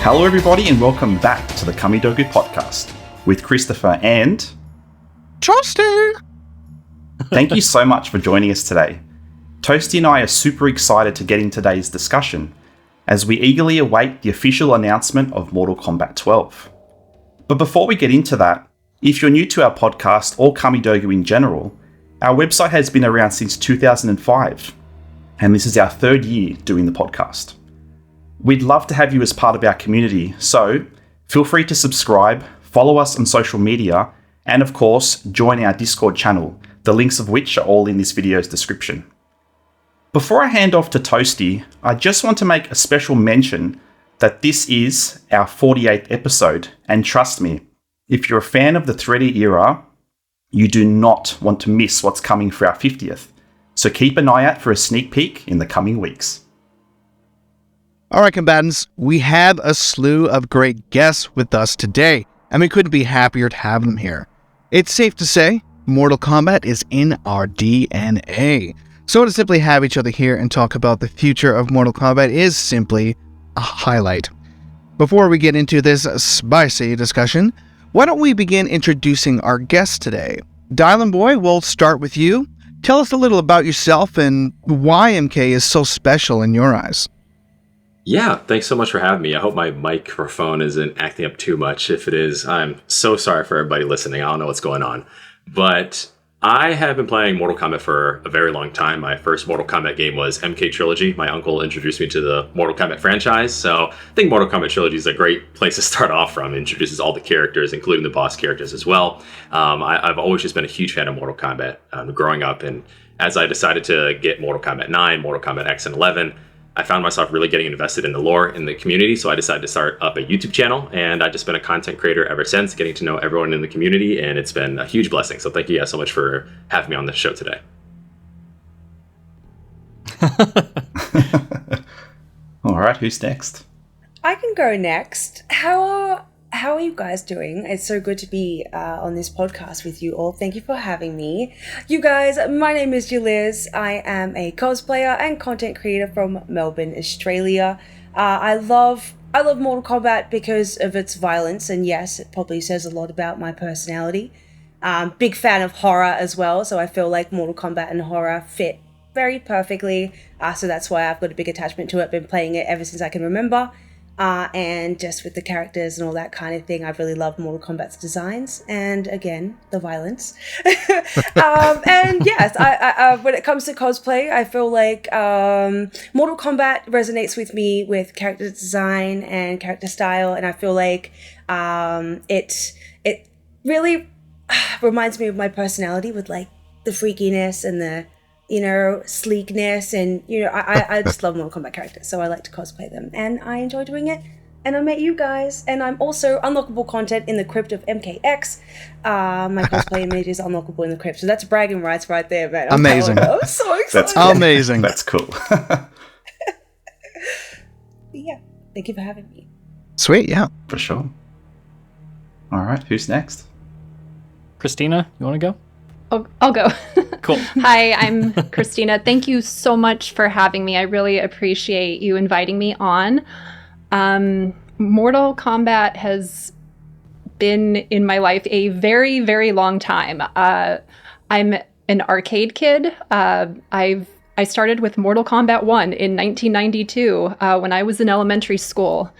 Hello everybody and welcome back to the Kamidogu podcast with Christopher and... Toasty! Thank you so much for joining us today. Toasty and I are super excited to get in today's discussion as we eagerly await the official announcement of Mortal Kombat 12. But before we get into that, if you're new to our podcast or Kamidogu in general, our website has been around since 2005, and this is our third year doing the podcast. We'd love to have you as part of our community, so feel free to subscribe, follow us on social media, and of course, join our Discord channel, the links of which are all in this video's description. Before I hand off to Toasty, I just want to make a special mention that this is our 48th episode, and trust me, if you're a fan of the 3D era, you do not want to miss what's coming for our 50th, so keep an eye out for a sneak peek in the coming weeks. All right, combatants, we have a slew of great guests with us today, and we couldn't be happier to have them here. It's safe to say, Mortal Kombat is in our DNA. So to simply have each other here and talk about the future of Mortal Kombat is simply a highlight. Before we get into this spicy discussion, why don't we begin introducing our guests today? Dylan Boy, we'll start with you. Tell us a little about yourself and why MK is so special in your eyes. Yeah, thanks so much for having me. I hope my microphone isn't acting up too much. If it is, I'm so sorry for everybody listening. I don't know what's going on. But I have been playing Mortal Kombat for a very long time. My first Mortal Kombat game was MK Trilogy. My uncle introduced me to the Mortal Kombat franchise. So I think Mortal Kombat Trilogy is a great place to start off from. It introduces all the characters, including the boss characters as well. I've always just been a huge fan of Mortal Kombat growing up. And as I decided to get Mortal Kombat 9, Mortal Kombat X, and 11, I found myself really getting invested in the lore in the community, so I decided to start up a YouTube channel, and I've just been a content creator ever since, getting to know everyone in the community, and it's been a huge blessing. So thank you guys so much for having me on this show today. All right, who's next? I can go next. How are you guys doing? It's so good to be on this podcast with you all. Thank you for having me. You guys, my name is Juliz. I am a cosplayer and content creator from Melbourne, Australia. I love Mortal Kombat because of its violence, and yes, it probably says a lot about my personality. Big fan of horror as well, so I feel like Mortal Kombat and horror fit very perfectly. So that's why I've got a big attachment to it. Been playing it ever since I can remember. And just with the characters and all that kind of thing, I've really loved Mortal Kombat's designs and, again, the violence. And yes, I when it comes to cosplay, I feel like Mortal Kombat resonates with me with character design and character style, and I feel like it really reminds me of my personality with, like, the freakiness and the, sleekness, and, I just love Mortal Kombat characters, so I like to cosplay them, and I enjoy doing it, and I met you guys, and I'm also unlockable content in the crypt of MKX. My cosplay image is unlockable in the crypt, so that's bragging rights right there, man. Amazing. I'm so excited. That's cool. Amazing. That's cool. Yeah, thank you for having me. Sweet, yeah. For sure. All right, who's next? Christina, you want to go? I'll go. Cool. Hi, I'm Christina. Thank you so much for having me. I really appreciate you inviting me on. Mortal Kombat has been in my life a very, very long time. I'm an arcade kid. I started with Mortal Kombat 1 in 1992 when I was in elementary school.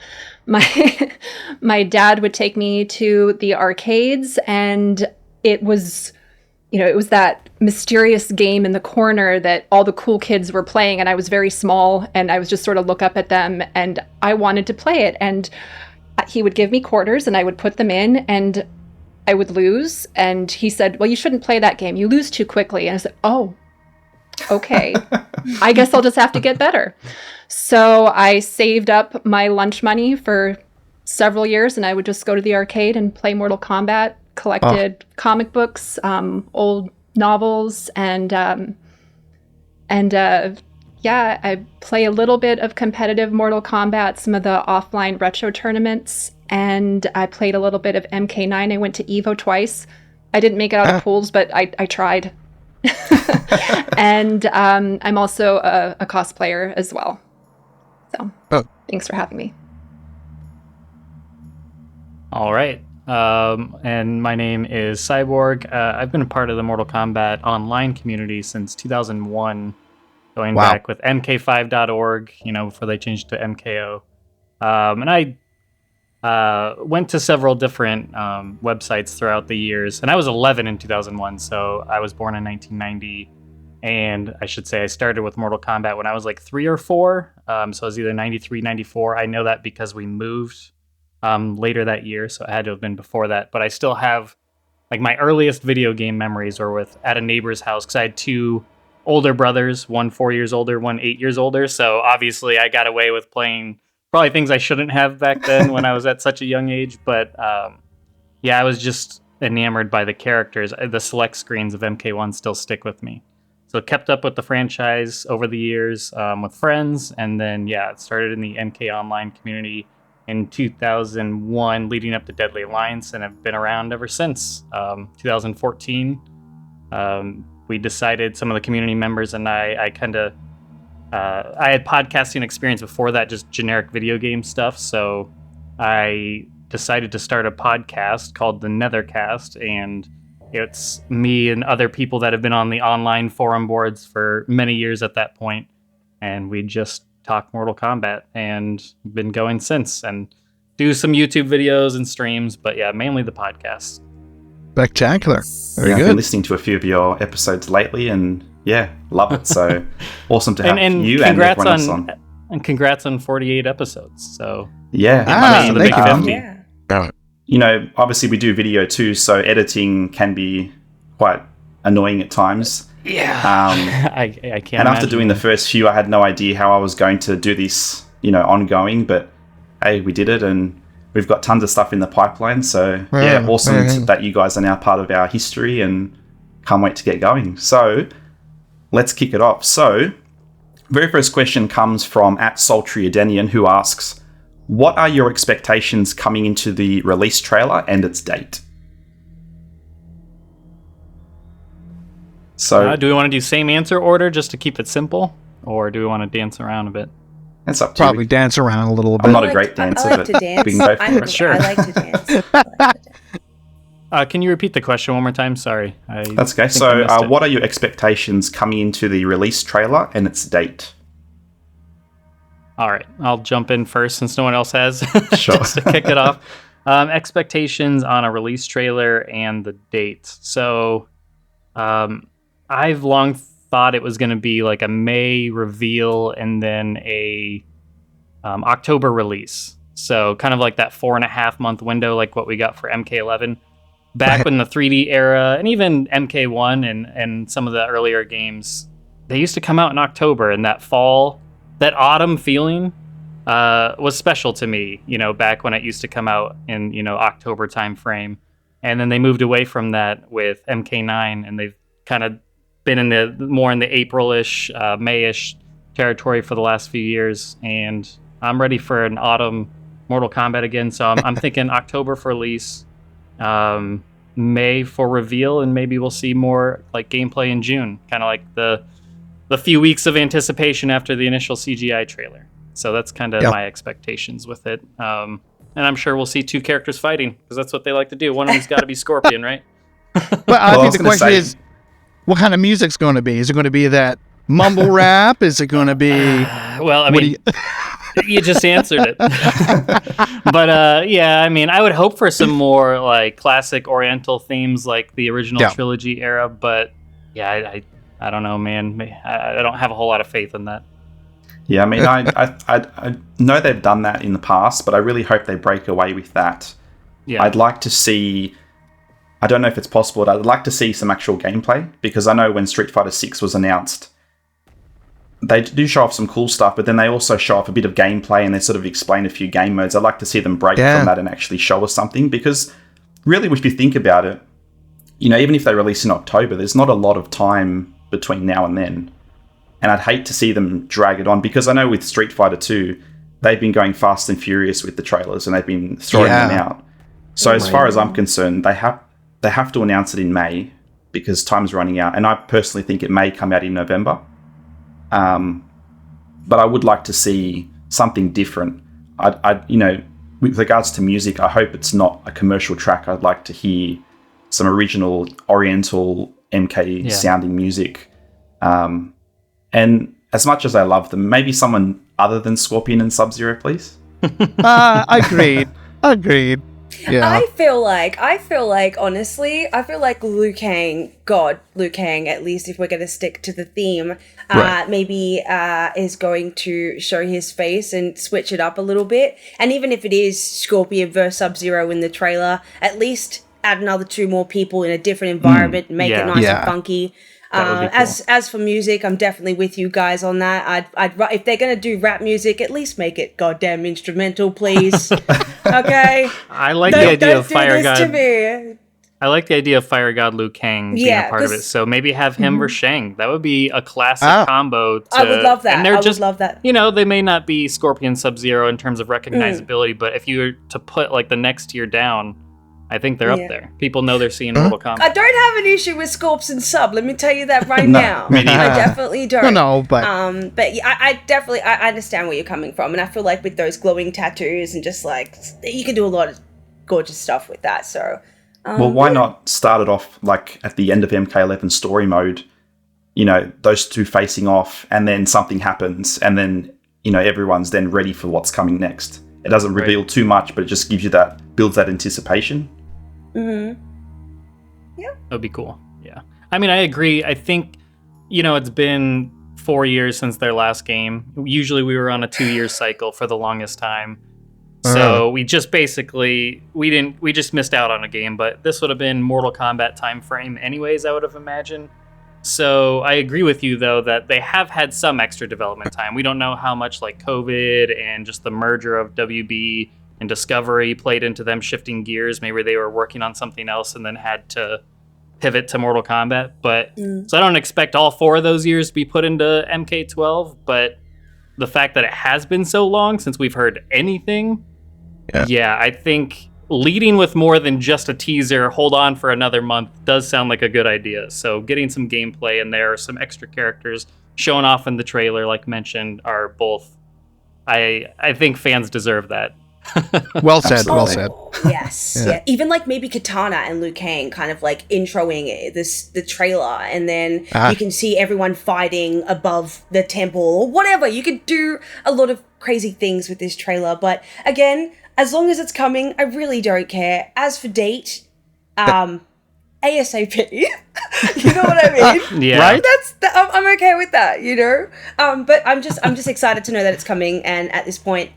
My dad would take me to the arcades, and it was that mysterious game in the corner that all the cool kids were playing, and I was very small, and I was just sort of look up at them, and I wanted to play it. And he would give me quarters, and I would put them in, and I would lose. And he said, well, you shouldn't play that game. You lose too quickly. And I said, oh, okay. I guess I'll just have to get better. So I saved up my lunch money for several years, and I would just go to the arcade and play Mortal Kombat. Collected comic books, old novels, and I play a little bit of competitive Mortal Kombat, some of the offline retro tournaments, and I played a little bit of MK9. I went to EVO twice. I didn't make it out of pools, but I tried. And I'm also a cosplayer as well. So thanks for having me. All right. And my name is Cyborg. I've been a part of the Mortal Kombat online community since 2001, going Wow. back with mk5.org, before they changed to MKO. And I went to several different websites throughout the years. And I was 11 in 2001, so I was born in 1990. And I should say I started with Mortal Kombat when I was like 3 or 4. So I was either 93, 94. I know that because we moved later that year, so it had to have been before that. But I still have, like, my earliest video game memories were at a neighbor's house, because I had 2 older brothers, one 4 years older, one 8 years older. So obviously I got away with playing probably things I shouldn't have back then when I was at such a young age. But yeah, I was just enamored by the characters. The select screens of MK1 still stick with me. So kept up with the franchise over the years with friends. And then, yeah, it started in the MK Online community in 2001, leading up to Deadly Alliance, and have been around ever since. 2014, we decided, some of the community members and I had podcasting experience before that, just generic video game stuff. So I decided to start a podcast called the Nethercast, and it's me and other people that have been on the online forum boards for many years at that point, and we just talk Mortal Kombat, and been going since, and do some YouTube videos and streams, but yeah, mainly the podcast. Spectacular. Very I've good. been listening to a few of your episodes lately, and yeah, love it. So awesome to have you and everyone else on. And congrats on 48 episodes. So yeah, thank you, man. Yeah. Obviously we do video too, so editing can be quite annoying at times. Yeah, I can't. And after doing the first few, I had no idea how I was going to do this, ongoing. But hey, we did it, and we've got tons of stuff in the pipeline. So yeah, awesome that you guys are now part of our history, and can't wait to get going. So let's kick it off. So very first question comes from @Sultry who asks, what are your expectations coming into the release trailer and its date? So do we want to do same answer order just to keep it simple, or do we want to dance around a bit? That's up to Probably you. dance around a little bit. I'm not a great dancer, I like to but dance. we can go for it. Sure. I like to dance. Can you repeat the question one more time? Sorry. That's okay. So what are your expectations coming into the release trailer and its date? All right, I'll jump in first since no one else has. Sure. Just to kick it off. Expectations on a release trailer and the date. So I've long thought it was going to be like a May reveal and then a October release. So kind of like that 4.5 month window, like what we got for MK11. Back when the 3D era, and even MK1 and some of the earlier games, they used to come out in October, and that autumn feeling was special to me, back when it used to come out in, October time frame. And then they moved away from that with MK9, and they've kind of been in the April-ish, May-ish territory for the last few years. And I'm ready for an autumn Mortal Kombat again. So I'm thinking October for release, May for reveal, and maybe we'll see more like gameplay in June, kind of like the few weeks of anticipation after the initial CGI trailer. So that's kind of my expectations with it. And I'm sure we'll see 2 characters fighting, because that's what they like to do. One of them's got to be Scorpion, right? But I think the question is, what kind of music's going to be? Is it going to be that mumble rap? Is it going to be... Well, I mean, you just answered it. But yeah, I mean, I would hope for some more like classic Oriental themes like the original trilogy era. But yeah, I don't know, man. I don't have a whole lot of faith in that. Yeah, I mean, I know they've done that in the past, but I really hope they break away with that. Yeah. I'd like to see... I don't know if it's possible, but I'd like to see some actual gameplay, because I know when Street Fighter 6 was announced, they do show off some cool stuff, but then they also show off a bit of gameplay and they sort of explain a few game modes. I'd like to see them break from that and actually show us something, because really, if you think about it, even if they release in October, there's not a lot of time between now and then. And I'd hate to see them drag it on, because I know with Street Fighter 2, they've been going fast and furious with the trailers and they've been throwing them out. So as far as I'm concerned, they have to announce it in May, because time's running out. And I personally think it may come out in November. But I would like to see something different. with regards to music, I hope it's not a commercial track. I'd like to hear some original Oriental MK sounding music. And as much as I love them, maybe someone other than Scorpion and Sub-Zero, please. Agreed. Yeah. I feel like, honestly, Liu Kang, at least if we're going to stick to the theme, maybe is going to show his face and switch it up a little bit. And even if it is Scorpion versus Sub-Zero in the trailer, at least add another 2 more people in a different environment, make it nice and funky. Cool. As for music, I'm definitely with you guys on that. I'd if they're gonna do rap music, at least make it goddamn instrumental, please. Okay. I like the idea of Fire God. To me. I like the idea of Fire God Liu Kang being a part of it. So maybe have him versus Shang. That would be a classic combo. I would love that. I would love that. You know, they may not be Scorpion Sub-Zero in terms of recognizability, but if you were to put like the next tier down, I think they're up there. People know they're seeing Mortal Kombat. I don't have an issue with Scorps and Sub. Let me tell you that right now. I definitely don't. But yeah, I definitely I understand where you're coming from, and I feel like with those glowing tattoos and just like you can do a lot of gorgeous stuff with that. So, well, why not start it off like at the end of MK11 story mode? You know, those 2 facing off, and then something happens, and then everyone's then ready for what's coming next. It doesn't reveal too much, but it just gives you builds that anticipation. Yeah, that would be cool. Yeah, I mean, I agree. I think it's been 4 years since their last game. Usually we were on a 2-year cycle for the longest time, so we just basically we just missed out on a game. But this would have been Mortal Kombat time frame anyways, I would have imagined. So I agree with you though that they have had some extra development time. We don't know how much like COVID and just the merger of WB and Discovery played into them shifting gears. Maybe they were working on something else and then had to pivot to Mortal Kombat. But so I don't expect all 4 of those years to be put into MK12. But the fact that it has been so long since we've heard anything, I think leading with more than just a teaser, hold on for another month, does sound like a good idea. So getting some gameplay in there, some extra characters shown off in the trailer, like mentioned, are both. I think fans deserve that. Well said. Well said. Yes. Yeah. Even like maybe Katana and Liu Kang kind of like introing the trailer, and then you can see everyone fighting above the temple or whatever. You could do a lot of crazy things with this trailer, but again, as long as it's coming, I really don't care. As for date, ASAP. You know what I mean? Yeah. Right? I'm okay with that. But I'm just excited to know that it's coming, and at this point,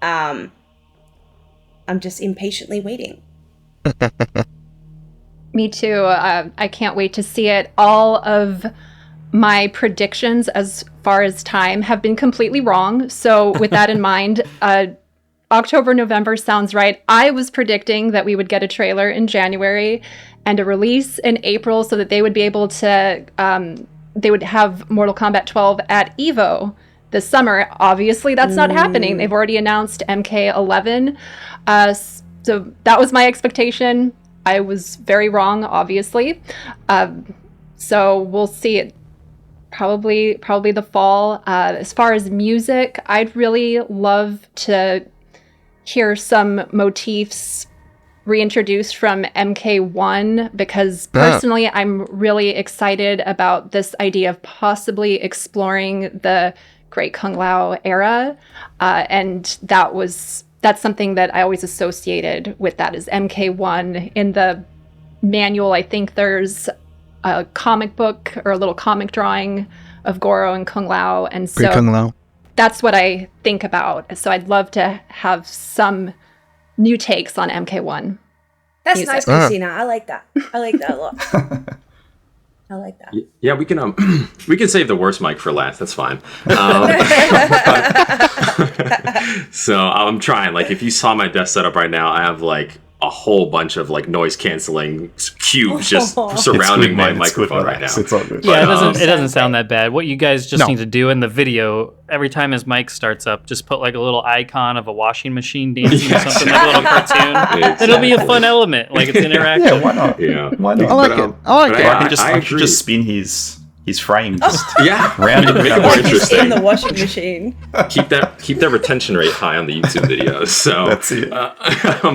I'm just impatiently waiting. Me too. I can't wait to see it. All of my predictions as far as time have been completely wrong. So with that in mind, October, November sounds right. I was predicting that we would get a trailer in January and a release in April so that they would be able to, they would have Mortal Kombat 12 at EVO this summer. Obviously, that's not happening. They've already announced MK11. So that was my expectation. I was very wrong, obviously. So we'll see it probably the fall. As far as music, I'd really love to hear some motifs reintroduced from MK1, because personally I'm really excited about this idea of possibly exploring the Great Kung Lao era, and that's something that I always associated with that is MK1. In the manual, I think there's a comic book or a little comic drawing of Goro and Kung Lao, and so Great Kung Lao. That's what I think about. So I'd love to have some new takes on MK1. That's music. nice, Christina. I like that. I like that a lot. I like that. Yeah, we can save the worst mic for last. That's fine. So I'm trying. Like, if you saw my desk setup right now, I have like a whole bunch of like noise canceling cubes just surrounding my microphone right now. It's all good. Yeah, it doesn't sound that bad. What you guys just need to do in the video, every time his mic starts up, just put like a little icon of a washing machine dancing or something, like a little cartoon. Exactly. It'll be a fun element. Like, it's interactive. Yeah, why not? Yeah. Why not? I like it. I can just spin his his frame just Yeah, round it. make it more Like he's interesting. in the washing machine. keep that retention rate high on the YouTube videos. So That's it.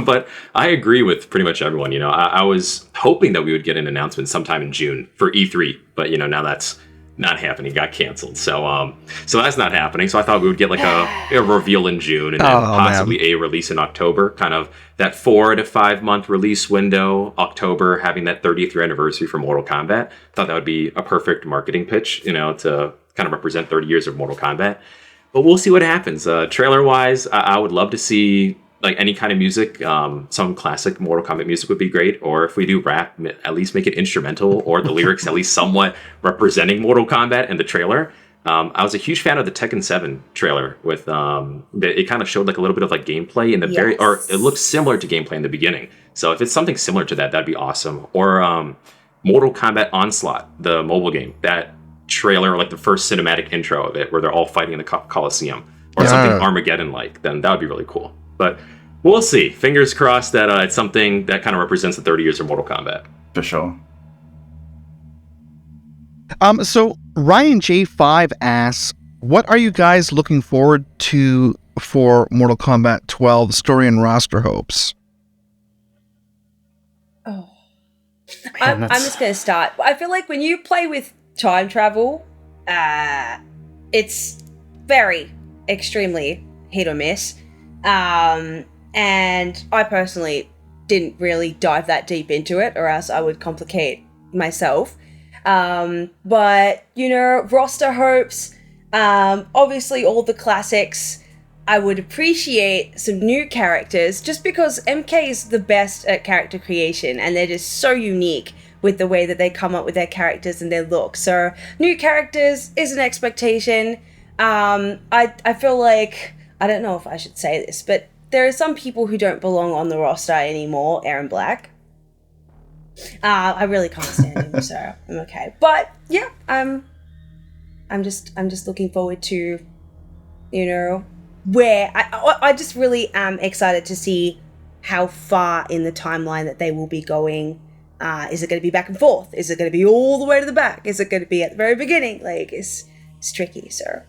But I agree with pretty much everyone. I was hoping that we would get an announcement sometime in June for E3, but now that's not happening. Got canceled. So that's not happening. So I thought we would get like a reveal in June and then possibly a release in October. Kind of that 4 to 5 month release window. October having that 30th year anniversary for Mortal Kombat. Thought that would be a perfect marketing pitch. To kind of represent 30 years of Mortal Kombat. But we'll see what happens. Trailer wise, I would love to see like any kind of music. Some classic Mortal Kombat music would be great. Or if we do rap, at least make it instrumental or the lyrics at least somewhat representing Mortal Kombat in the trailer. I was a huge fan of the Tekken 7 trailer with it kind of showed like a little bit of like gameplay in the or it looks similar to gameplay in the beginning. So if it's something similar to that, that'd be awesome. Or Mortal Kombat Onslaught, the mobile game, that trailer, like the first cinematic intro of it where they're all fighting in the Coliseum or something Armageddon like, then that would be really cool. But we'll see. Fingers crossed that it's something that kind of represents the 30 years of Mortal Kombat. For sure. So Ryan J5 asks, what are you guys looking forward to for Mortal Kombat 12 story and roster hopes? Oh, I'm just going to start. I feel like when you play with time travel, it's very extremely hit or miss. And I personally didn't really dive that deep into it, or else I would complicate myself. But roster hopes, obviously all the classics. I would appreciate some new characters just because MK is the best at character creation and they're just so unique with the way that they come up with their characters and their look. So new characters is an expectation. I feel like, I don't know if I should say this, but there are some people who don't belong on the roster anymore. Aaron Black. I really can't stand him, so I'm okay. But yeah, I'm just looking forward to, where I just really am excited to see how far in the timeline that they will be going. Is it going to be back and forth? Is it going to be all the way to the back? Is it going to be at the very beginning? Like, it's tricky, so.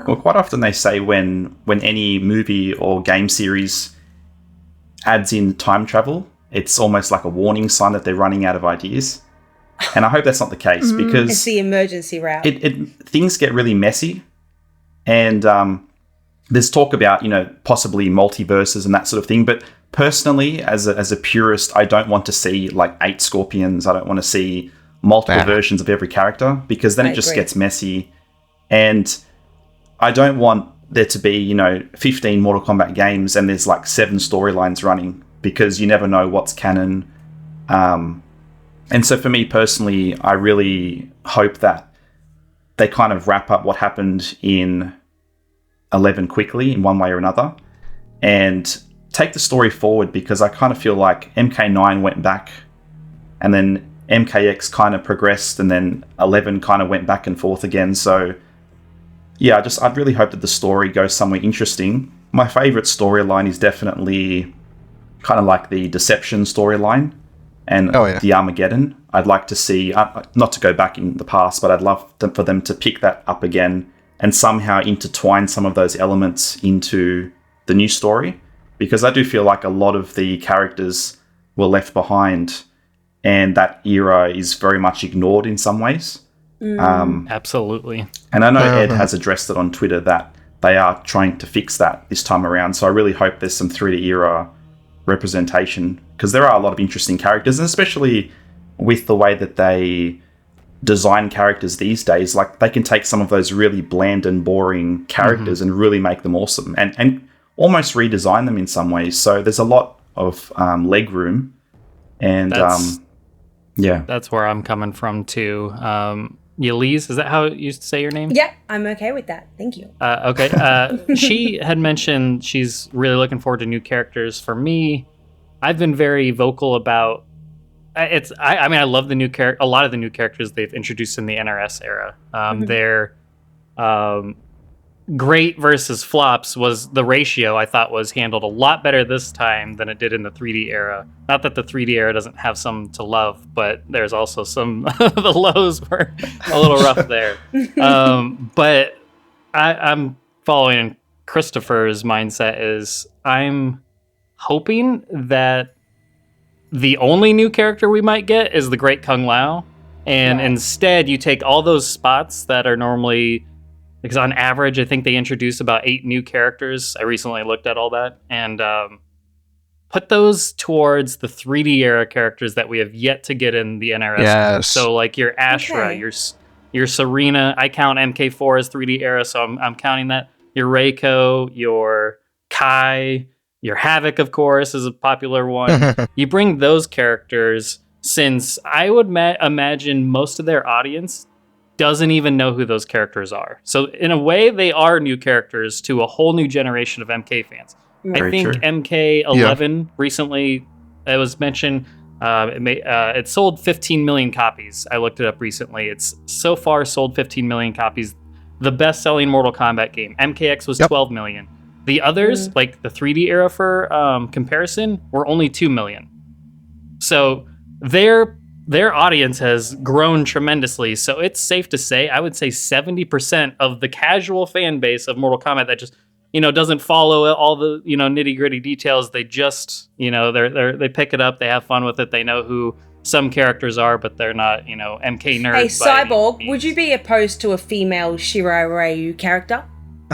Well, quite often they say when any movie or game series adds in time travel, it's almost like a warning sign that they're running out of ideas. And I hope that's not the case because it's the emergency route. Things get really messy, and there's talk about possibly multiverses and that sort of thing. But personally, as a purist, I don't want to see like 8 Scorpions. I don't want to see multiple versions of every character because then it just gets messy, and I don't want there to be 15 Mortal Kombat games and there's like 7 storylines running because you never know what's canon. And so for me personally, I really hope that they kind of wrap up what happened in 11 quickly in one way or another and take the story forward, because I kind of feel like MK9 went back and then MKX kind of progressed and then 11 kind of went back and forth again. So yeah, I'd really hope that the story goes somewhere interesting. My favorite storyline is definitely kind of like the Deception storyline and the Armageddon. I'd like to see, not to go back in the past, but I'd love for them to pick that up again and somehow intertwine some of those elements into the new story, because I do feel like a lot of the characters were left behind and that era is very much ignored in some ways. Absolutely. And I know Ed has addressed it on Twitter that they are trying to fix that this time around. So I really hope there's some 3D era representation, because there are a lot of interesting characters, and especially with the way that they design characters these days, like they can take some of those really bland and boring characters and really make them awesome and almost redesign them in some ways. So there's a lot of leg room, and that's where I'm coming from too. Yelise, is that how you used to say your name? Yeah, I'm okay with that. Thank you. Okay. She had mentioned she's really looking forward to new characters. For me, I've been very vocal about I love the new a lot of the new characters they've introduced in the NRS era. They're great versus flops was the ratio. I thought was handled a lot better this time than it did in the 3D era. Not that the 3D era doesn't have some to love, but there's also some the lows were a little rough there. But I'm following Christopher's mindset. Is I'm hoping that the only new character we might get is the Great Kung Lao, and instead you take all those spots that are normally, because on average I think they introduce about 8 new characters. I recently looked at all that, and put those towards the 3D era characters that we have yet to get in the NRS. Yes. So like your Ashra, your Serena. I count MK4 as 3D era, so I'm counting that. Your Reiko, your Kai, your Havoc, of course, is a popular one. You bring those characters, since I would imagine most of their audience doesn't even know who those characters are. So in a way, they are new characters to a whole new generation of MK fans. Very I think true. MK11 recently, it was mentioned, it sold 15 million copies. I looked it up recently. It's so far sold 15 million copies. The best-selling Mortal Kombat game. MKX was 12 million. The others, like the 3D era for comparison, were only 2 million. So their audience has grown tremendously. So it's safe to say, I would say 70% of the casual fan base of Mortal Kombat that just, doesn't follow all the, nitty-gritty details. They just, they pick it up, they have fun with it, they know who some characters are, but they're not, MK nerds. Hey, Cyborg, would you be opposed to a female Shiro Ryu character?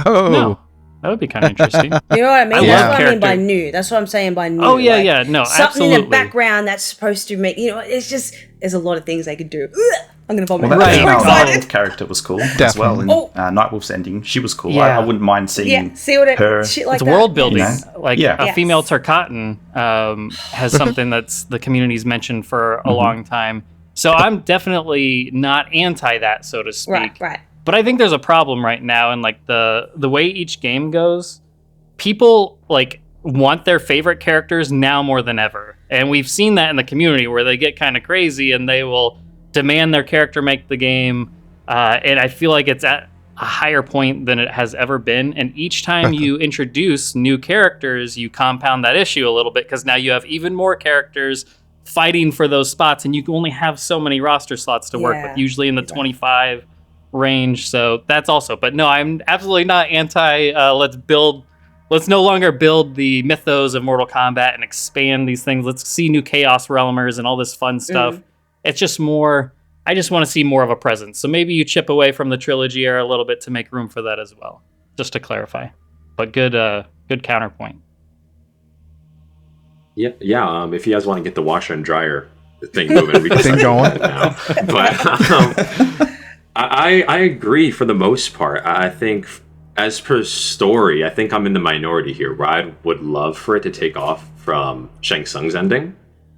Oh. No. That would be kind of interesting. You know what I mean? I That's love what I mean by character. new. That's what I'm saying by new. Oh, yeah, no, something absolutely. in the background that's supposed to make, it's just, there's a lot of things they could do. Ugh, I'm going to vomit. Well, Right. that I'm so female excited. Nightwolf character was cool as Definitely. well. And Nightwolf's ending, she was cool. Yeah. I wouldn't mind seeing Yeah, see what her. shit like It's that. world building. Yeah. A Yes. female Tarkatan has something that's the community's mentioned for a long time. So I'm definitely not anti that, so to speak. Right. But I think there's a problem right now, and like the way each game goes, people want their favorite characters now more than ever. And we've seen that in the community where they get kind of crazy and they will demand their character make the game. And I feel like it's at a higher point than it has ever been. And each time you introduce new characters, you compound that issue a little bit, because now you have even more characters fighting for those spots, and you can only have so many roster slots to work with, usually in the 25 range. So that's also, but no, I'm absolutely not anti let's no longer build the mythos of Mortal Kombat and expand these things. Let's see new Chaos Realmers and all this fun stuff. It's just more, I just want to see more of a presence. So maybe you chip away from the trilogy era a little bit to make room for that as well, just to clarify. But good counterpoint. Yeah. If you guys want to get the washer and dryer thing moving, we can start going. that now. But I agree for the most part. I think, as per story, I think I'm in the minority here, where I would love for it to take off from Shang Tsung's ending.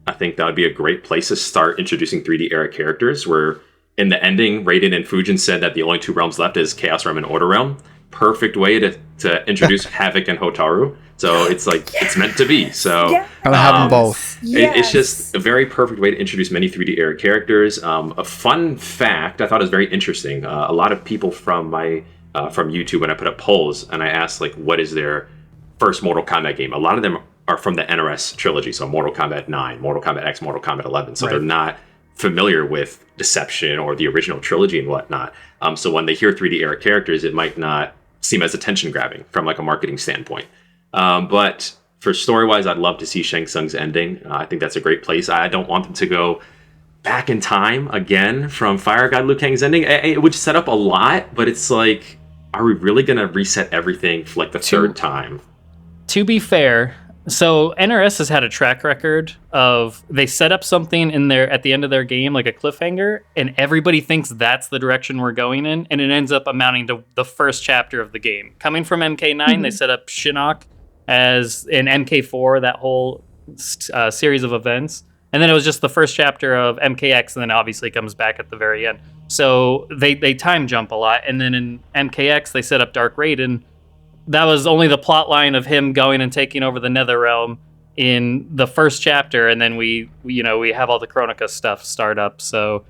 I think that would be a great place to start introducing 3D era characters, where in the ending, Raiden and Fujin said that the only 2 realms left is Chaos Realm and Order Realm. Perfect way to introduce Havoc and Hotaru. So it's like, it's meant to be. So I'm having both. it's just a very perfect way to introduce many 3D era characters. A fun fact I thought was very interesting. A lot of people from from YouTube, when I put up polls and I asked what is their first Mortal Kombat game, a lot of them are from the NRS trilogy. So Mortal Kombat 9, Mortal Kombat X, Mortal Kombat 11. So they're not familiar with Deception or the original trilogy and whatnot. So when they hear 3D era characters, it might not seem as attention grabbing from a marketing standpoint. But for story-wise, I'd love to see Shang Tsung's ending. I think that's a great place. I don't want them to go back in time again from Fire God Liu Kang's ending. It would set up a lot, but it's like, are we really going to reset everything for the third time? To be fair, so NRS has had a track record of they set up something in there at the end of their game, like a cliffhanger, and everybody thinks that's the direction we're going in, and it ends up amounting to the first chapter of the game. Coming from MK9, they set up Shinnok as in MK4, that whole series of events. And then it was just the first chapter of MKX, and then obviously comes back at the very end. So they time jump a lot. And then in MKX, they set up Dark Raiden. That was only the plot line of him going and taking over the Nether Realm in the first chapter. And then we have all the Chronica stuff start up. So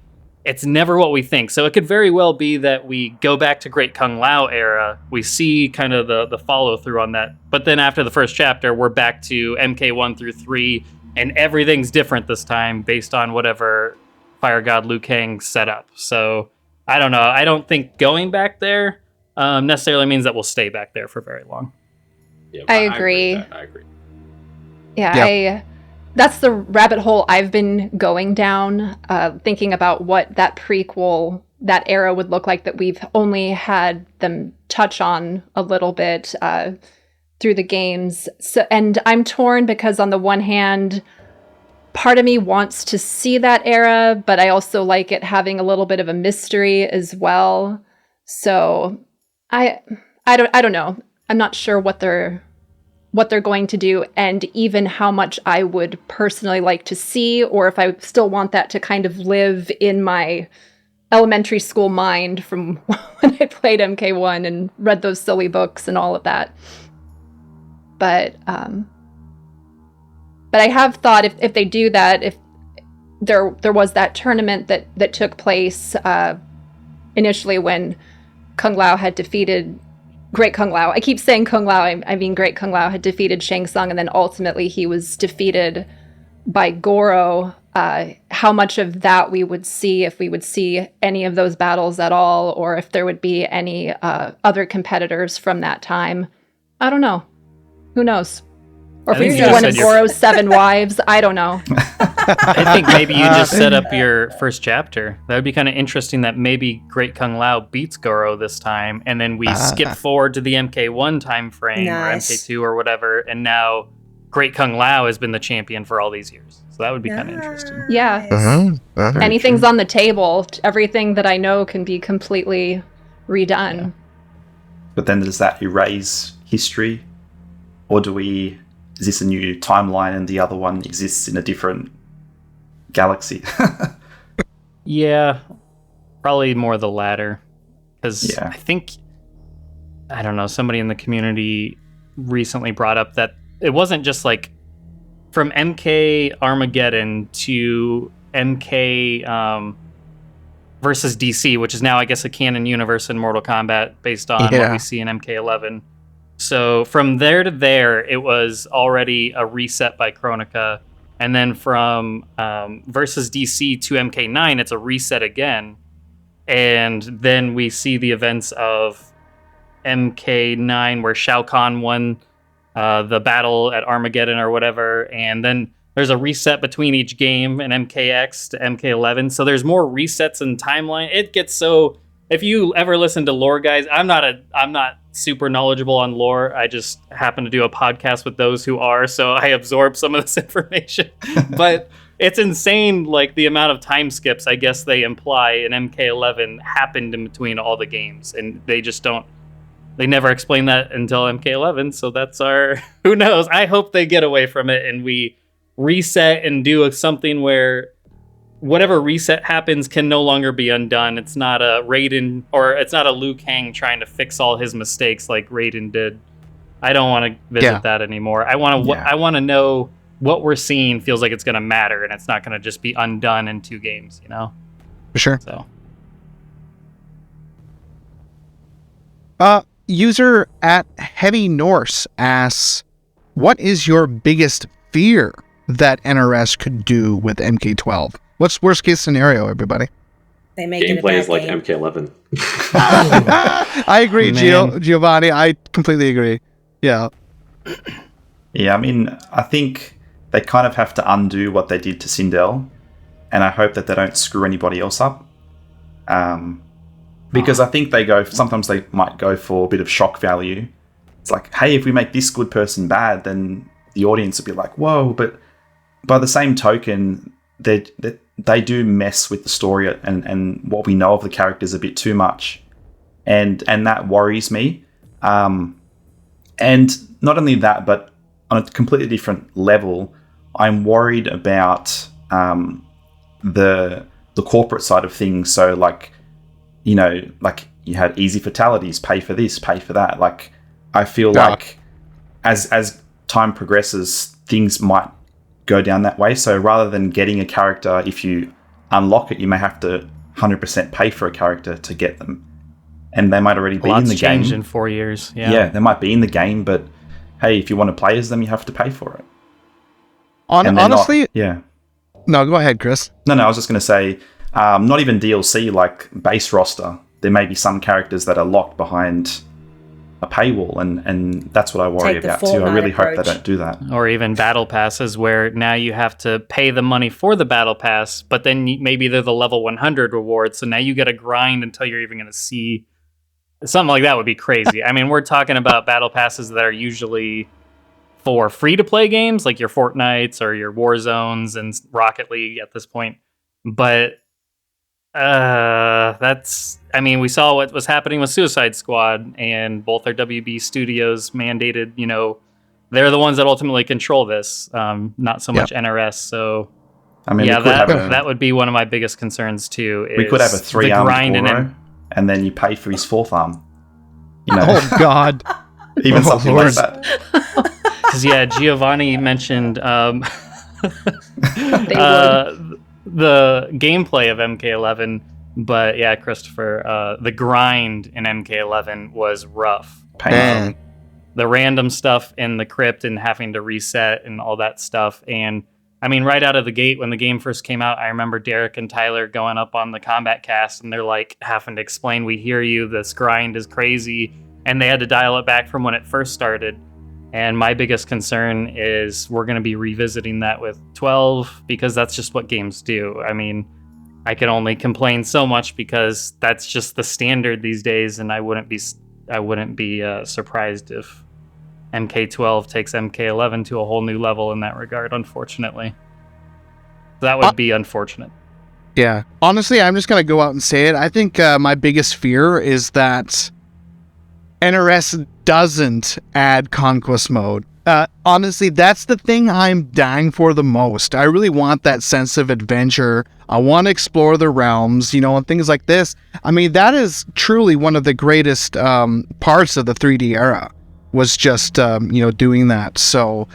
it's never what we think. So it could very well be that we go back to Great Kung Lao era. We see kind of the follow through on that. But then after the first chapter, we're back to MK1 through 3, and everything's different this time based on whatever Fire God Liu Kang set up. So I don't know. I don't think going back there necessarily means that we'll stay back there for very long. Yeah, I agree. I agree. Yeah, that's the rabbit hole I've been going down, thinking about what that prequel, that era would look like that we've only had them touch on a little bit through the games. So, and I'm torn because on the one hand, part of me wants to see that era, but I also like it having a little bit of a mystery as well. So I don't know. I'm not sure what they're going to do, and even how much I would personally like to see, or if I still want that to kind of live in my elementary school mind from when I played MK1 and read those silly books and all of that. But I have thought if they do that, if there was that tournament that took place initially when Kung Lao had defeated Great Kung Lao. I keep saying Kung Lao, I mean Great Kung Lao had defeated Shang Tsung, and then ultimately he was defeated by Goro. How much of that we would see, if we would see any of those battles at all, or if there would be any other competitors from that time. I don't know. Who knows? Or if we see one of Goro's 7 wives, I don't know. I think maybe you just set up your first chapter. That would be kind of interesting that maybe Great Kung Lao beats Goro this time, and then we skip forward to the MK1 time frame, Nice. or MK2 or whatever, and now Great Kung Lao has been the champion for all these years. So that would be kind of interesting. Yeah. Anything's on the table. Everything that I know can be completely redone. Yeah. But then does that erase history? Or is this a new timeline and the other one exists in a different galaxy? Yeah, probably more the latter. Because Yeah. I think, I don't know, somebody in the community recently brought up that it wasn't just like from MK Armageddon to MK versus DC, which is now, I guess, a canon universe in Mortal Kombat based on what we see in MK11. So from there to there, it was already a reset by Chronica. And then from versus DC to MK9, it's a reset again. And then we see the events of MK9 where Shao Kahn won the battle at Armageddon or whatever. And then there's a reset between each game in MKX to MK11. So there's more resets in timeline. It gets so... If you ever listen to lore guys, I'm not super knowledgeable on lore. I just happen to do a podcast with those who are, so I absorb some of this information. But it's insane, like the amount of time skips I guess they imply in MK11 happened in between all the games, and they just don't. They never explain that until MK11, so that's our... Who knows? I hope they get away from it and we reset and do something where whatever reset happens can no longer be undone. It's not a Raiden, or it's not a Liu Kang trying to fix all his mistakes like Raiden did. I don't want to visit that anymore. I want to know what we're seeing feels like it's going to matter, and it's not going to just be undone in 2 games, you know? For sure. So. User at Heavy Norse asks, what is your biggest fear that NRS could do with MK12? What's worst case scenario, everybody? They make it a Gameplay bad is like game. MK11. I agree, Giovanni. I completely agree. Yeah. Yeah, I mean, I think they kind of have to undo what they did to Sindel, and I hope that they don't screw anybody else up. Because I think sometimes they might go for a bit of shock value. It's like, hey, if we make this good person bad, then the audience will be like, whoa. But by the same token, they do mess with the story and what we know of the characters a bit too much. And that worries me. And not only that, but on a completely different level, I'm worried about the corporate side of things. So like, you know, like you had easy fatalities, pay for this, pay for that. Like, I feel like as time progresses, things might go down that way. So rather than getting a character, if you unlock it, you may have to 100% pay for a character to get them. And they might already be in the changed game. in 4 years. Yeah, they might be in the game, but hey, if you want to play as them, you have to pay for it. Honestly, yeah. No, go ahead, Chris. No, I was just going to say, not even DLC, like base roster. There may be some characters that are locked behind a paywall, and that's what I worry about too. I really hope they don't do that. Or even battle passes where now you have to pay the money for the battle pass, but then maybe they're the level 100 rewards, so now you got to grind until you're even going to see something like that. Would be crazy. I mean, we're talking about battle passes that are usually for free-to-play games like your Fortnites or your Warzones and Rocket League at this point. But we saw what was happening with Suicide Squad, and both their WB studios mandated, they're the ones that ultimately control this, not so much NRS. So, that would be one of my biggest concerns too. We could have a 3-armed Goro, and then you pay for his 4th arm. Oh, God. Even something like that. Because, Giovanni mentioned the gameplay of MK11, but yeah, Christopher, the grind in MK11 was rough. Painful. The random stuff in the crypt and having to reset and all that stuff. And I mean, right out of the gate, when the game first came out, I remember Derek and Tyler going up on the Kombat cast, and they're like having to explain, we hear you, this grind is crazy. And they had to dial it back from when it first started. And my biggest concern is we're going to be revisiting that with 12, because that's just what games do. I mean, I can only complain so much because that's just the standard these days, and I wouldn't be surprised if MK12 takes MK11 to a whole new level in that regard, unfortunately. That would be unfortunate. Yeah. Honestly, I'm just going to go out and say it. I think my biggest fear is that NRS doesn't add Conquest Mode. Honestly, that's the thing I'm dying for the most. I really want that sense of adventure. I want to explore the realms, and things like this. I mean, that is truly one of the greatest parts of the 3D era, was just, doing that. So,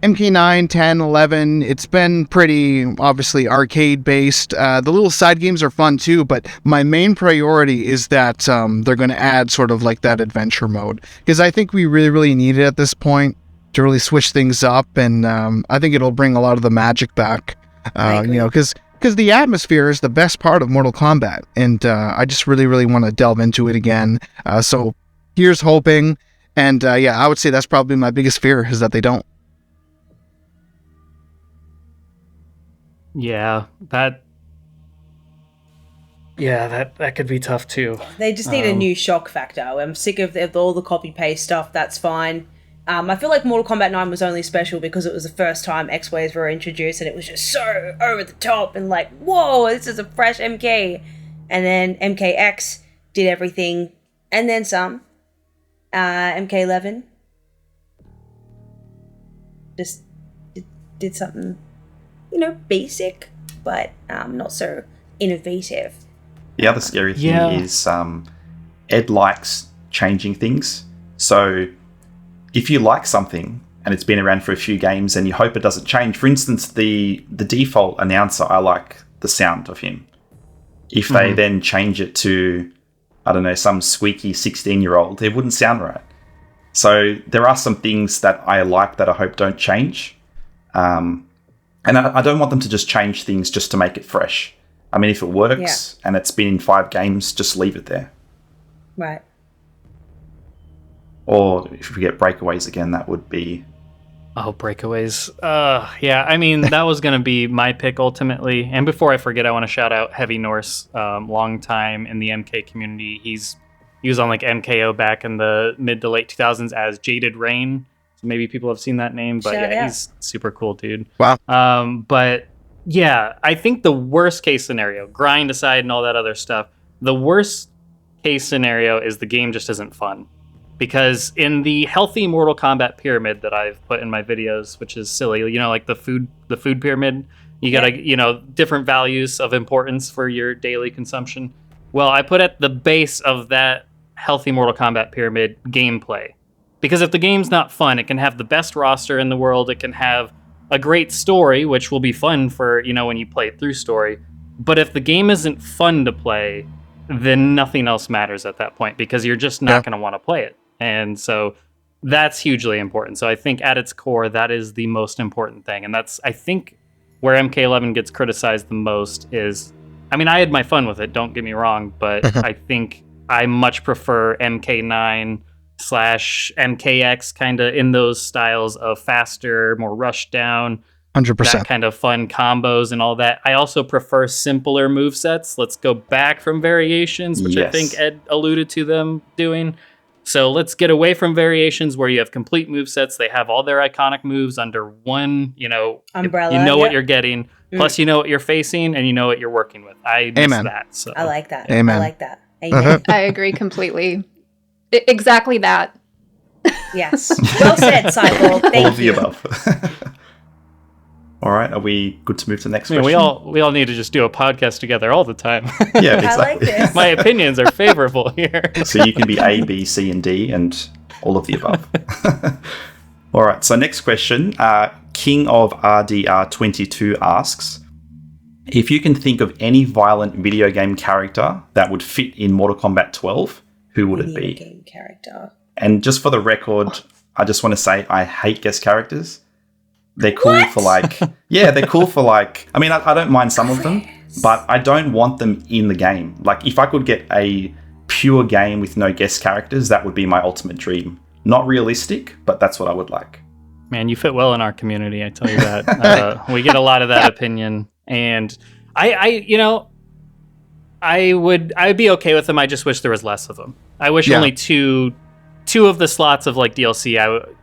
MK9, 10, 11, it's been pretty, obviously, arcade-based. The little side games are fun, too, but my main priority is that they're going to add sort of like that adventure mode, because I think we really, really need it at this point to really switch things up, and I think it'll bring a lot of the magic back, because the atmosphere is the best part of Mortal Kombat, and I just really, really want to delve into it again. So here's hoping, and I would say that's probably my biggest fear, is that they don't. Yeah, that could be tough too. They just need a new shock factor. I'm sick of all the copy-paste stuff. That's fine. I feel like Mortal Kombat 9 was only special because it was the first time X-Waves were introduced, and it was just so over the top and like, whoa, this is a fresh MK. And then MKX did everything, and then some. MK11 just did something, basic, but not so innovative. The other scary thing is Ed likes changing things. So if you like something and it's been around for a few games and you hope it doesn't change, for instance, the default announcer, I like the sound of him. If they then change it to, I don't know, some squeaky 16-year-old, it wouldn't sound right. So there are some things that I like that I hope don't change. And I don't want them to just change things just to make it fresh. I mean, if it works and it's been in 5 games, just leave it there. Right. Or if we get breakaways again, that would be... Oh, breakaways. I mean, that was going to be my pick ultimately. And before I forget, I want to shout out Heavy Norse, long time in the MK community. He was on like MKO back in the mid to late 2000s as Jaded Rain. Maybe people have seen that name, but he's super cool, dude. Wow. But yeah, I think the worst case scenario, grind aside and all that other stuff, the worst case scenario is the game just isn't fun. Because in the healthy Mortal Kombat pyramid that I've put in my videos, which is silly, like the food pyramid, you gotta, different values of importance for your daily consumption. Well, I put at the base of that healthy Mortal Kombat pyramid gameplay. Because if the game's not fun, it can have the best roster in the world, it can have a great story, which will be fun for, when you play it through story, But if the game isn't fun to play, then nothing else matters at that point because you're just not going to want to play it. And so that's hugely important. So I think at its core, that is the most important thing. And that's, I think, where MK11 gets criticized the most is, I mean, I had my fun with it, don't get me wrong, but I think I much prefer MK9 / MKX kind of in those styles of faster, more rushed down, 100%. that kind of fun combos and all that. I also prefer simpler movesets. Let's go back from variations, which I think Ed alluded to them doing. So let's get away from variations where you have complete movesets. They have all their iconic moves under one, umbrella. You know what you're getting. Plus, you know what you're facing and you know what you're working with. I miss that. So. I like that. Amen. I like that. Amen. I agree completely. Exactly that. Yes. Well said, Cyborg. Thank All of the you. above. All right, are we good to move to the next I mean, question? we all need to just do a podcast together all the time. Yeah, exactly. I like this. My opinions are favorable here. So you can be A, B, C, and D, and all of the above. All right, so next question. King of RDR22 asks, if you can think of any violent video game character that would fit in Mortal Kombat 12, who would it be? Game character. And just for the record, I just want to say I hate guest characters. They're cool for they're cool for I mean, I don't mind some of them, but I don't want them in the game. Like, if I could get a pure game with no guest characters, that would be my ultimate dream. Not realistic, but that's what I would like. Man, you fit well in our community, I tell you that. We get a lot of that opinion, and I'd be okay with them. I just wish there was less of them. I wish only two of the slots of DLC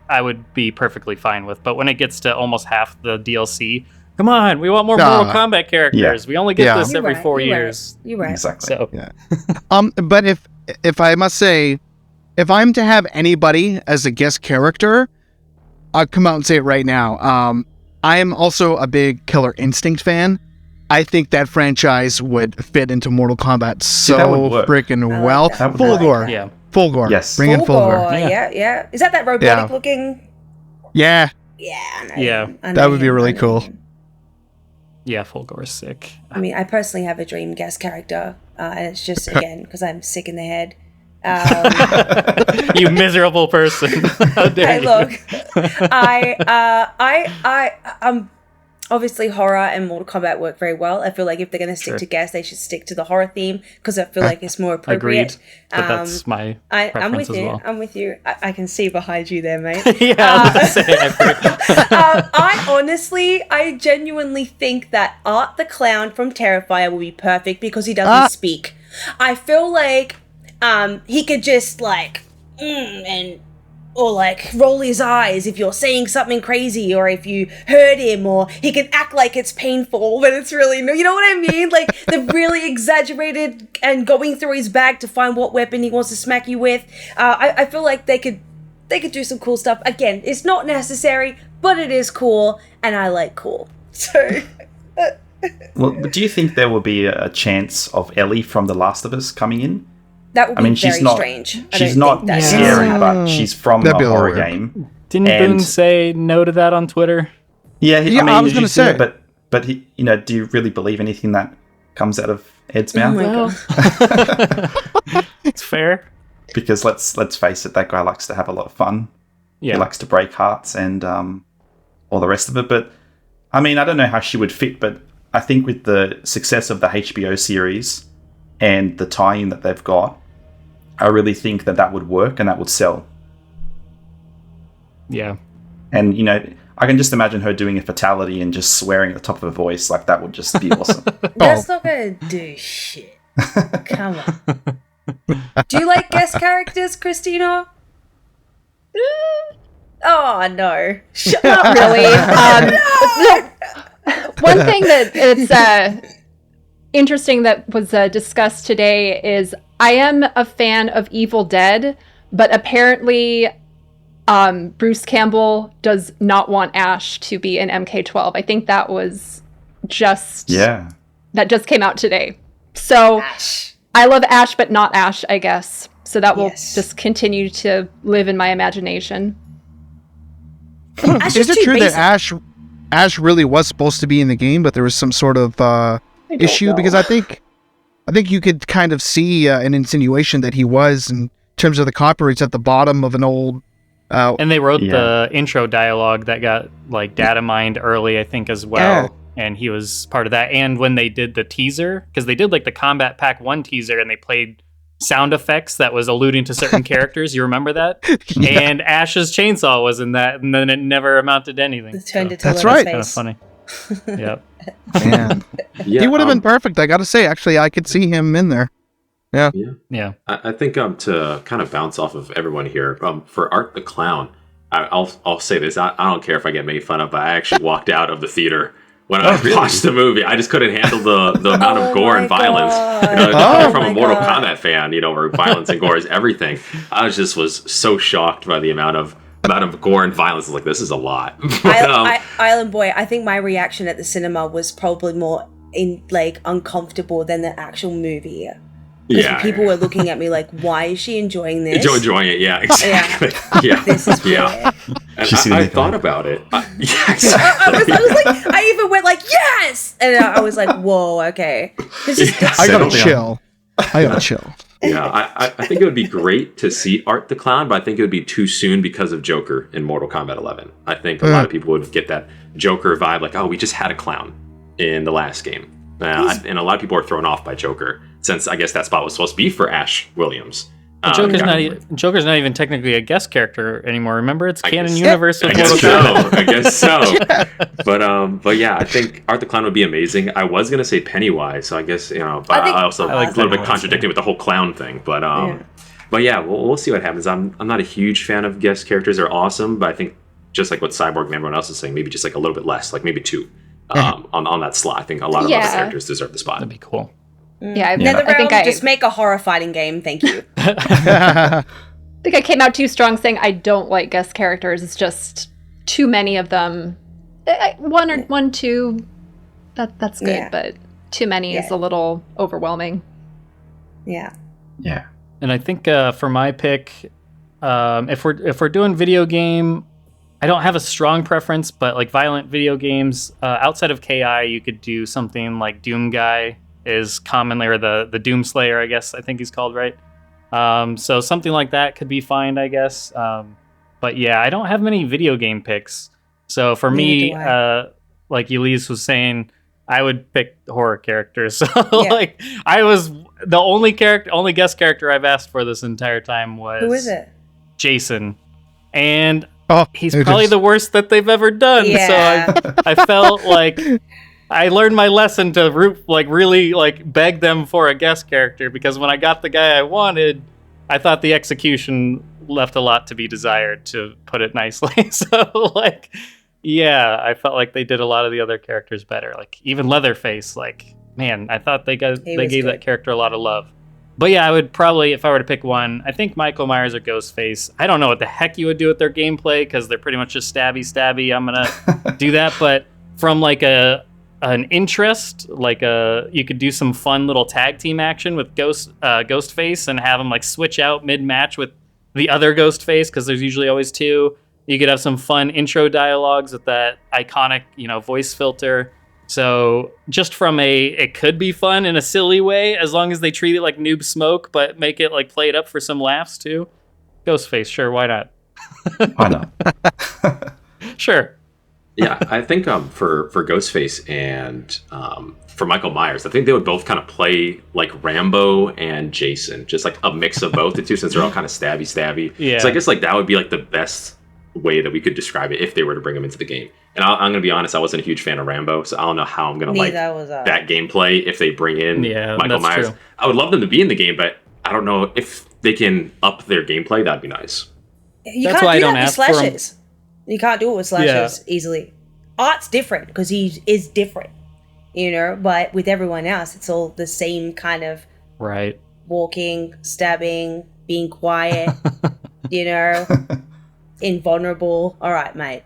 I would be perfectly fine with. But when it gets to almost half the DLC, come on, we want more Mortal Kombat characters. We only get this every 4 years. You're right. Exactly. So But if I must say, if I'm to have anybody as a guest character, I'll come out and say it right now. I am also a big Killer Instinct fan. I think that franchise would fit into Mortal Kombat so freaking well. Fulgor. yeah. Fulgor. Yes. Bring in Fulgor. Yeah. Is that robotic looking? Yeah. Yeah. I know Yeah. him. I know That would be him. really I know cool. him. Yeah, Fulgor is sick. I mean, I personally have a dream guest character, and it's just, again, because I'm sick in the head. You miserable person. How dare Hey, you? look, obviously horror and Mortal Kombat work very well. I feel like if they're going to stick to guests, they should stick to the horror theme because I feel like it's more appropriate. Agreed. But that's my I'm preference with as you. well. I'm with you. I can see behind you there, mate. Yeah, I was gonna say, I genuinely think that Art the Clown from Terrifier will be perfect because he doesn't speak. I feel like he could just or roll his eyes if you're saying something crazy, or if you hurt him, or he can act like it's painful but it's really no. You know what I mean? Like, they're really exaggerated and going through his bag to find what weapon he wants to smack you with. I feel like they could do some cool stuff. Again, it's not necessary, but it is cool, and I like cool. So. Well, do you think there will be a chance of Ellie from The Last of Us coming in? That would be very she's not strange. She's not scary, but she's from a horror game. Didn't Boone say no to that on Twitter? Yeah, I was going to say, but he, do you really believe anything that comes out of Ed's mouth? It's fair. Because let's face it, that guy likes to have a lot of fun. Yeah. He likes to break hearts and all the rest of it. But I mean, I don't know how she would fit, but I think with the success of the HBO series and the tie-in that they've got, I really think that would work and that would sell. Yeah. And, I can just imagine her doing a fatality and just swearing at the top of her voice. Like, that would just be awesome. That's not gonna do shit. Come on. Do you like guest characters, Christina? Oh, no. Shut up. Not really. One thing that it's interesting that was discussed today is I am a fan of Evil Dead, but apparently Bruce Campbell does not want Ash to be in MK12. I think that was that just came out today. So Ash. I love Ash, but not Ash, I guess. So that will just continue to live in my imagination. Is it true that Ash really was supposed to be in the game, but there was some sort of issue? Because I think you could kind of see an insinuation that he was in terms of the copyrights at the bottom of an old. And they wrote the intro dialogue that got like data mined early, I think, as well. Yeah. And he was part of that. And when they did the teaser, because they did like the Combat Pack 1 teaser, and they played sound effects that was alluding to certain characters. You remember that? Yeah. And Ash's chainsaw was in that, and then it never amounted to anything. It turned into that's right. Kind of funny. Yep. Man. He would have been perfect. I got to say, actually, I could see him in there. Yeah. I think to kind of bounce off of everyone here, for Art the Clown, I'll say this. I don't care if I get made fun of, but I actually walked out of the theater when I watched the movie. I just couldn't handle the amount of gore and violence. Coming from a Mortal Kombat fan, where violence and gore is everything. I was so shocked by the amount of gore and violence. Like, this is a lot. Island Boy, I think my reaction at the cinema was probably more uncomfortable than the actual movie. Yeah, people were looking at me like, "Why is she enjoying this?" Enjoying it, yeah, exactly. Yeah, this is weird. And I thought about it. Exactly. I was like, I even went like, "Yes!" And I was like, "Whoa, okay." I gotta chill. Yeah, I think it would be great to see Art the Clown, but I think it would be too soon because of Joker in Mortal Kombat 11. I think a lot of people would get that Joker vibe, like, "Oh, we just had a clown in the last game," and a lot of people are thrown off by Joker, since I guess that spot was supposed to be for Ash Williams. Joker's not even technically a guest character anymore. Remember, it's canon universe with Mortal Kombat. I guess so. Yeah. But yeah, I think Art the Clown would be amazing. I was gonna say Pennywise, so I guess but I also like a little bit contradicting with the whole clown thing. But yeah, we'll see what happens. I'm not a huge fan of guest characters. They're awesome, but I think just like what Cyborg and everyone else is saying, maybe just like a little bit less, like maybe 2 on that slot. I think a lot of other characters deserve the spot. That'd be cool. Yeah, I think just make a horror fighting game. Thank you. I think I came out too strong saying I don't like guest characters. It's just too many of them. One, two, that's good, but too many is a little overwhelming. Yeah. Yeah. And I think for my pick, if we're doing video game, I don't have a strong preference, but like violent video games outside of KI, you could do something like Doom Guy is commonly, or the Doomslayer, I guess I think he's called, right? So something like that could be fine, I guess. But yeah, I don't have many video game picks. So for me, like Elise was saying, I would pick horror characters. So like I was the only guest character I've asked for this entire time was who is it? Jason, and he's probably the worst that they've ever done. Yeah. So I felt like I learned my lesson to really beg them for a guest character, because when I got the guy I wanted, I thought the execution left a lot to be desired, to put it nicely. So I felt like they did a lot of the other characters better. Like even Leatherface, man, I thought they gave that character a lot of love. But yeah, I would probably, if I were to pick one, I think Michael Myers or Ghostface. I don't know what the heck you would do with their gameplay, because they're pretty much just stabby. I'm gonna do that, but from an interest, you could do some fun little tag team action with Ghostface and have him switch out mid-match with the other Ghostface, because there's usually always 2. You could have some fun intro dialogues with that iconic, voice filter. So just from it could be fun in a silly way, as long as they treat it like Noob Smoke, but make it play it up for some laughs too. Ghostface, sure, why not? Why not? Sure. Yeah, I think for Ghostface and for Michael Myers, I think they would both kind of play like Rambo and Jason, just like a mix of both the two, since they're all kind of stabby. Yeah. So I guess that would be the best way that we could describe it if they were to bring him into the game. And I'm going to be honest, I wasn't a huge fan of Rambo, so I don't know how I'm going to like that gameplay if they bring in Michael Myers. True. I would love them to be in the game, but I don't know if they can up their gameplay. That'd be nice. That's why I don't ask for him. You can't do it with slashers easily. Art's different because he is different, but with everyone else, it's all the same kind of walking, stabbing, being quiet, invulnerable. All right, mate.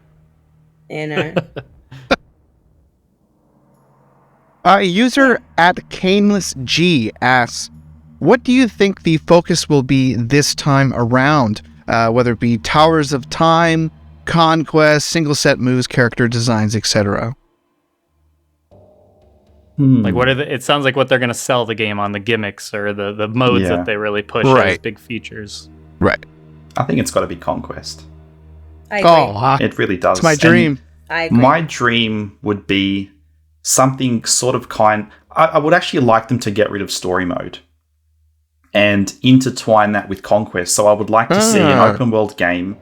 User at CanelessG asks, what do you think the focus will be this time around? Whether it be Towers of Time, Conquest, single set moves, character designs, etc. Like, what are it sounds like what they're going to sell the game on, the gimmicks or the modes that they really push as big features. Right. I think it's got to be Conquest. I agree. Oh, It really does. it's my dream. I agree. My dream would be something sort of I would actually like them to get rid of story mode and intertwine that with Conquest. So I would like to see an open world game.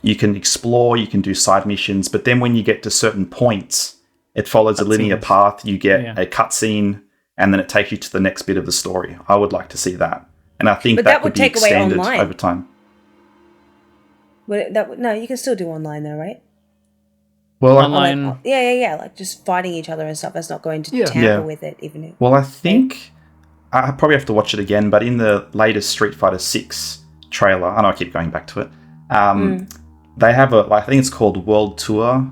You can explore, you can do side missions, but then when you get to certain points, it follows a linear path. You get a cutscene, and then it takes you to the next bit of the story. I would like to see that. And I think that could be take away extended online. over time. No, you can still do online though, right? Well, Online. Yeah. Like just fighting each other and stuff. That's not going to tamper with it, even if. Well, I think I probably have to watch it again, but in the latest Street Fighter 6 trailer, I know I keep going back to it. They have I think it's called World Tour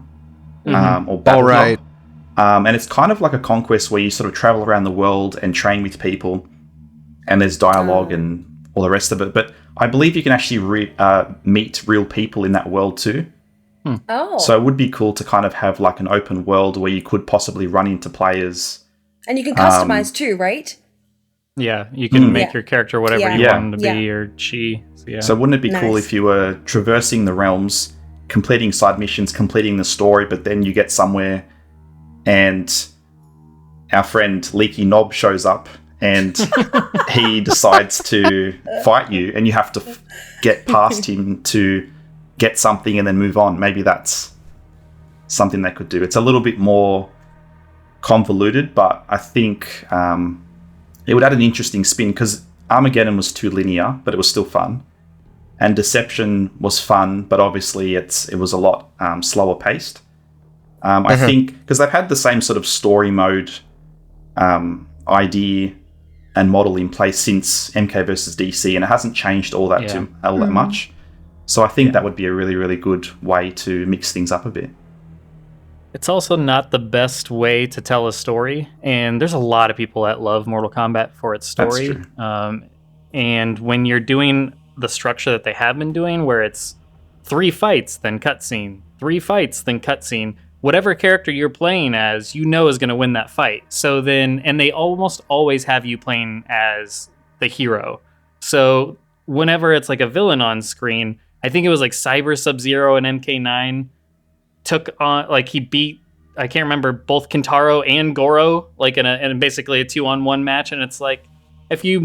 or Battle. All right. And it's kind of like a Conquest where you sort of travel around the world and train with people, and there's dialogue and all the rest of it. But I believe you can actually meet real people in that world too. Oh. So it would be cool to kind of have like an open world where you could possibly run into players. And you can customize too, right? Yeah, you can make your character whatever you want him to be, or she. So wouldn't it be cool if you were traversing the realms, completing side missions, completing the story, but then you get somewhere and our friend Leaky Knob shows up and he decides to fight you, and you have to get past him to get something and then move on. Maybe that's something they could do. It's a little bit more convoluted, but I think it would add an interesting spin, because Armageddon was too linear, but it was still fun. And Deception was fun, but obviously it was a lot slower paced. I think because they've had the same sort of story mode idea and model in place since MK versus DC, and it hasn't changed all that that much. So I think that would be a really, really good way to mix things up a bit. It's also not the best way to tell a story, and there's a lot of people that love Mortal Kombat for its story. That's true. And when you're doing the structure that they have been doing, where it's 3 fights, then cutscene, 3 fights, then cutscene, whatever character you're playing as, you know is going to win that fight. So then, and they almost always have you playing as the hero. So whenever it's like a villain on screen, I think it was like Cyber Sub-Zero and MK9 took on, like he beat, I can't remember, both Kintaro and Goro, like in basically a 2-on-1 match. And it's like, if you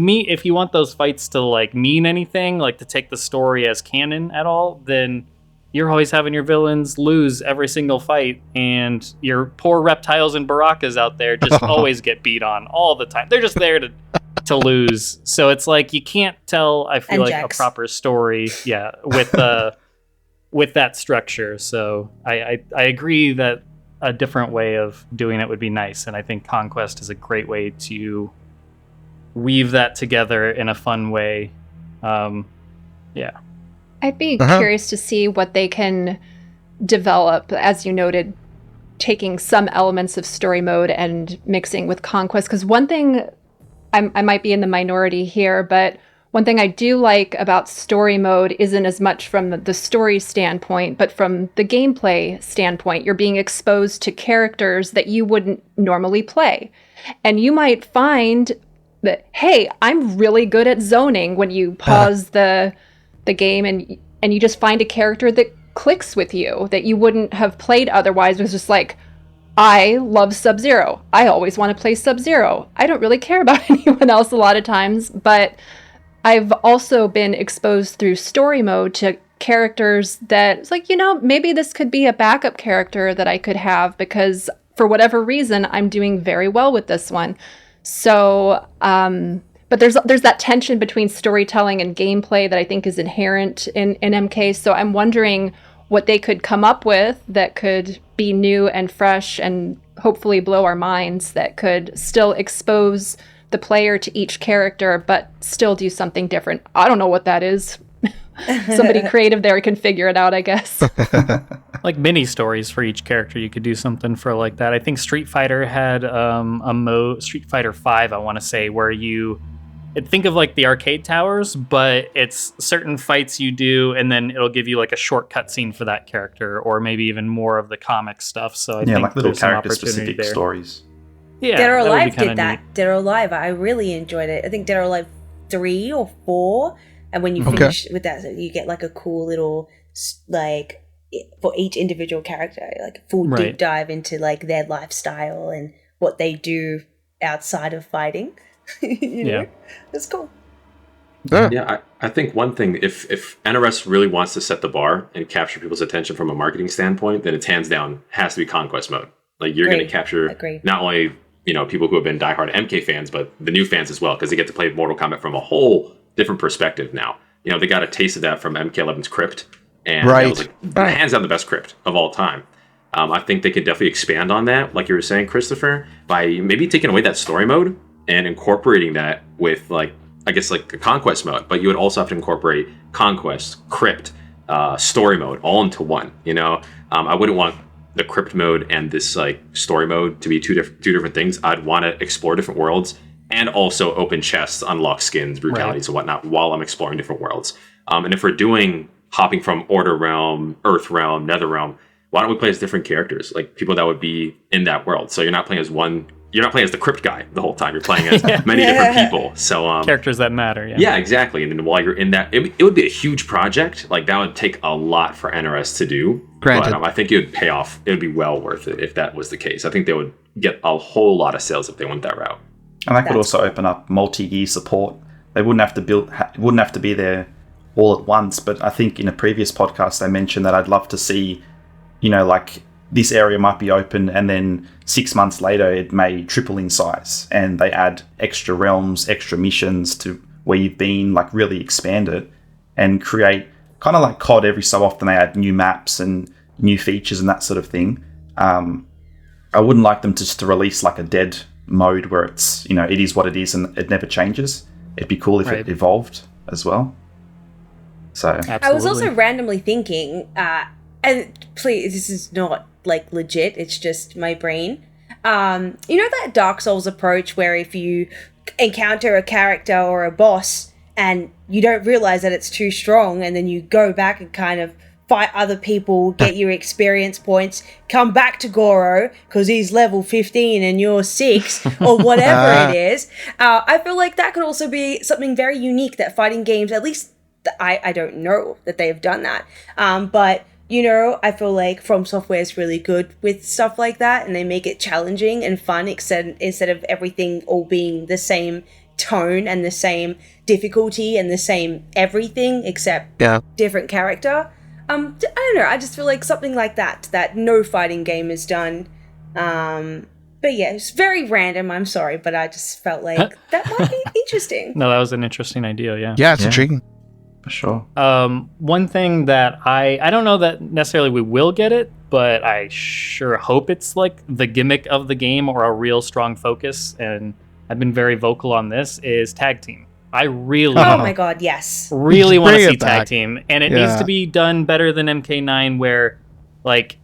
want those fights to like mean anything, like to take the story as canon at all, then you're always having your villains lose every single fight, and your poor reptiles and Barakas out there just always get beat on all the time. They're just there to lose. So it's like you can't tell, I feel, like a proper story, with that structure. So I agree that a different way of doing it would be nice, and I think Conquest is a great way to weave that together in a fun way. I'd be curious to see what they can develop, as you noted, taking some elements of story mode and mixing with Conquest. Because one thing, I might be in the minority here, but one thing I do like about story mode isn't as much from the story standpoint, but from the gameplay standpoint. You're being exposed to characters that you wouldn't normally play. And you might find that, hey, I'm really good at zoning when you pause the game and you just find a character that clicks with you that you wouldn't have played otherwise. It was just like, I love Sub-Zero. I always want to play Sub-Zero. I don't really care about anyone else a lot of times, but I've also been exposed through story mode to characters that it's like, maybe this could be a backup character that I could have because for whatever reason, I'm doing very well with this one. So, but there's that tension between storytelling and gameplay that I think is inherent in MK. So I'm wondering what they could come up with that could be new and fresh and hopefully blow our minds, that could still expose the player to each character, but still do something different. I don't know what that is. Somebody creative there can figure it out, I guess. Like mini stories for each character, you could do something for like that. I think Street Fighter had a mode, Street Fighter 5, I want to say, where you think of like the arcade towers, but it's certain fights you do, and then it'll give you like a short cutscene for that character, or maybe even more of the comic stuff. So I think like little there's some character opportunity specific there. stories. Yeah, Dead or that would be Alive kinda did that. neat. Dead or Alive, I really enjoyed it. I think Dead or Alive 3 or 4, and when you Okay. finish with that, so you get like a cool little like for each individual character, like a full Right. deep dive into like their lifestyle and what they do outside of fighting. You know, Yeah. it's cool. Yeah, I think one thing, if NRS really wants to set the bar and capture people's attention from a marketing standpoint, then it's hands down has to be conquest mode. Like you're going to Agreed. capture Agreed. not only people who have been diehard MK fans, but the new fans as well, because they get to play Mortal Kombat from a whole different perspective now. They got a taste of that from MK11's Crypt, and that was like hands down the best Crypt of all time. I think they could definitely expand on that, like you were saying, Christopher, by maybe taking away that story mode and incorporating that with like a conquest mode. But you would also have to incorporate conquest, Crypt, story mode all into one. I wouldn't want the Crypt mode and this like story mode to be two different things. I'd want to explore different worlds and also open chests, unlock skins, brutalities, and whatnot while I'm exploring different worlds. And if we're doing hopping from Order Realm, Earth Realm, Nether Realm, why don't we play as different characters, like people that would be in that world? So you're not playing as the Crypt guy the whole time. You're playing as many different people. So Characters that matter. Yeah. yeah, exactly. And then while you're in that, it would be a huge project. Like that would take a lot for NRS to do. Granted. But I think it would pay off. It would be well worth it if that was the case. I think they would get a whole lot of sales if they went that route. And that could also open up multi-year support. They wouldn't have to wouldn't have to be there all at once. But I think in a previous podcast, I mentioned that I'd love to see, like this area might be open and then 6 months later it may triple in size and they add extra realms, extra missions to where you've been, like really expand it and create kind of like COD. Every so often they add new maps and new features and that sort of thing. I wouldn't like them just to release like a dead mode where it's, it is what it is and it never changes. It'd be cool if it evolved as well. So Absolutely. I was also randomly thinking, and please, this is not like legit, it's just my brain. That Dark Souls approach where if you encounter a character or a boss and you don't realize that it's too strong and then you go back and kind of fight other people, get your experience points, come back to Goro because he's level 15 and you're 6 or whatever it is. I feel like that could also be something very unique that fighting games, at least I don't know that they have done that. But I feel like From Software is really good with stuff like that, and they make it challenging and fun instead of everything all being the same tone and the same difficulty and the same everything except different character. I don't know. I just feel like something like that no fighting game has done. But yeah, it's very random. I'm sorry, but I just felt like that might be interesting. No, that was an interesting idea. Yeah. Yeah, it's intriguing. for sure. One thing that I don't know that necessarily we will get it, but I sure hope it's like the gimmick of the game or a real strong focus, and I've been very vocal on this, is tag team. I really Oh my god, yes. really want to Bring see it back. tag team, and it needs to be done better than MK9, where like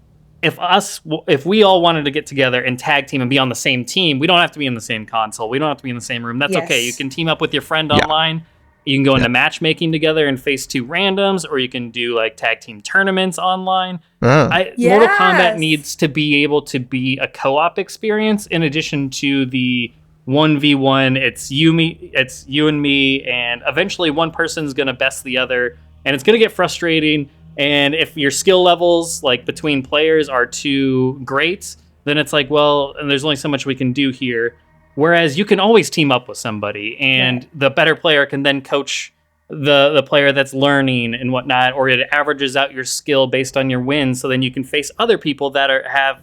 if we all wanted to get together and tag team and be on the same team, we don't have to be in the same console, we don't have to be in the same room. That's Yes. okay. You can team up with your friend online. You can go into matchmaking together and face 2 randoms, or you can do like tag team tournaments online. Mortal Kombat needs to be able to be a co-op experience in addition to the 1v1. It's you and me, and eventually one person's gonna best the other, and it's gonna get frustrating. And if your skill levels like between players are too great, then it's like, well, and there's only so much we can do here. Whereas you can always team up with somebody, and the better player can then coach the player that's learning and whatnot, or it averages out your skill based on your wins. So then you can face other people that have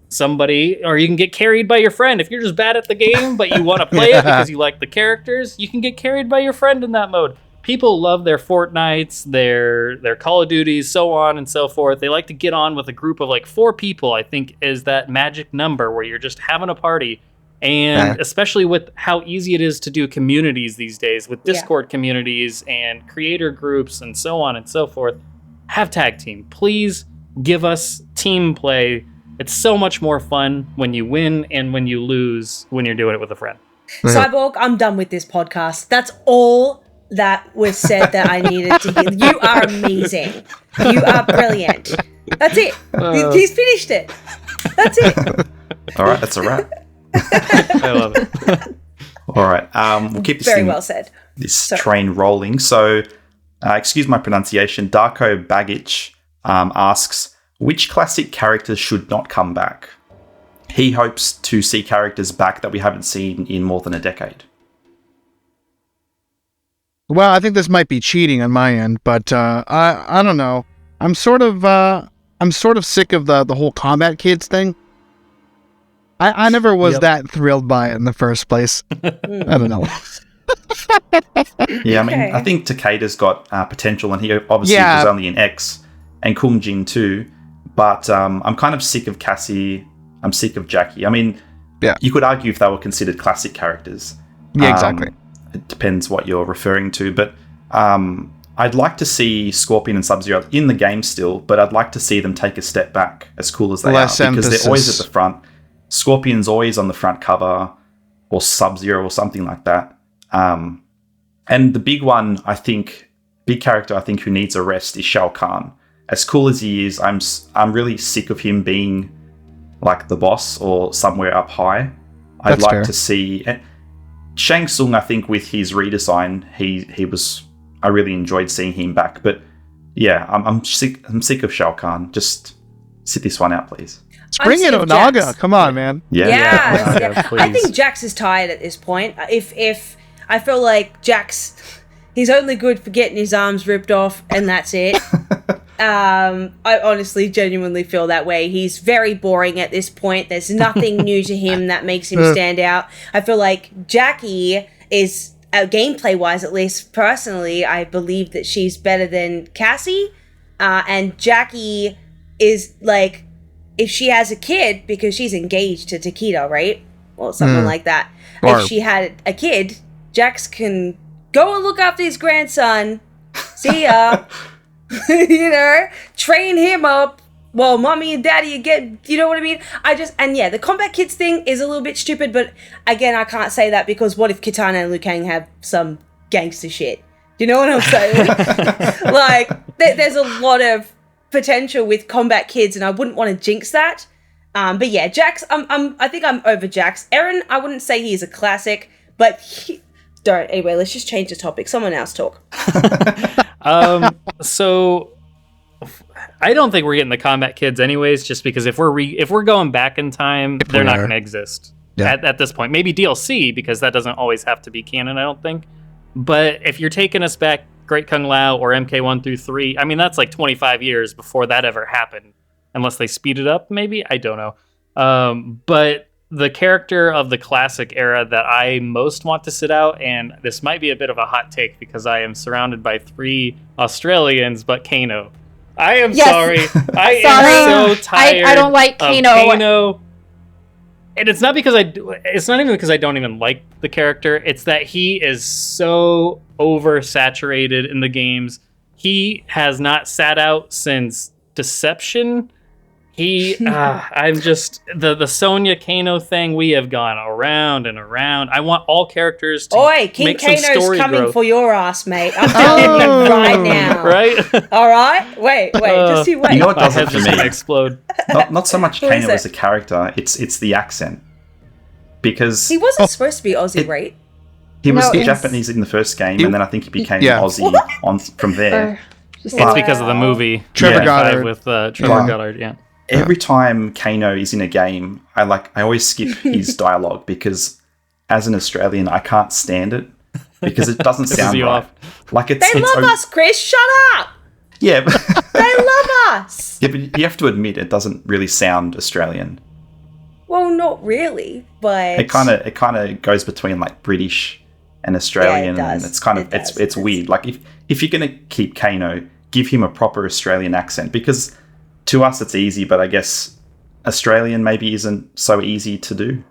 somebody, or you can get carried by your friend. If you're just bad at the game, but you want to play it because you like the characters, you can get carried by your friend in that mode. People love their Fortnites, their Call of Duties, so on and so forth. They like to get on with a group of like 4 people, I think is that magic number where you're just having a party. And especially with how easy it is to do communities these days with Discord communities and creator groups and so on and so forth, have tag team. Please give us team play. It's so much more fun when you win and when you lose when you're doing it with a friend. Cyborg, I'm done with this podcast. That's all that was said that I needed to hear. You are amazing. You are brilliant. That's it. He's finished it. That's it. All right, that's a wrap. I love it. All right. We'll keep this Very thing, well said. this train rolling. So, excuse my pronunciation. Darko Bagic asks, which classic characters should not come back? He hopes to see characters back that we haven't seen in more than a decade. Well, I think this might be cheating on my end, but I don't know. I'm sort of sick of the whole Kombat Kids thing. I never was that thrilled by it in the first place. I don't know. Yeah, I mean, Okay. I think Takeda's got potential, and he obviously was only in X, and Kung Jin too. But I'm kind of sick of Cassie. I'm sick of Jackie. I mean, you could argue if they were considered classic characters. Yeah, exactly. It depends what you're referring to, but I'd like to see Scorpion and Sub-Zero in the game still, but I'd like to see them take a step back, as cool as they Less are, because emphasis. they're always at the front. Scorpion's always on the front cover, or Sub-Zero, or something like that. And the big one, I think, big character I think who needs a rest is Shao Kahn. As cool as he is, I'm really sick of him being like the boss or somewhere up high. I'd That's like fair. to see Shang Tsung. I think with his redesign, he was. I really enjoyed seeing him back. But yeah, I'm sick. I'm sick of Shao Kahn. Just sit this one out, please. Spring sick it, of Onaga. Jax. Come on, man. Yeah. Yes, Yeah, yeah. I please. think Jax is tired at this point. If I feel like Jax, he's only good for getting his arms ripped off, and that's it. I honestly, genuinely feel that way. He's very boring at this point. There's nothing new to him that makes him stand out. I feel like Jackie is, gameplay-wise at least, personally, I believe that she's better than Cassie. And Jackie is, like, if she has a kid, because she's engaged to Takeda, right? Or something like that. Or- If she had a kid, Jax can go and look after his grandson. See ya. Train him up while mommy and daddy get, you know what I mean? The Kombat Kids thing is a little bit stupid, but again, I can't say that because what if Kitana and Liu Kang have some gangster shit? Do you know what I'm saying? Like, there's a lot of potential with Kombat Kids, and I wouldn't want to jinx that. But yeah, Jax, I think I'm over Jax. Eren, I wouldn't say he's a classic, but don't. Anyway, let's just change the topic. Someone else talk. So I don't think we're getting the Combat Kids anyways, just because if we're going back in time, they're not are. going to exist Yeah. at this point. Maybe DLC, because that doesn't always have to be canon, I don't think. But if you're taking us back, Great Kung Lao or MK1 through 3, I mean, that's like 25 years before that ever happened. Unless they speed it up, maybe? I don't know. But the character of the classic era that I most want to sit out, and this might be a bit of a hot take because I am surrounded by 3 Australians, but Kano. I am Yes. sorry. I Sorry. am so tired. I don't like of Kano. And it's not because it's not even because I don't even like the character. It's that he is so oversaturated in the games. He has not sat out since Deception. I'm just the Sonya Kano thing. We have gone around and around. I want all characters to Oi, King make some Kano's story coming growth. for your ass, mate. I'm telling you right now. Right? All right? Wait, just you wait. You know what My does it head's for just gonna me? explode. Not so much Who is Kano as it? a character. It's the accent, because He wasn't supposed to be Aussie, right? he was No, it's- Japanese in the first game, and then I think he became Yeah. Aussie on from there. Just It's because of the movie Trevor Yeah. Goddard. with Trevor Yeah. Goddard. Yeah. Every time Kano is in a game, I always skip his dialogue because as an Australian, I can't stand it because it doesn't sound you right. off. Like They it's love us, Chris. Shut up. Yeah, but, They love us. yeah, but you have to admit it doesn't really sound Australian. Well, not really, but It kind of goes between like British and Australian, does. and it's kind of It does. it's weird. Like if you're gonna keep Kano, give him a proper Australian accent, because to us it's easy, but I guess Australian maybe isn't so easy to do.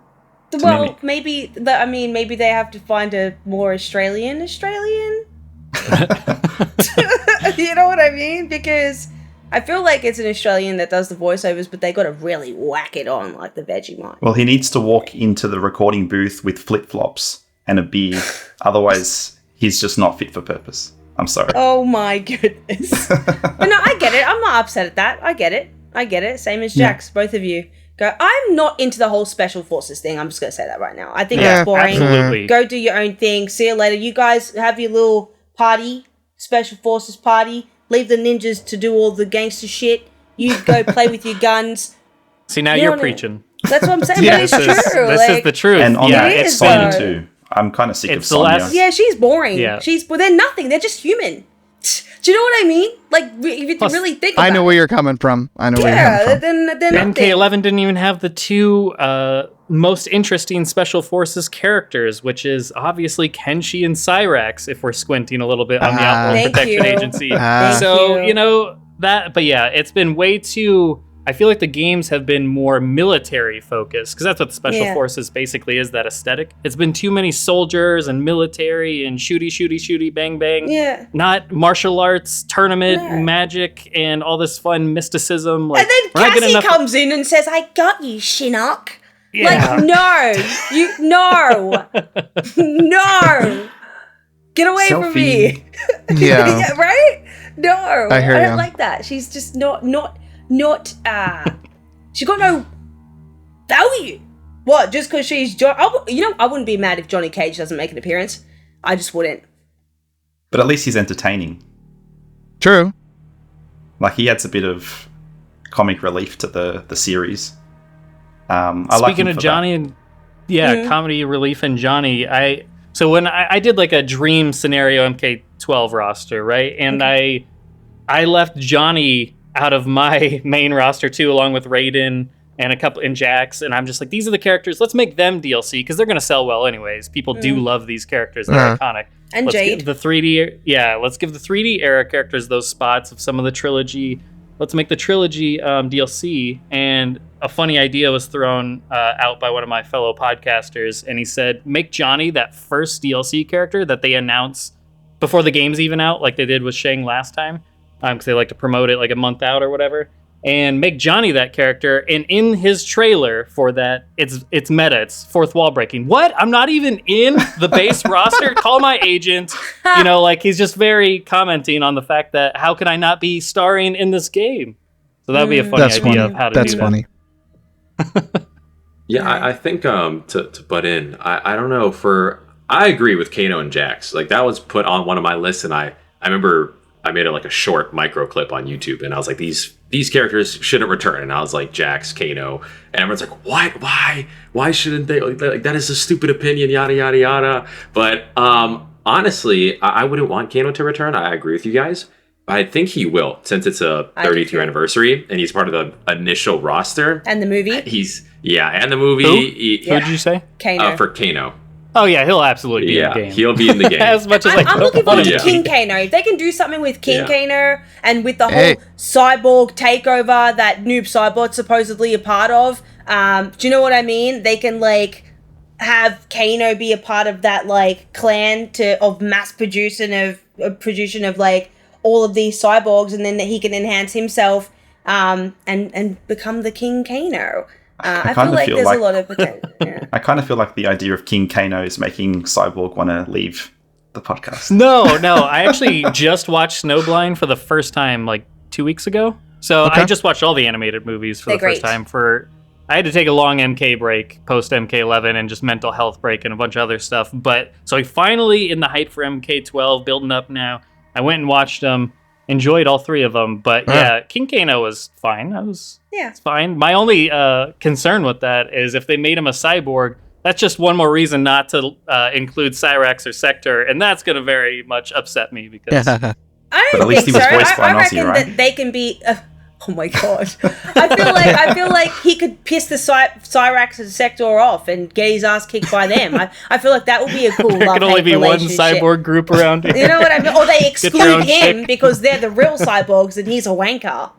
Well, mimic. maybe they have to find a more Australian. You know what I mean? Because I feel like it's an Australian that does the voiceovers, but they got to really whack it on like the Vegemite. Well, he needs to walk into the recording booth with flip-flops and a beer. Otherwise, he's just not fit for purpose. I'm sorry. Oh my goodness. But no, I get it. I'm not upset at that. I get it. Same as Jax. Both of you. go. I'm not into the whole special forces thing. I'm just going to say that right now. I think Yeah, it's boring. absolutely. Go do your own thing. See you later. You guys have your little party, special forces party. Leave the ninjas to do all the gangster shit. You go play with your guns. See, now You you're know, preaching. That's what I'm saying. Yeah, but it's This is true. this is the truth. And on yeah, that, it's Sonya though. too. I'm kind of sick of It's the Sonya. last- Yeah, she's boring. Yeah. Well, they're nothing. They're just human. Do you know what I mean? Like, if you Plus, really think about I know it. where you're coming from. I know where you're Yeah, coming from. they're nothing. MK11 didn't even have the two most interesting special forces characters, which is obviously Kenshi and Cyrax, if we're squinting a little bit on the Outlaw Thank Protection you. Agency. Thank So, you. that, but yeah, it's been way too. I feel like the games have been more military focused because that's what the special Yeah. forces basically is, that aesthetic. It's been too many soldiers and military and shooty, bang, bang. Yeah. Not martial arts, tournament, No. magic, and all this fun mysticism. Like, And then we're not getting Cassie enough- comes in and says, "I got you, Shinnok." Yeah. Like, no, no, get away from me. Yeah. Yeah, right? No, I hear don't ya. like that. She's just not. She got no value. What? Just because she's I wouldn't be mad if Johnny Cage doesn't make an appearance. I just wouldn't. But at least he's entertaining. True. Like, he adds a bit of comic relief to the series. I like Speaking him of for Johnny and comedy relief and Johnny, so when I did like a dream scenario MK12 roster, right? And I left Johnny out of my main roster too, along with Raiden and a couple and Jax, and I'm just like, these are the characters. Let's make them DLC because they're gonna sell well anyways. People do love these characters; they're iconic. And Let's Jade. give the 3D, let's give the 3D era characters those spots of some of the trilogy. Let's make the trilogy DLC. And a funny idea was thrown out by one of my fellow podcasters, and he said, make Johnny that first DLC character that they announce before the game's even out, like they did with Shang last time, because they like to promote it like a month out or whatever. And make Johnny that character, and in his trailer for that, it's meta, it's fourth wall breaking. What? I'm not even in the base roster? Call my agent. Like, he's just very commenting on the fact that how can I not be starring in this game? So that'd be a funny That's idea funny. of how to That's do funny. Yeah, I think to butt in, I don't know. I agree with Kano and Jax. Like, that was put on one of my lists, and I remember I made it like a short micro clip on YouTube, and I was like, these characters shouldn't return. And I was like, Jax, Kano, and everyone's like, what? Why shouldn't they? Like, that is a stupid opinion, yada yada yada. But honestly, I wouldn't want Kano to return. I agree with you guys. I think he will, since it's a I do 30th too. year anniversary, and he's part of the initial roster. And the movie. And the movie. Who did you say? Kano. For Kano. Oh yeah, he'll absolutely be in Yeah, the game. he'll be in the game. As much as I'm looking forward to Yeah. King Kano. If they can do something with King Yeah. Kano and with the whole Hey. cyborg takeover that Noob Saibot's supposedly a part of, do you know what I mean? They can like have Kano be a part of that like clan of mass production of like all of these cyborgs, and then he can enhance himself and become the King Kano. I feel kinda like feel there's like- a lot of potential. Yeah. I kind of feel like the idea of King Kano is making Cyborg want to leave the podcast. No. I actually just watched Snowblind for the first time like 2 weeks ago. So Okay. I just watched all the animated movies for They're the first great. time. I had to take a long MK break, post MK11, and just mental health break and a bunch of other stuff. But so I finally, in the hype for MK12, building up now, I went and watched them, enjoyed all three of them. But yeah, King Kano was fine. Yeah. It's fine. My only concern with that is if they made him a cyborg, that's just one more reason not to include Cyrax or Sector, and that's going to very much upset me because I But don't at least think he was so. voiced by I an Aussie, reckon right? that they can be. Oh my god! I feel like he could piss the Cyrax and Sector off and get his ass kicked by them. I feel like that would be a cool there love can only hate be one relationship. cyborg group around here. You know what I mean? Or they your exclude own him chick. because they're the real cyborgs and he's a wanker.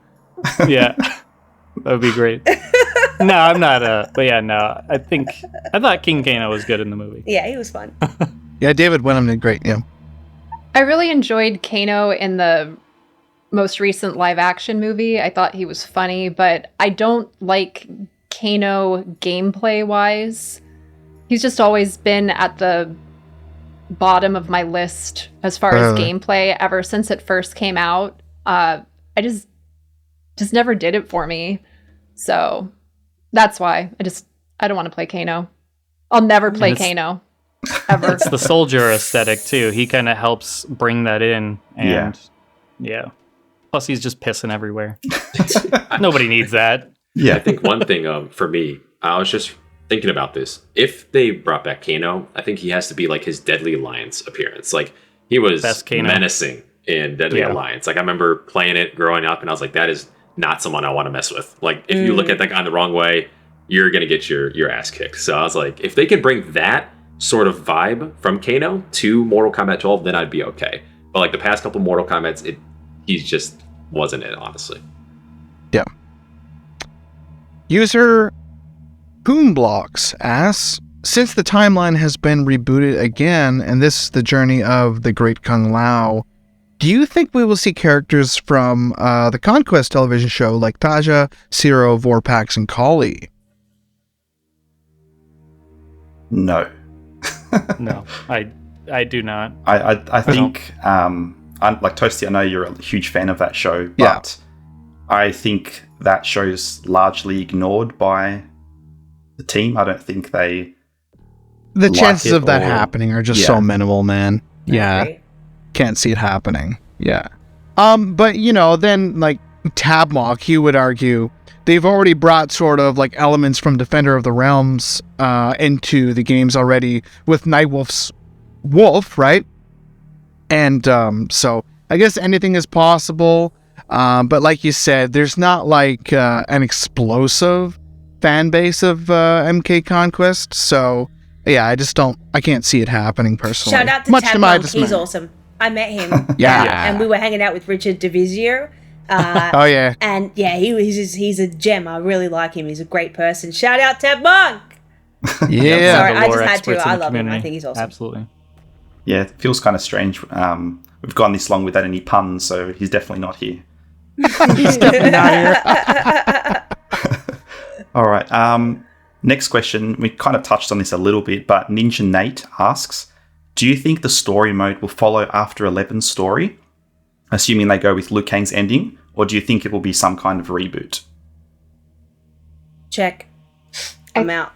Yeah, that would be great. No, I'm not. But yeah, no. I thought King Kano was good in the movie. Yeah, he was fun. Yeah, David Wenham did great. Yeah. I really enjoyed Kano in the most recent live action movie. I thought he was funny, but I don't like Kano gameplay wise. He's just always been at the bottom of my list as far as gameplay ever since it first came out. I just never did it for me. So That's why. I don't want to play Kano. I'll never play Kano. Ever. It's the soldier aesthetic too. He kind of helps bring that in, and yeah. Plus, he's just pissing everywhere. Nobody needs that. I think one thing for me, I was just thinking about this. If they brought back Kano, I think he has to be like his Deadly Alliance appearance. Like, he was menacing in Deadly Alliance. Like, I remember playing it growing up, and I was like, that is not someone I want to mess with. Like, if you look at that guy in the wrong way, you're going to get your ass kicked. So I was like, if they could bring that sort of vibe from Kano to Mortal Kombat 12, then I'd be okay. But like the past couple Mortal Kombats, he just wasn't it, honestly. Yeah. User Poomblocks asks, since the timeline has been rebooted again, and this is the journey of the Great Kung Lao, do you think we will see characters from the Conquest television show like Taja, Ciro, Vorpax, and Kali? No. No, I do not. I think, like Toasty, I know you're a huge fan of that show, but I think that show's largely ignored by the team. I don't think they... The chances of that happening are just so minimal, man. Yeah. Can't see it happening. Yeah. But, then, like, Tabmock, he would argue they've already brought sort of like elements from Defender of the Realms into the games already with Nightwolf's wolf, right? And so I guess anything is possible. But like you said, there's not like an explosive fan base of MK Conquest. So yeah, I can't see it happening personally. Shout out to Tabmonk, he's awesome. I met him. And we were hanging out with Richard DeVizio. Oh yeah, and yeah, he's a gem. I really like him. He's a great person. Shout out Tab Monk. Yeah, sorry, I just had to. I love him. I think he's awesome. Absolutely. Yeah, it feels kind of strange. We've gone this long without any puns, so he's definitely not here. He's definitely not here. All right. Next question. We kind of touched on this a little bit, but Ninja Nate asks, do you think the story mode will follow after 11's story, assuming they go with Liu Kang's ending, or do you think it will be some kind of reboot? Check. I'm out.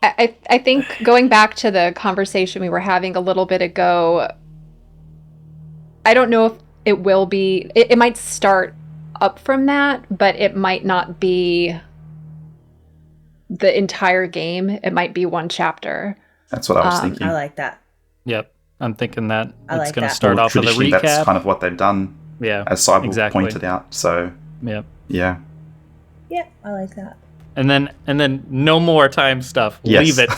I think going back to the conversation we were having a little bit ago, I don't know if it will be... It might start up from that, but it might not be the entire game. It might be one chapter. That's what I was thinking. I like that. Yep. I'm thinking that it's going to that. start off with a recap. That's kind of what they've done, as Cyborg pointed out. So, yeah. Yeah, I like that. And then no more time stuff. Yes. Leave it.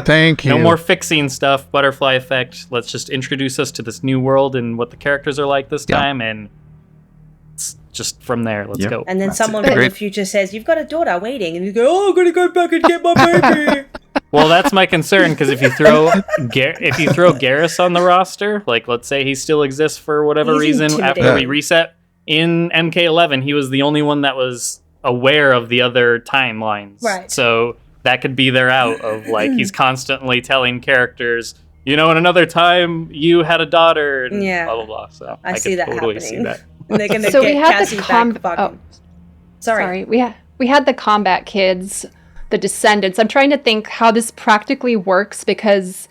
Thank you. No more fixing stuff, butterfly effect. Let's just introduce us to this new world and what the characters are like this time, and it's just from there. Let's go. And then someone from the future says, "You've got a daughter waiting," and you go, "Oh, I'm gonna go back and get my baby." Well, that's my concern, because if you throw Garrus on the roster, like let's say he still exists for whatever reason after we reset in MK11, he was the only one that was aware of the other timelines. Right. So that could be their out of like he's constantly telling characters, in another time you had a daughter and blah blah blah. So I see that totally happening. See that. And they're gonna so get we had Cassie back. Sorry. We had the Kombat kids, the Descendants. I'm trying to think how this practically works, because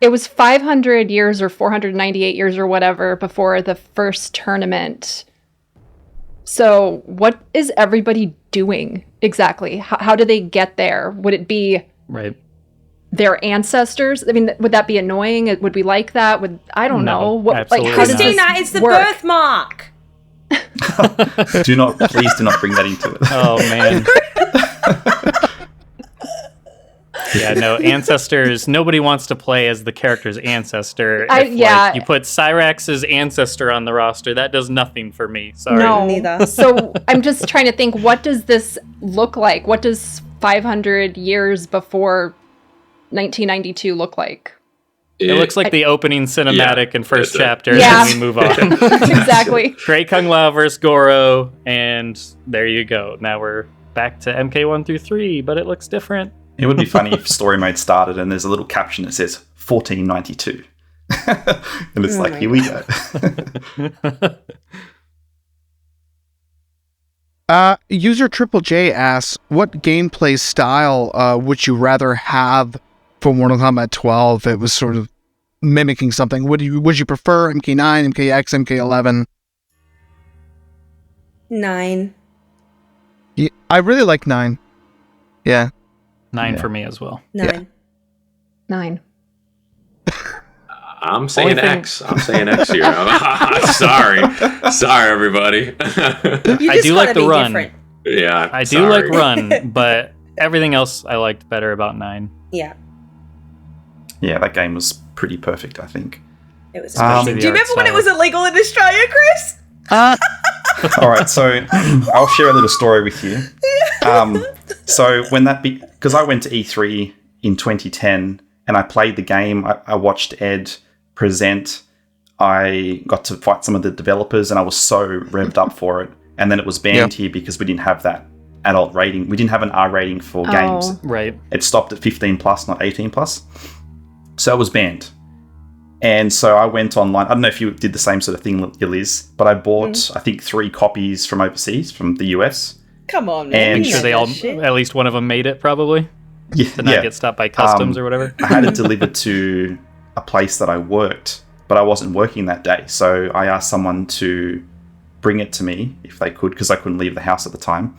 it was 500 years or 498 years or whatever before the first tournament. So what is everybody doing exactly? How do they get there? Would it be their ancestors? I mean, would that be annoying? Would we like that? I don't know. What, like, how Christina, it's the birthmark. Please do not bring that into it. Oh man. Yeah, no, ancestors. Nobody wants to play as the character's ancestor. If, you put Cyrax's ancestor on the roster, that does nothing for me. Sorry. No, neither. So I'm just trying to think, what does this look like? What does 500 years before 1992 look like? It looks like the opening cinematic and first chapter, and Yeah. then we move on. Exactly. Great Kung Lao versus Goro, and there you go. Now we're back to MK1 through 3, but it looks different. It would be funny if story mode started and there's a little caption that says 1492. And it's here we go. User Triple J asks, what gameplay style would you rather have for Mortal Kombat 12? It was sort of mimicking something. Would you prefer MK9, MKX, MK11? 9. Yeah, I really like 9. Yeah. 9 for me as well. 9. Yeah. 9. I'm saying Only thing- X. I'm saying X here. Sorry, everybody. You I just do gotta like the be run. different. Yeah, I do like run, but everything else I liked better about 9. Yeah, Yeah, that game was pretty perfect, I think. it was. Um, amazing. Do you remember when it was illegal in Australia, Chris? All right, so I'll share a little story with you. So when because I went to E3 in 2010 and I played the game, I watched Ed present. I got to fight some of the developers and I was so revved up for it. And then it was banned here because we didn't have that adult rating. We didn't have an R rating for games. Right. It stopped at 15 plus, not 18 plus. So it was banned. And so I went online. I don't know if you did the same sort of thing, Liz, but I bought, I think, 3 copies from overseas, from the US. Come on, man. And- you Sure know they that all, shit. at least one of them made it probably. Yeah, To not get stopped by customs or whatever. I had it delivered to a place that I worked, but I wasn't working that day. So I asked someone to bring it to me if they could, because I couldn't leave the house at the time.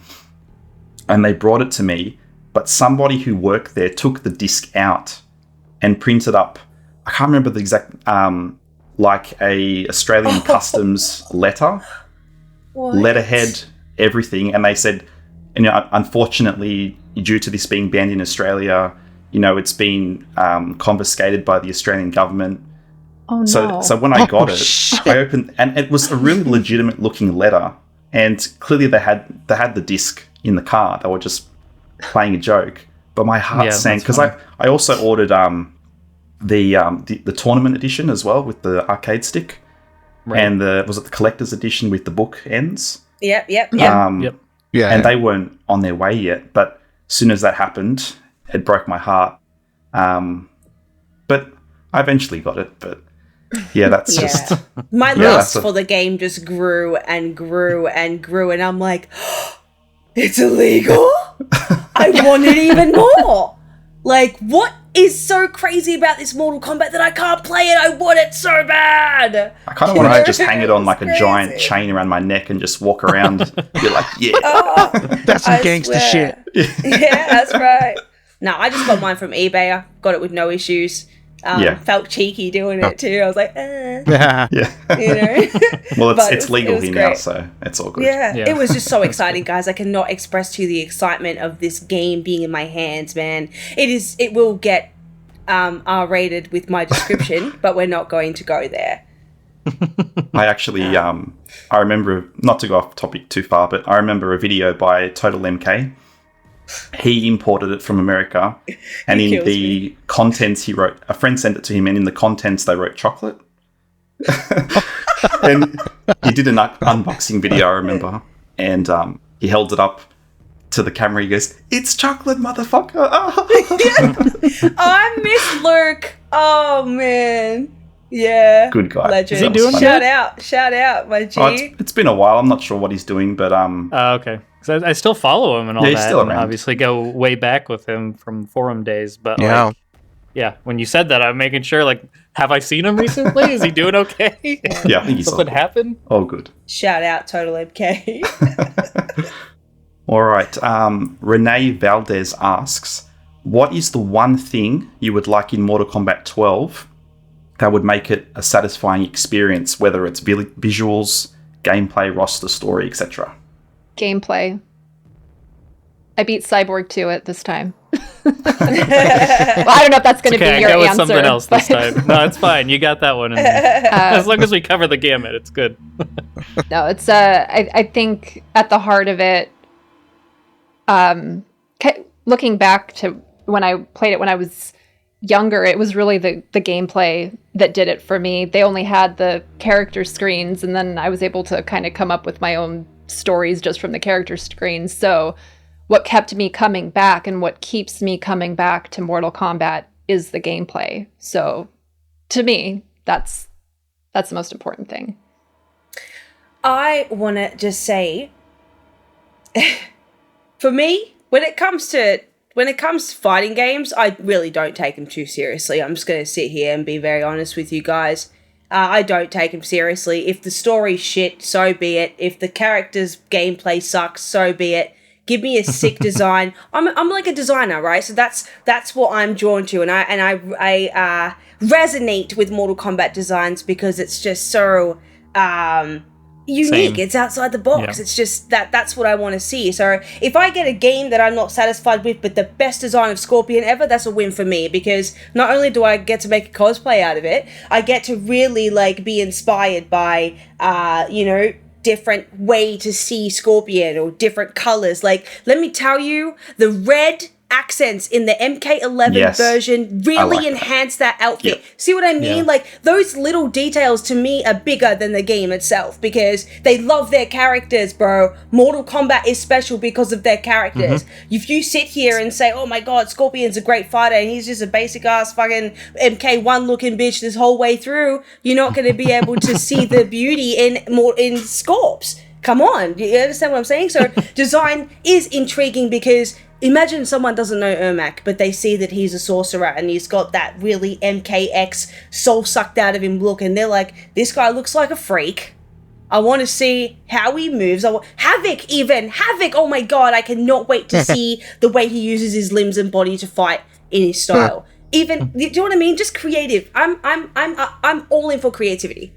And they brought it to me, but somebody who worked there took the disc out and printed up, I can't remember the exact, like a Australian customs letter, What? letterhead, everything. And they said, you know, unfortunately, due to this being banned in Australia, you know, it's been confiscated by the Australian government. Oh no. So when I got it, shit. I opened, and it was a really legitimate looking letter. And clearly they had the disc in the car. They were just playing a joke. But my heart Yeah, sank that's because I also ordered the tournament edition as well with the arcade stick, Right. and the collector's edition with the book ends. Yep. Yep. Yeah. And they weren't on their way yet. But as soon as that happened, it broke my heart. But I eventually got it. But yeah, that's Yeah. just My Yeah, lust that's a- for the game just grew and grew and grew, and I'm like, it's illegal? I want it even more. Like, what is so crazy about this Mortal Kombat that I can't play it? I want it so bad. I kind of want to just hang it on It's like a giant crazy. chain around my neck and just walk around. Be like, yeah, Oh, That's some I gangster swear. shit. Yeah, that's right. No, I just got mine from eBay. I got it with no issues. Yeah. Felt cheeky doing it too. I was like, Yeah. yeah. you know. Well, But it's legal it was here now, great. so it's all good. Yeah, Yeah. it was just so exciting, guys. I cannot express to you the excitement of this game being in my hands, man. It will get R-rated with my description, but we're not going to go there. I actually, I remember, not to go off topic too far, but I remember a video by Total MK. He imported it from America, and He in kills the contents he wrote, a friend sent it to him, and in the contents they wrote chocolate. And he did an unboxing video, I remember, and he held it up to the camera. He goes, "It's chocolate, motherfucker!" Oh, I miss Luke. Oh man, yeah, Good guy. legend. Is he doing Shout out, my G. Oh, it's been a while. I'm not sure what he's doing, but Okay. Because I still follow him and all Yeah, he's that. still and around. obviously go way back with him from forum days. But Yeah. like, yeah, when you said that, I'm making sure, like, have I seen him recently? Is he doing okay? yeah, I think he's Something happened? all good. Shout out, Total MK. All right. Renee Valdez asks, what is the one thing you would like in Mortal Kombat 12 that would make it a satisfying experience, whether it's visuals, gameplay, roster, story, etc.? Gameplay. I beat Cyborg 2 it this time. Well, I don't know if that's going to Okay, be I your go with answer. something else this but- time. No, it's fine. You got that one. In there. As long as we cover the gamut, it's good. No, it's I think at the heart of it, looking back to when I played it when I was younger, it was really the gameplay that did it for me. They only had the character screens, and then I was able to kind of come up with my own stories just from the character screens. So what kept me coming back and what keeps me coming back to Mortal Kombat is the gameplay. So to me, that's the most important thing. I want to just say, For me, when it comes to fighting games, I really don't take them too seriously. I'm just going to sit here and be very honest with you guys. I don't take them seriously. If the story's shit, so be it. If the character's gameplay sucks, so be it. Give me a sick design. I'm like a designer, right? So that's what I'm drawn to, and I resonate with Mortal Kombat designs because it's just so unique. Same. It's outside the box. Yeah. It's just that's what I want to see. So if I get a game that I'm not satisfied with, but the best design of Scorpion ever, that's a win for me, because not only do I get to make a cosplay out of it, I get to really like be inspired by different way to see Scorpion or different colors. Like, let me tell you, the red accents in the MK11 version really enhance that outfit. Yep. See what I mean? Yeah. Like, those little details to me are bigger than the game itself, because they love their characters, bro. Mortal Kombat is special because of their characters. If you sit here and say, oh my god, Scorpion's a great fighter and he's just a basic ass fucking MK1 looking bitch this whole way through, you're not going to be able to see the beauty in Scorps. Come on, you understand what I'm saying? So design is intriguing, because imagine someone doesn't know Ermac, but they see that he's a sorcerer and he's got that really MKX soul sucked out of him look, and they're like, this guy looks like a freak. I want to see how he moves. Havoc, oh my god, I cannot wait to see the way he uses his limbs and body to fight in his style. Do you know what I mean? Just creative. I'm all in for creativity.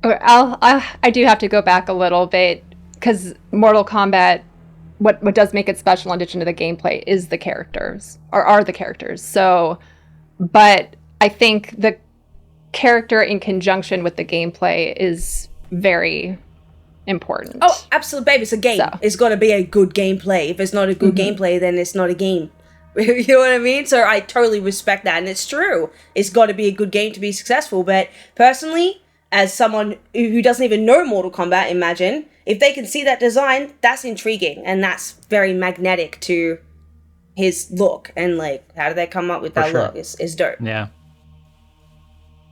Okay, I do have to go back a little bit, because Mortal Kombat, what does make it special in addition to the gameplay is the characters, or are the characters. So, but I think the character in conjunction with the gameplay is very important. Oh, absolutely, baby. It's a game. So. It's got to be a good gameplay. If it's not a good gameplay, then it's not a game. You know what I mean? So I totally respect that, and it's true. It's got to be a good game to be successful. But personally, as someone who doesn't even know Mortal Kombat, imagine if they can see that design, that's intriguing, and that's very magnetic to his look. And like, how did they come up with that look? It's dope. Yeah.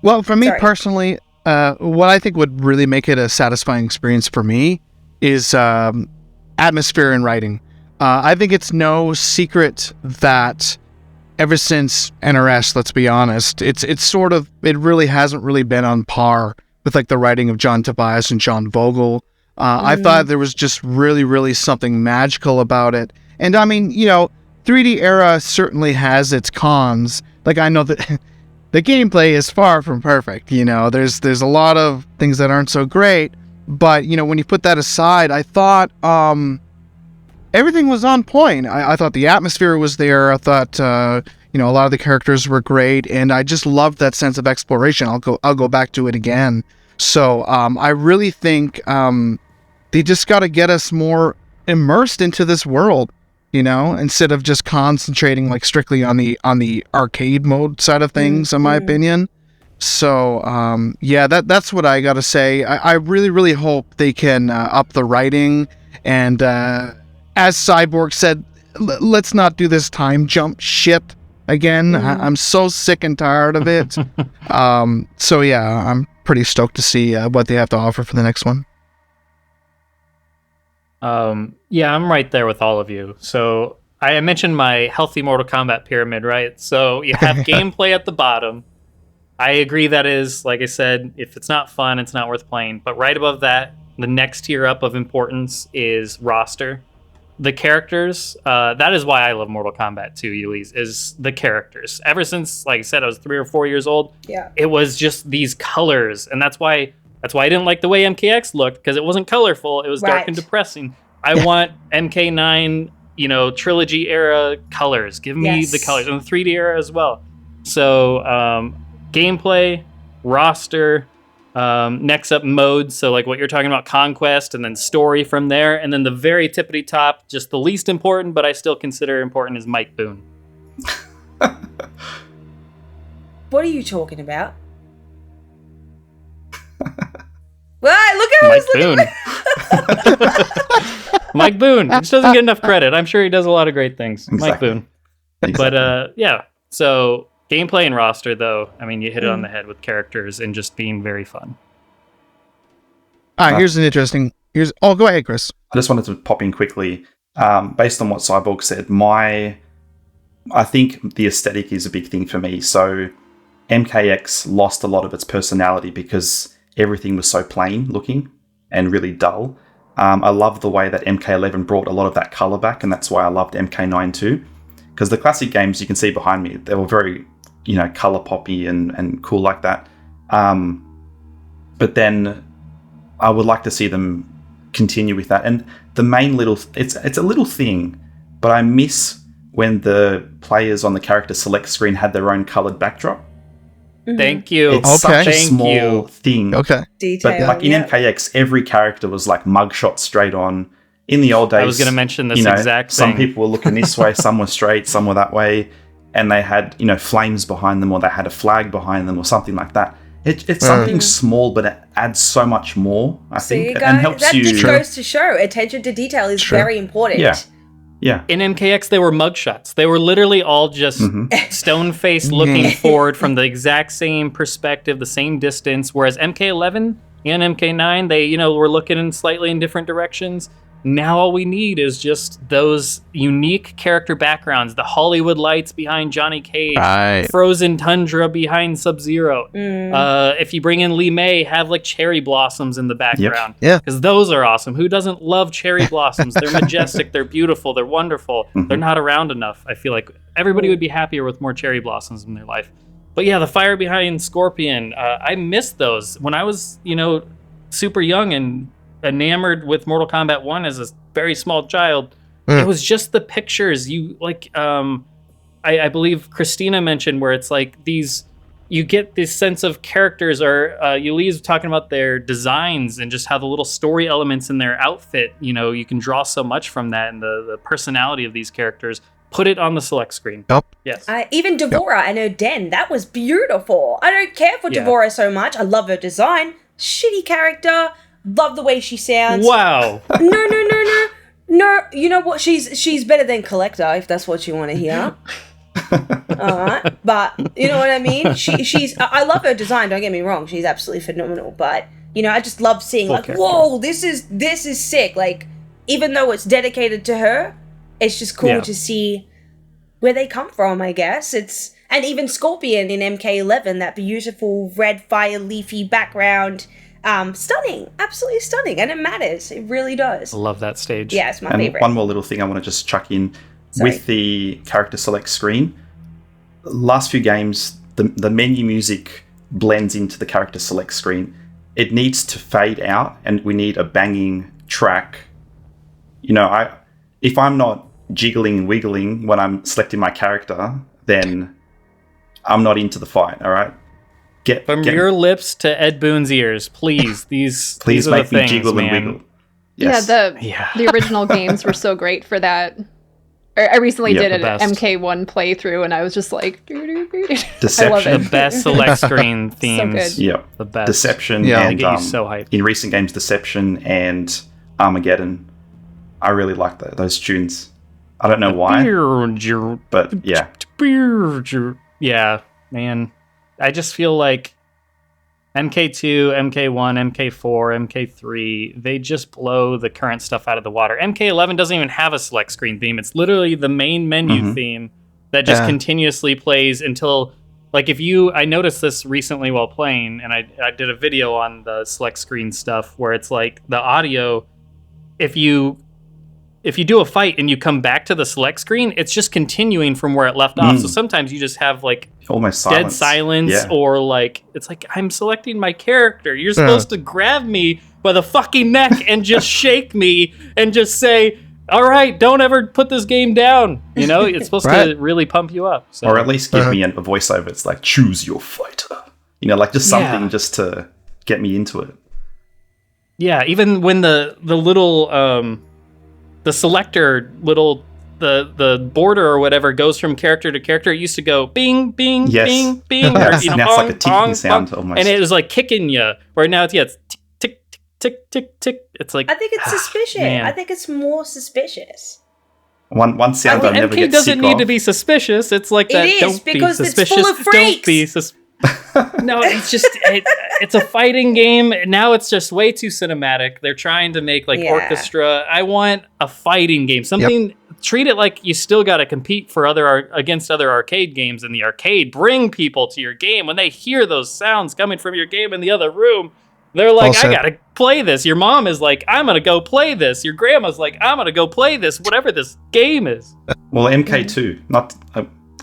Well, for me personally, what I think would really make it a satisfying experience for me is atmosphere and writing. I think it's no secret that ever since NRS, let's be honest, it really hasn't really been on par with like the writing of John Tobias and John Vogel. I thought there was just really, really something magical about it. And I mean, 3D era certainly has its cons. Like, I know that the gameplay is far from perfect. There's a lot of things that aren't so great. But, when you put that aside, I thought everything was on point. I thought the atmosphere was there. I thought, a lot of the characters were great. And I just loved that sense of exploration. I'll go back to it again. So I really think they just got to get us more immersed into this world, instead of just concentrating like strictly on the arcade mode side of things, in my opinion. So that's what I got to say. I really, really hope they can up the writing. And as Cyborg said, let's not do this time jump shit again. I'm so sick and tired of it. So yeah, I'm pretty stoked to see what they have to offer for the next one. Yeah, I'm right there with all of you. So I mentioned my healthy Mortal Kombat pyramid, right? So you have gameplay at the bottom. I agree that is, like I said, if it's not fun, it's not worth playing. But right above that, the next tier up of importance is roster. The characters, that is why I love Mortal Kombat 2, Ulysses, is the characters. Ever since, like I said, I was 3 or 4 years old, it was just these colors. And that's why I didn't like the way MKX looked, because it wasn't colorful. It was dark and depressing. I want MK9, trilogy era colors. Give me the colors. And the 3D era as well. So, gameplay, roster, next up modes, so like what you're talking about, conquest, and then story from there, and then the very tippity top, just the least important but I still consider important, is Mike Boone. What are you talking about? Well, look at Mike Boone. Mike Boone. He just doesn't get enough credit. I'm sure he does a lot of great things. Exactly. Mike Boone. Exactly. But yeah, so gameplay and roster, though, I mean, you hit it on the head with characters and just being very fun. Here's an interesting Go ahead, Chris. I just wanted to pop in quickly. Based on what Cyborg said, I think the aesthetic is a big thing for me. So MKX lost a lot of its personality because everything was so plain looking and really dull. I love the way that MK11 brought a lot of that color back, and that's why I loved MK9 too. Because the classic games you can see behind me, they were very, color poppy and cool like that. But then I would like to see them continue with that. And the main it's a little thing, but I miss when the players on the character select screen had their own colored backdrop. Thank you. It's such a small thing. Okay. Detail. But like in MKX, every character was like mugshot straight on. In the old days, I was going to mention this exact thing. Some people were looking this way, some were straight, some were that way, and they had flames behind them, or they had a flag behind them, or something like that. It's something small, but it adds so much more, I think, and helps that you. just goes to show attention to detail is very important. Yeah. In MKX, they were mugshots. They were literally all just stone-faced looking forward from the exact same perspective, the same distance, whereas MK11 and MK9, they, were looking in slightly in different directions. Now all we need is just those unique character backgrounds, the Hollywood lights behind Johnny Cage, frozen tundra behind Sub-Zero. If you bring in Lee May, have like cherry blossoms in the background. Yeah. Because those are awesome. Who doesn't love cherry blossoms? They're majestic, they're beautiful, they're wonderful. They're not around enough. I feel like everybody would be happier with more cherry blossoms in their life. But yeah, the fire behind Scorpion, I missed those. When I was, super young and enamored with Mortal Kombat 1 as a very small child, it was just the pictures. You like I believe Christina mentioned where it's like you get this sense of characters, or Yuli's talking about their designs and just how the little story elements in their outfit, you can draw so much from that, and the personality of these characters. Put it on the select screen. Yep. Yes. Even Devora and her den, that was beautiful. I don't care for Devora so much. I love her design. Shitty character. Love the way she sounds. Wow. No, you know what? She's better than Collector, if that's what you want to hear. Alright. But you know what I mean? I love her design, don't get me wrong. She's absolutely phenomenal. But I just love seeing whoa, this is sick. Like, even though it's dedicated to her, it's just cool to see where they come from, I guess. And even Scorpion in MK11, that beautiful red fire leafy background. Stunning, absolutely stunning, and it matters. It really does. I love that stage. Yeah, it's my favorite. One more little thing I want to just chuck in with the character select screen. Last few games, the menu music blends into the character select screen. It needs to fade out, and we need a banging track. If I'm not jiggling and wiggling when I'm selecting my character, then I'm not into the fight. All right. From your lips to Ed Boon's ears, please. These please are make the me things, jiggle man. and wiggle. Yes. The original games were so great for that. I recently did an MK1 playthrough, and I was just like, Deception. I love it. The best select screen themes. So good. Yeah, the best. Deception. Yeah, and they get you so hyped. In recent games, Deception and Armageddon. I really like those tunes. I don't know why, but yeah. Yeah, man. I just feel like MK2, MK1, MK4, MK3, they just blow the current stuff out of the water. MK11 doesn't even have a select screen theme. It's literally the main menu theme that just continuously plays until, like, I noticed this recently while playing, and I did a video on the select screen stuff where it's like the audio, if you do a fight and you come back to the select screen, it's just continuing from where it left off. So sometimes you just have like almost dead silence, or like it's like I'm selecting my character. You're supposed to grab me by the fucking neck and just shake me and just say, "All right, don't ever put this game down." It's supposed to really pump you up. So. Or at least give me a voiceover. It's like, choose your fighter. Like just something just to get me into it. Yeah, even when the little the selector little the border or whatever goes from character to character, it used to go bing bing bing bing. That's like a ticking sound almost. And it was like kicking you. Right now it's tick tick tick tick tick tick. It's like I think it's suspicious. Man. I think it's more suspicious. One sound I never MK get doesn't sick need of. to be suspicious. It's like that. It is, Don't because be it's suspicious. full of freaks. Don't be No, it's just it's a fighting game. Now it's just way too cinematic. They're trying to make like orchestra. I want a fighting game. Something treat it like you still got to compete for against other arcade games in the arcade. Bring people to your game when they hear those sounds coming from your game in the other room. They're like, Also, I gotta play this. Your mom is like, I'm gonna go play this. Your grandma's like, I'm gonna go play this. Whatever this game is. Well, MK2, not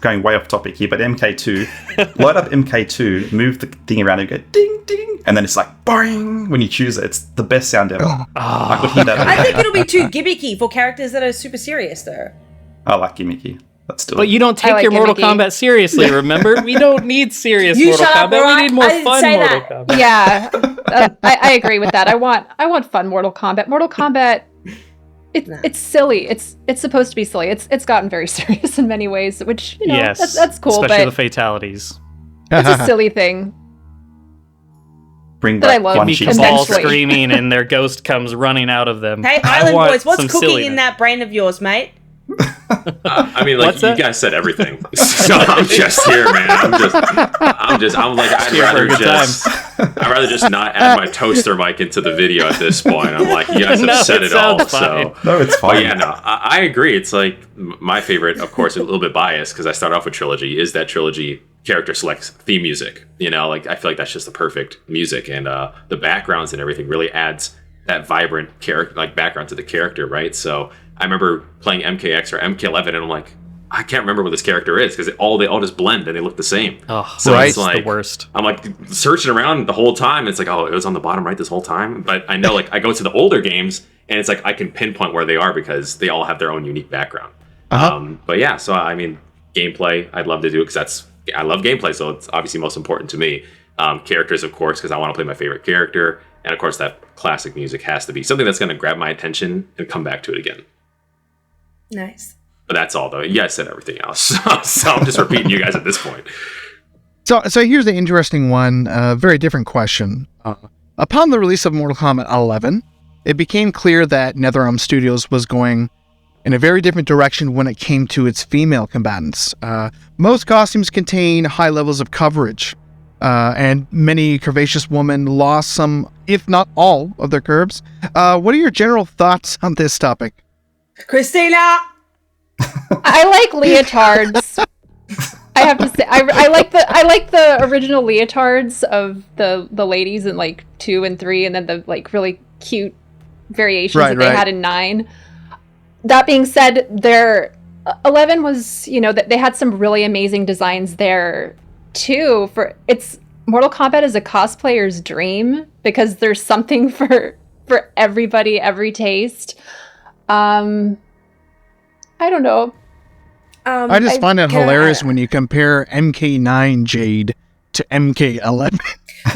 going way off topic here, but MK2, load up MK2, move the thing around and go ding, ding, and then it's like boing when you choose it. It's the best sound ever. I could hear that. I think it'll be too gimmicky for characters that are super serious, though. I like gimmicky. Let's do it. But you don't take like your Mortal gimmicky. Kombat seriously, remember? We don't need serious You Mortal shut up, Kombat. alright? We need more I didn't fun say Mortal that. Kombat. Yeah, I agree with that. I want fun Mortal Kombat. Mortal Kombat, it's silly. It's supposed to be silly. It's gotten very serious in many ways, which Yes, that's cool. especially But the fatalities. it's a silly thing. Bring that I back love. one Beat cheese. them all Eventually. screaming and their ghost comes running out of them. Hey, I Island want Boys, what's some cooking silliness. in that brain of yours, mate? I mean, like What's you that? guys said everything, so I'm just here, man. I'm like, Here for a good I'd rather just not add my toaster mic into the video at this point. I'm like, you guys have No, said it it all. sounds fine. So, No, it's but fine. yeah, no, I agree. It's like my favorite, of course, a little bit biased because I start off with Trilogy. Is that Trilogy character selects theme music? Like I feel like that's just the perfect music, and the backgrounds and everything really adds that vibrant character, like background to the character, right? So I remember playing MKX or MK11, and I'm like, I can't remember what this character is because they all just blend and they look the same. Oh, So right. it's like the worst. I'm like searching around the whole time. It's like, oh, it was on the bottom right this whole time. But I know, like, I go to the older games and it's like I can pinpoint where they are because they all have their own unique background. But yeah, so I mean, gameplay, I'd love to do it because I love gameplay, so it's obviously most important to me. Characters, of course, because I want to play my favorite character, and of course, that classic music has to be something that's going to grab my attention and come back to it again. Nice. But that's all, though. You guys said everything else, so I'm just repeating you guys at this point. So here's the interesting one, very different question. Upon the release of Mortal Kombat 11, it became clear that NetherRealm Studios was going in a very different direction when it came to its female combatants. Most costumes contain high levels of coverage, and many curvaceous women lost some, if not all, of their curves. What are your general thoughts on this topic? Christina! I like leotards. I have to say, I like the original leotards of the ladies in like 2 and 3, and then the like really cute variations that they had in 9. That being said, their 11 was, that they had some really amazing designs there too. Mortal Kombat is a cosplayer's dream because there's something for everybody, every taste. I don't know. I just find it hilarious when you compare MK9 Jade to MK11.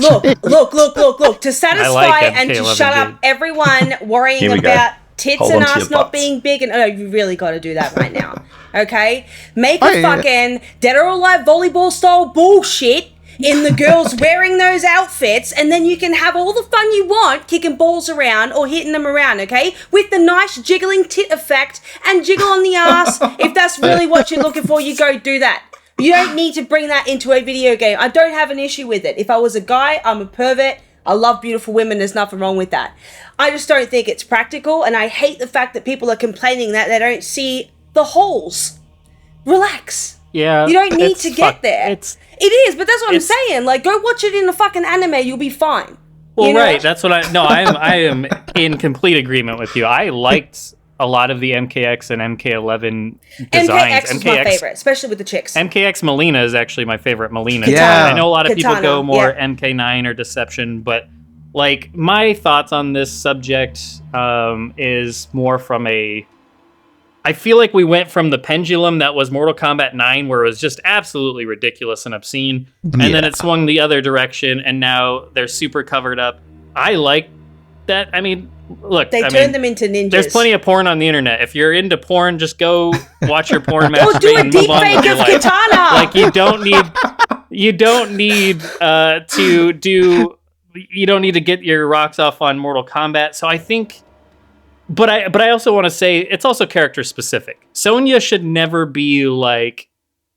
Look. To satisfy like and to MK11 shut Jade. up everyone worrying Here we go. about tits Hold and on to us your not butts. being big, and you really got to do that right now. Okay? Make Oh, a yeah. fucking Dead or Alive volleyball style bullshit in the girls wearing those outfits, and then you can have all the fun you want kicking balls around or hitting them around, okay? With the nice jiggling tit effect and jiggle on the ass. If that's really what you're looking for, you go do that. You don't need to bring that into a video game. I don't have an issue with it. If I was a guy, I'm a pervert. I love beautiful women. There's nothing wrong with that. I just don't think it's practical, and I hate the fact that people are complaining that they don't see the holes. Relax. Yeah, You don't need it's to get there. It is, but that's what I'm saying. Like, go watch it in a fucking anime. You'll be fine. Well, You know? right. That's what I am in complete agreement with you. I liked a lot of the MKX and MK11 designs. MKX was my favorite, especially with the chicks. MKX Melina is actually my favorite Melina. Yeah. I know a lot of people Katana, go more yeah. MK9 or Deception, but like my thoughts on this subject is more from I feel like we went from the pendulum that was Mortal Kombat 9, where it was just absolutely ridiculous and obscene, and then it swung the other direction, and now they're super covered up. I like that. I mean, look, They turned them into ninjas. There's plenty of porn on the internet. If you're into porn, just go watch your porn Or do masturbate a and move deep on with fake your of life. Katana. Like you don't need to get your rocks off on Mortal Kombat. So I think, but I also want to say it's also character specific. Sonya should never be like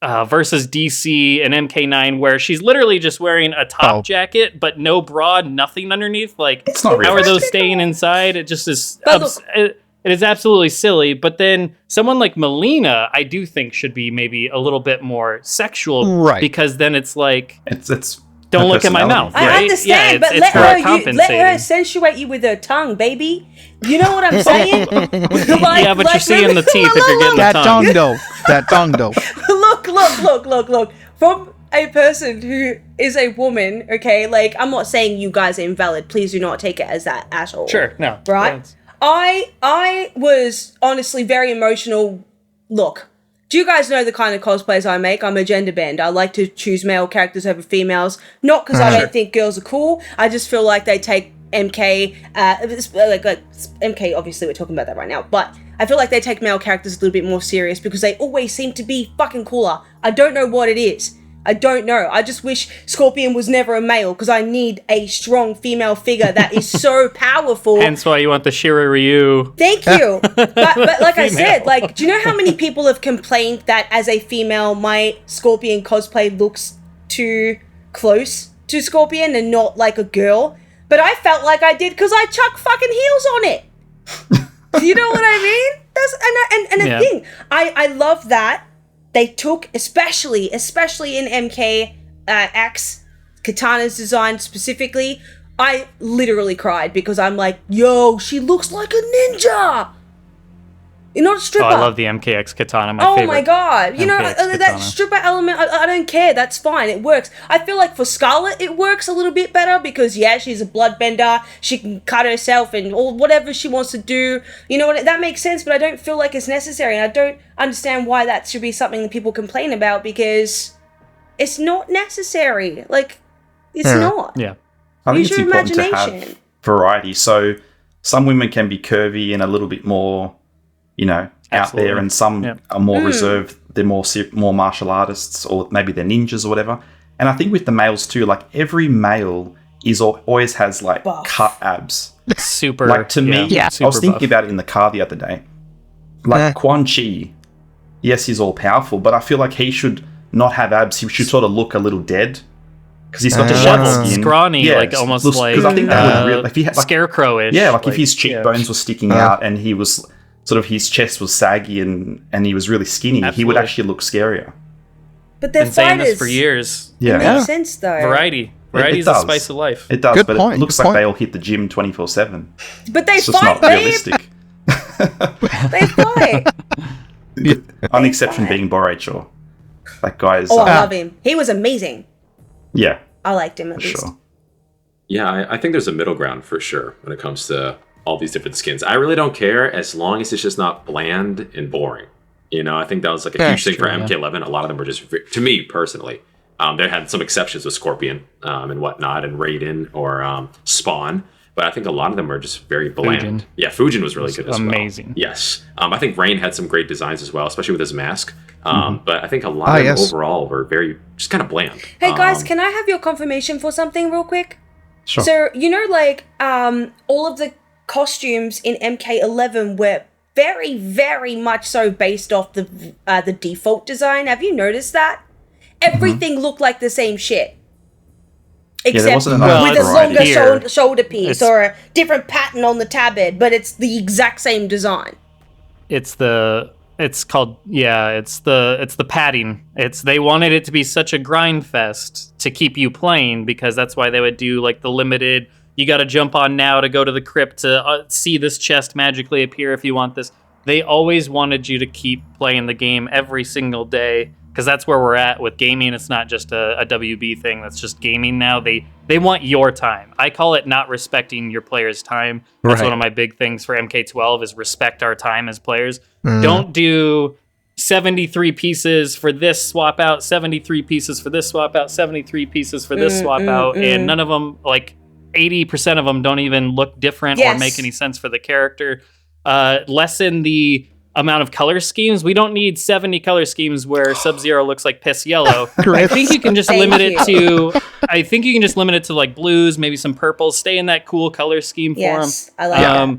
versus DC and MK9, where she's literally just wearing a top jacket, but no bra, nothing underneath. Like, It's not how are realistic. those staying inside? It just is. But look- It is absolutely silly. But then someone like Melina, I do think should be maybe a little bit more sexual, Right. because then it's like, It's don't her look at my personality. mouth. I right? understand, Yeah, but it's let her her compensating. accentuate you with her tongue, baby. You know what I'm saying? Yeah, but you're seeing the teeth if you're getting That the tongue tongue. though. That tongue though. look. From a person who is a woman, okay, like, I'm not saying you guys are invalid. Please do not take it as that at all. Sure, no. Right? That's- I was honestly very emotional. Look, do you guys know the kind of cosplays I make? I'm a gender bend. I like to choose male characters over females. Not because I don't think girls are cool. I just feel like they take MK, like MK, obviously we're talking about that right now, but I feel like they take male characters a little bit more serious because they always seem to be fucking cooler. I don't know what it is. I don't know. I just wish Scorpion was never a male because I need a strong female figure that is so powerful. Hence why you want the Shira Ryu. Thank you. But like I Female. said, like, do you know how many people have complained that as a female, my Scorpion cosplay looks too close to Scorpion and not like a girl? But I felt like I did because I chuck fucking heels on it. You know what I mean? That's and the Yeah. thing, I love that they took, especially in MKX, Katana's design specifically. I literally cried because I'm like, yo, she looks like a ninja. You're not a Oh, stripper. I love the MKX katana. My Oh favorite. my god! You know MKX that katana. stripper element. I don't care. That's fine. It works. I feel like for Scarlet, it works a little bit better because yeah, she's a bloodbender. She can cut herself and or whatever she wants to do. You know what? That makes sense. But I don't feel like it's necessary, and I don't understand why that should be something that people complain about because it's not necessary. Like it's not. Yeah. I think Use it's your important to imagination. have variety. So some women can be curvy and a little bit more, you know, out Absolutely. there, and some Yeah. are more reserved. They're more martial artists, or maybe they're ninjas or whatever. And I think with the males too, like every male always has like Buff. cut abs. Super. Like to me, I super was thinking buff. about it in the car the other day. Like Quan Chi, yes, he's all powerful, but I feel like he should not have abs. He should sort of look a little dead because he's got the Disheveled, skin. scrawny, like almost like because I think that would really, if he had like scarecrowish. yeah, like if his yeah. cheekbones were sticking out and he was sort of his chest was saggy and he was really skinny, he would Absolutely. actually look scarier. But they're Been saying fighters. this for years. Yeah, Makes sense though. Variety. Variety is the does. spice of life. it does, Good but point, it looks good like point. they all hit the gym 24/7. But they It's just fight, not babe. realistic. They fight. Only exception being Boracho. That guy is, Oh, I love him. He was amazing. yeah, I liked him at for least. sure. Yeah, I think there's a middle ground for sure when it comes to all these different skins. I really don't care as long as it's just not bland and boring. You know, I think that was like a huge thing for MK11. A lot of them were just, to me personally, they had some exceptions with Scorpion and whatnot, and Raiden or Spawn. But I think a lot of them are just very bland. Fujin. Yeah, Fujin was really good as well. amazing. Yes. I think Rain had some great designs as well, especially with his mask. But I think a lot of them yes. overall were very, just kind of bland. Hey guys, can I have your confirmation for something real quick? Sure. So, you know, like, all of the costumes in MK11 were very, very much so based off the default design. Have you noticed that? Everything looked like the same shit. there Except wasn't with enough a variety. longer Here, shoulder piece it's- or a different pattern on the tabard, but it's the exact same design. It's the padding. They wanted it to be such a grind fest to keep you playing, because that's why they would do like the limited, you got to jump on now to go to the crypt to see this chest magically appear if you want this. They always wanted you to keep playing the game every single day, because that's where we're at with gaming. It's not just a WB thing. That's just gaming now. They want your time. I call it not respecting your player's time. That's Right. one of my big things for MK12 is respect our time as players. Don't do 73 pieces for this swap out, 73 pieces for this swap out, 73 pieces for this swap out, and none of them, like 80% of them, don't even look different or Yes. make any sense for the character. Lessen the amount of color schemes. We don't need 70 color schemes where Sub-Zero looks like piss yellow. I think you can just Thank limit you. it to I think you can just limit it to like blues, maybe some purples, stay in that cool color scheme for them. Yes, I like that.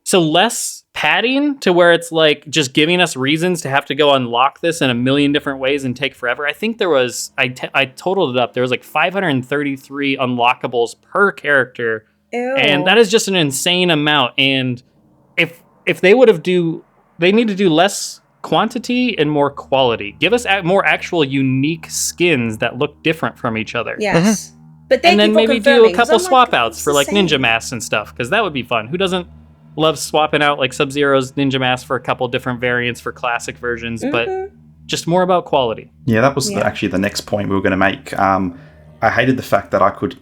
So less padding to where it's like just giving us reasons to have to go unlock this in a million different ways and take forever. I think there was, I totaled it up. There was like 533 unlockables per character. Ew. And that is just an insane amount. And if they would have they need to do less quantity and more quality. Give us more actual unique skins that look different from each other. Yes. But thank And then you for maybe do confirming, a couple 'cause I'm like, swap outs it's for the like same. ninja masks and stuff, because that would be fun. Who doesn't love swapping out like Sub-Zero's ninja mask for a couple different variants for classic versions, but just more about quality. Yeah, that was Yeah. actually the next point we were going to make. I hated the fact that I could,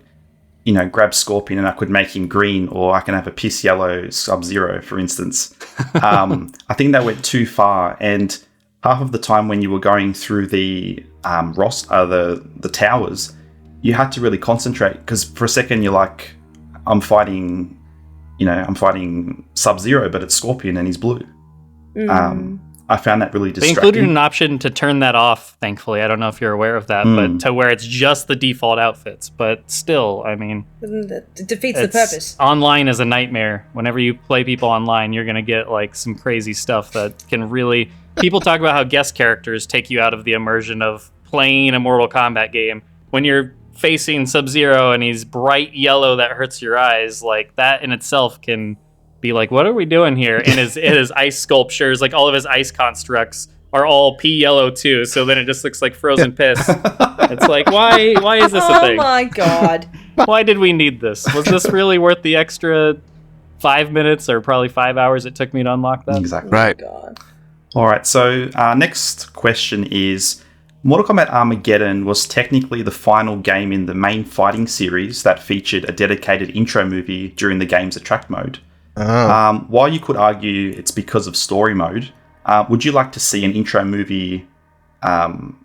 grab Scorpion and I could make him green, or I can have a piss yellow Sub-Zero, for instance. I think that went too far, and half of the time when you were going through the the towers, you had to really concentrate, because for a second you're like, I'm fighting Sub-Zero, but it's Scorpion and he's blue. I found that really They distracting. included an option to turn that off, thankfully. I don't know if you're aware of that, but to where it's just the default outfits. But still, I mean, It defeats the purpose. online is a nightmare. Whenever you play people online, you're going to get like some crazy stuff that can really... People talk about how guest characters take you out of the immersion of playing a Mortal Kombat game. When you're facing Sub-Zero and he's bright yellow that hurts your eyes, like that in itself can be like, what are we doing here? And his ice sculptures, like all of his ice constructs are all pea yellow too, so then it just looks like frozen piss. It's like, why is this a Oh thing? my god. Why did we need this? Was this really worth the extra 5 minutes or probably 5 hours it took me to unlock that? Exactly. Right. God. All right, so our next question is, Mortal Kombat Armageddon was technically the final game in the main fighting series that featured a dedicated intro movie during the game's attract mode. While you could argue it's because of story mode, would you like to see an intro movie, come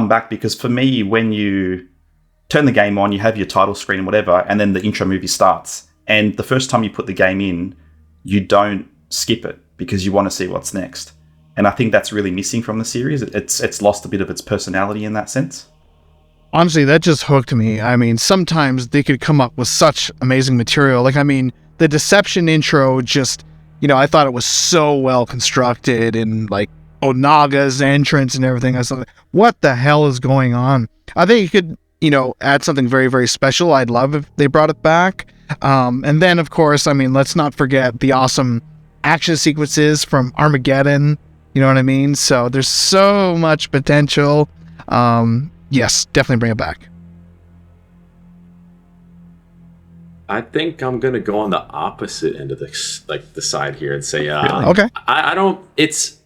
back? Because for me, when you turn the game on, you have your title screen and whatever, and then the intro movie starts. And the first time you put the game in, you don't skip it because you want to see what's next. And I think that's really missing from the series. It's lost a bit of its personality in that sense. Honestly, that just hooked me. I mean, sometimes they could come up with such amazing material. Like, I mean, the Deception intro just, I thought it was so well constructed, and like Onaga's entrance and everything. I was like, what the hell is going on? I think it could, add something very, very special. I'd love if they brought it back. And then, of course, I mean, let's not forget the awesome action sequences from Armageddon. You know what I mean? So there's so much potential. Yes, definitely bring it back. I think I'm gonna go on the opposite end of the side here and say, Okay. I don't. It's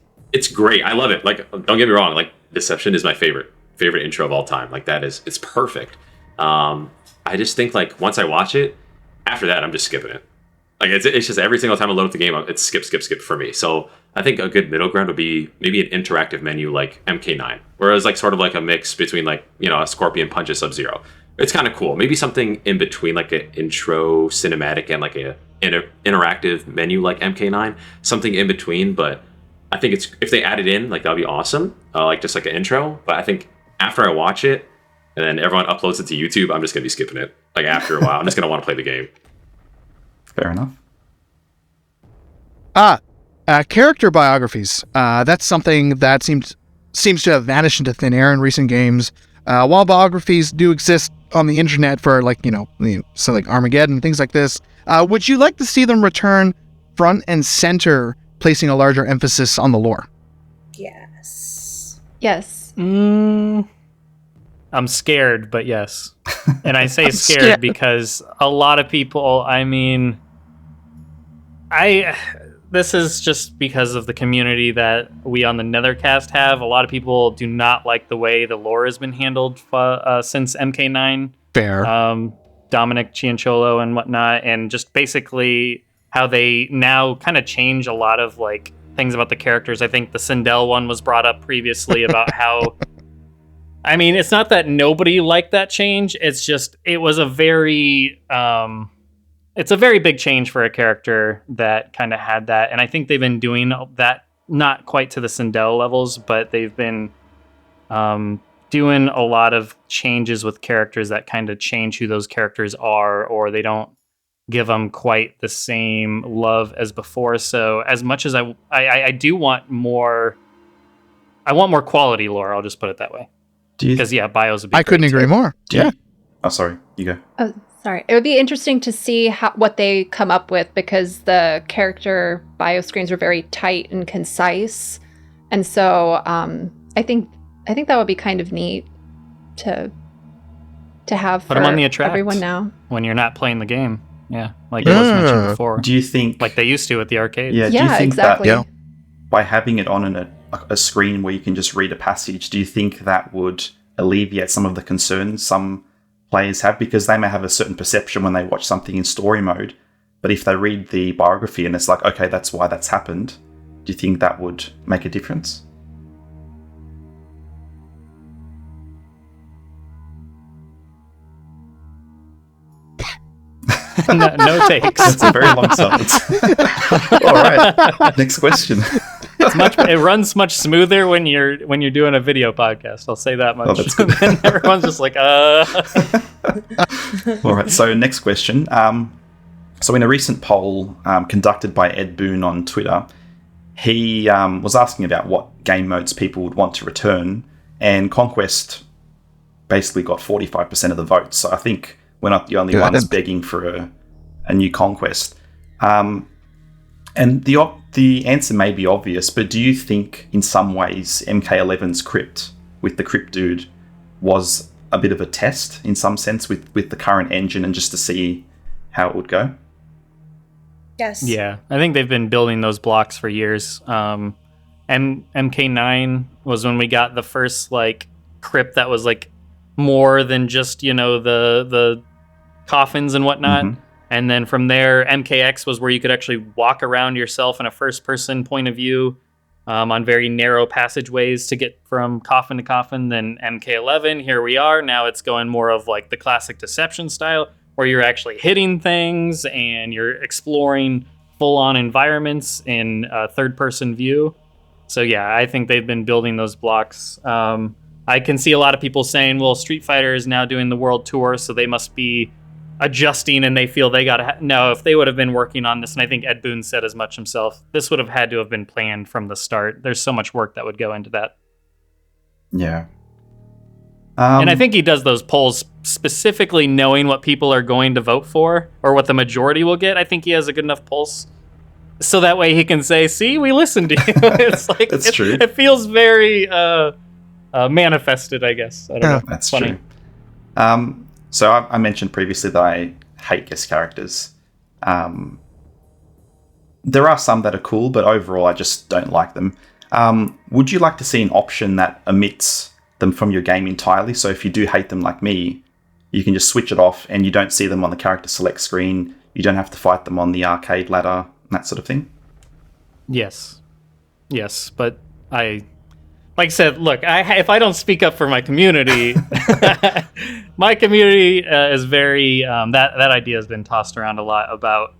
great. I love it. Like, don't get me wrong. Like, Deception is my favorite intro of all time. Like, it's perfect. I just think, like, once I watch it, after that, I'm just skipping it. Like, it's just every single time I load up the game, it's skip for me. So I think a good middle ground would be maybe an interactive menu like MK9, whereas like sort of like a mix between like, a Scorpion punches Sub-Zero. It's kind of cool. Maybe something in between like an intro cinematic and like a interactive menu like MK9, something in between. But I think if they add it in, like, that'd be awesome. Like just like an intro. But I think after I watch it and then everyone uploads it to YouTube, I'm just gonna be skipping it. Like, after a while, I'm just gonna want to play the game. Fair enough. Character biographies. That's something that seems to have vanished into thin air in recent games. While biographies do exist on the internet for like, so like Armageddon, things like this, would you like to see them return front and center, placing a larger emphasis on the lore? Yes. Yes. I'm scared, but yes. And I say scared, scared because a lot of people, I mean, this is just because of the community that we on the Nethercast have. A lot of people do not like the way the lore has been handled since MK9. Fair. Dominic Cianciolo and whatnot, and just basically how they now kind of change a lot of like things about the characters. I think the Sindel one was brought up previously about how, I mean, it's not that nobody liked that change. It's just, it was a very, it's a very big change for a character that kind of had that. And I think they've been doing that, not quite to the Sindel levels, but they've been doing a lot of changes with characters that kind of change who those characters are, or they don't give them quite the same love as before. So as much as I do want more, I want more quality lore. I'll just put it that way. Because bios would be. I couldn't agree more. Yeah. Oh, sorry. You go. Oh, sorry. It would be interesting to see what they come up with, because the character bio screens were very tight and concise, and so I think that would be kind of neat to have put them on the attract everyone now when you're not playing the game. Yeah, like it was mentioned before. Do you think, like they used to at the arcades? Yeah. Do you think exactly. that by having it on a screen where you can just read a passage, do you think that would alleviate some of the concerns some players have? Because they may have a certain perception when they watch something in story mode, but if they read the biography and it's like, okay, that's why that's happened, do you think that would make a difference? No takes. That's a very long silence. All right, next question. It runs much smoother when you're doing a video podcast. I'll say that much. Oh, that's good. And everyone's just like, All right. So next question. So in a recent poll conducted by Ed Boon on Twitter, he was asking about what game modes people would want to return, and Conquest basically got 45% of the votes. So I think we're not the only ones begging for a new Conquest. And the answer may be obvious, but do you think in some ways MK11's Crypt with the Crypt dude was a bit of a test in some sense with the current engine, and just to see how it would go? Yes. Yeah, I think they've been building those blocks for years. MK9 was when we got the first like Crypt that was like more than just, the coffins and whatnot. Mm-hmm. And then from there, MKX was where you could actually walk around yourself in a first-person point of view on very narrow passageways to get from coffin to coffin. Then MK11, here we are. Now it's going more of like the classic Deception style, where you're actually hitting things and you're exploring full-on environments in a third-person view. So yeah, I think they've been building those blocks. I can see a lot of people saying, well, Street Fighter is now doing the world tour, so they must be adjusting and they feel they gotta no, if they would have been working on this, and I think Ed Boon said as much himself, this would have had to have been planned from the start. There's so much work that would go into that. Yeah. And I think he does those polls specifically knowing what people are going to vote for or what the majority will get. I think he has a good enough pulse so that way he can say, see, we listened to you. It's like That's true. It feels very manifested, I guess. I don't know. That's funny. True. So I mentioned previously that I hate guest characters. There are some that are cool, but overall I just don't like them. Would you like to see an option that omits them from your game entirely? So if you do hate them like me, you can just switch it off and you don't see them on the character select screen. You don't have to fight them on the arcade ladder, that sort of thing. Yes, but like I said, look, if I don't speak up for my community, my community is very, that idea has been tossed around a lot about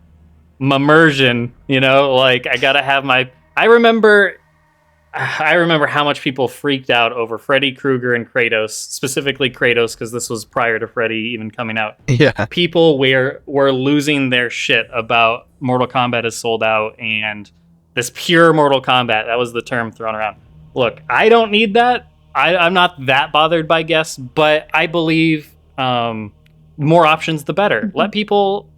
immersion, like I gotta have I remember how much people freaked out over Freddy Krueger and Kratos, specifically Kratos, because this was prior to Freddy even coming out. Yeah. People were losing their shit about Mortal Kombat is sold out and this pure Mortal Kombat, that was the term thrown around. Look, I don't need that. I'm not that bothered by guests, but I believe more options, the better. Mm-hmm. Let people